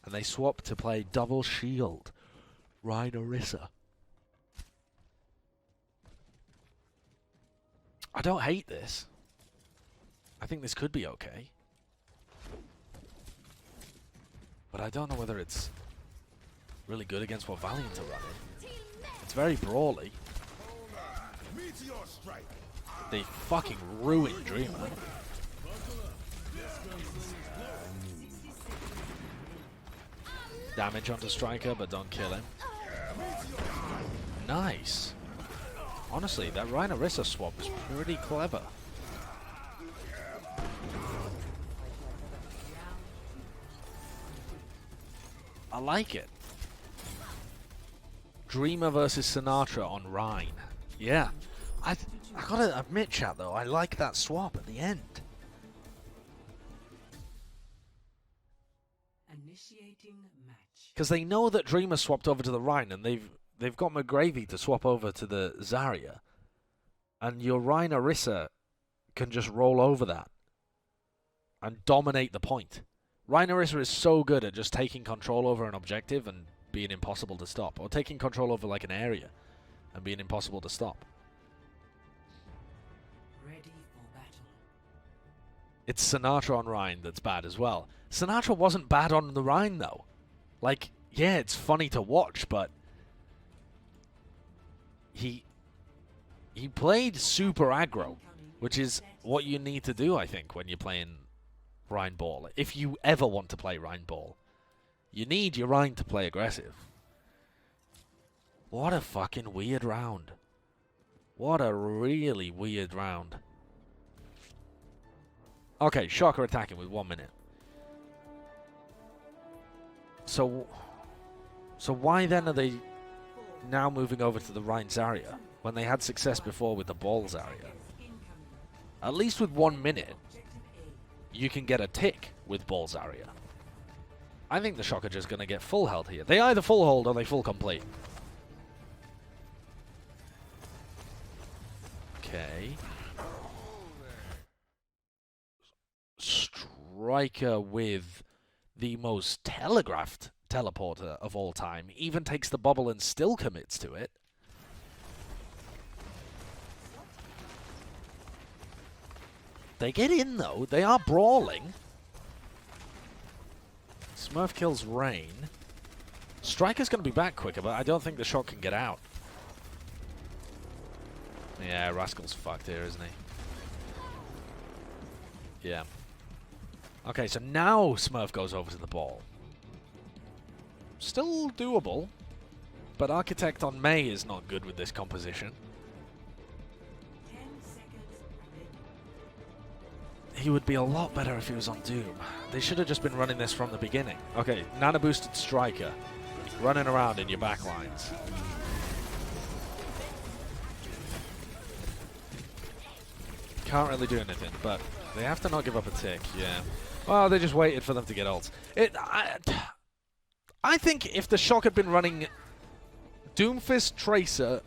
And they swap to play double shield. Rhine Orisa. I don't hate this. I think this could be okay. But I don't know whether it's really good against what Valiant are running. It's very brawly. They fucking ruined Dreamer. Damage onto Striker, but don't kill him. Nice. Honestly, that Rhine Orisa swap is pretty clever. I like it. Dreamer versus Sinatra on Rhine. Yeah. I gotta admit, chat, though, I like that swap at the end. Initiating match. Because they know that Dreamer swapped over to the Rhine, and they've got McGravy to swap over to the Zarya. And your Rhine Orisa can just roll over that and dominate the point. Rhine Orisa is so good at just taking control over an objective and being impossible to stop. Or taking control over like an area and being impossible to stop. Ready for battle. It's Sinatra on Rhine that's bad as well. Sinatra wasn't bad on the Rhine though. Like, yeah, it's funny to watch, but he played super aggro, which is what you need to do, I think, when you're playing Rhine Ball. If you ever want to play Rhine Ball, you need your Rhine to play aggressive. What a fucking weird round. What a really weird round. Okay, Shock are attacking with 1 minute. So why then are they now moving over to the Rhine Zarya when they had success before with the Ball Zarya? At least with 1 minute, you can get a tick with Ball Zarya. I think the Shock are just going to get full held here. They either full hold or they full complete. Okay. Striker with the most telegraphed teleporter of all time. Even takes the bubble and still commits to it. They get in though. They are brawling. Smurf kills Rain. Striker's going to be back quicker, but I don't think the Shock can get out. Yeah, Rascal's fucked here, isn't he? Yeah. Okay, so now Smurf goes over to the ball. Still doable, but Architect on Mei is not good with this composition. 10 seconds remaining. He would be a lot better if he was on Doom. They should have just been running this from the beginning. Okay, Nano boosted Striker. Running around in your back lines. Can't really do anything, but they have to not give up a tick, yeah. Well, they just waited for them to get ults. I think if the Shock had been running Doomfist, Tracer,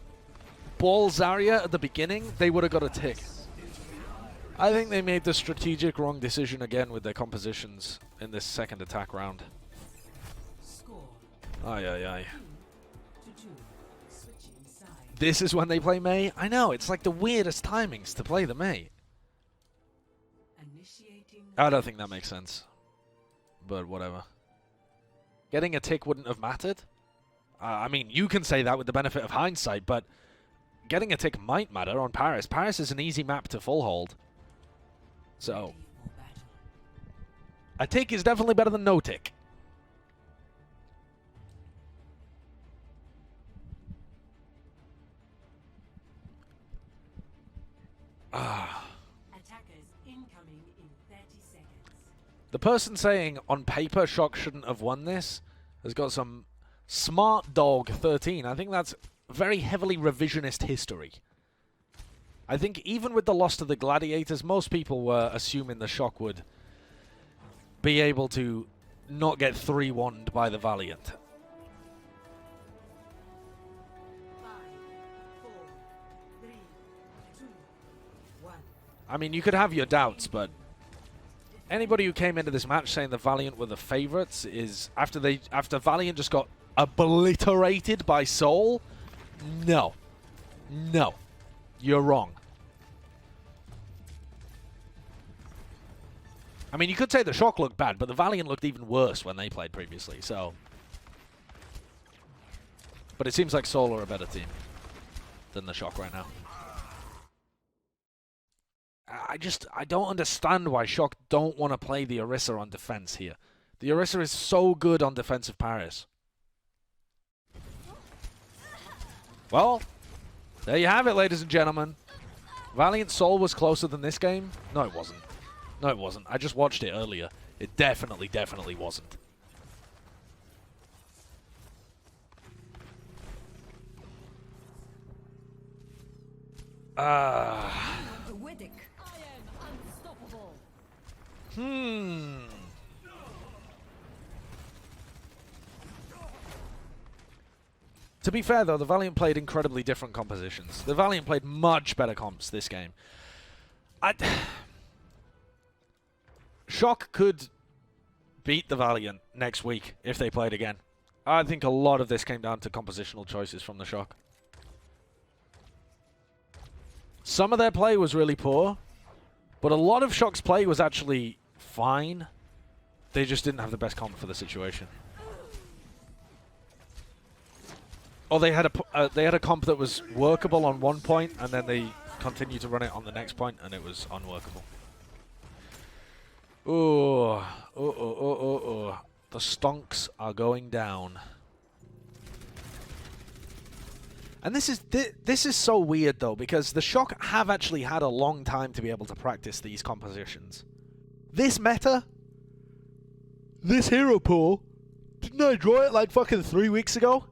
Ball, Zarya at the beginning, they would have got a tick. I think they made the strategic wrong decision again with their compositions in this second attack round. Score Aye, aye, aye. 2-2. Switching sides. This is when they play Mei? I know, it's like the weirdest timings to play the Mei. Initiating. I don't think that makes sense. But whatever. Getting a tick wouldn't have mattered. I mean, you can say that with the benefit of hindsight, but getting a tick might matter on Paris. Paris is an easy map to full hold. So, Ready for battle. a tick is definitely better than no tick. Attackers incoming in 30 seconds. The person saying on paper Shock shouldn't have won this has got some smart dog 13. I think that's very heavily revisionist history. I think even with the loss to the Gladiators, most people were assuming the Shock would be able to not get 3-1'd by the Valiant. 5, 4, 3, 2, 1. I mean, you could have your doubts, but anybody who came into this match saying the Valiant were the favorites is after Valiant just got obliterated by Seoul. No, you're wrong. I mean, you could say the Shock looked bad, but the Valiant looked even worse when they played previously. So, but it seems like Seoul are a better team than the Shock right now. I don't understand why Shock don't want to play the Orisa on defense here. The Orisa is so good on defensive Paris. Well, there you have it, ladies and gentlemen. Valiant Seoul was closer than this game. No, it wasn't. No, it wasn't. I just watched it earlier. It definitely wasn't. Widdick. I am unstoppable. To be fair, though, the Valiant played incredibly different compositions. The Valiant played much better comps this game. Shock could beat the Valiant next week if they played again. I think a lot of this came down to compositional choices from the Shock. Some of their play was really poor, but a lot of Shock's play was actually fine. They just didn't have the best comp for the situation. Or they had a comp that was workable on one point, and then they continued to run it on the next point, and it was unworkable. Ooh. The stonks are going down. And this is so weird, though, because the Shock have actually had a long time to be able to practice these compositions. This meta, this hero pool, didn't I draw it like fucking 3 weeks ago?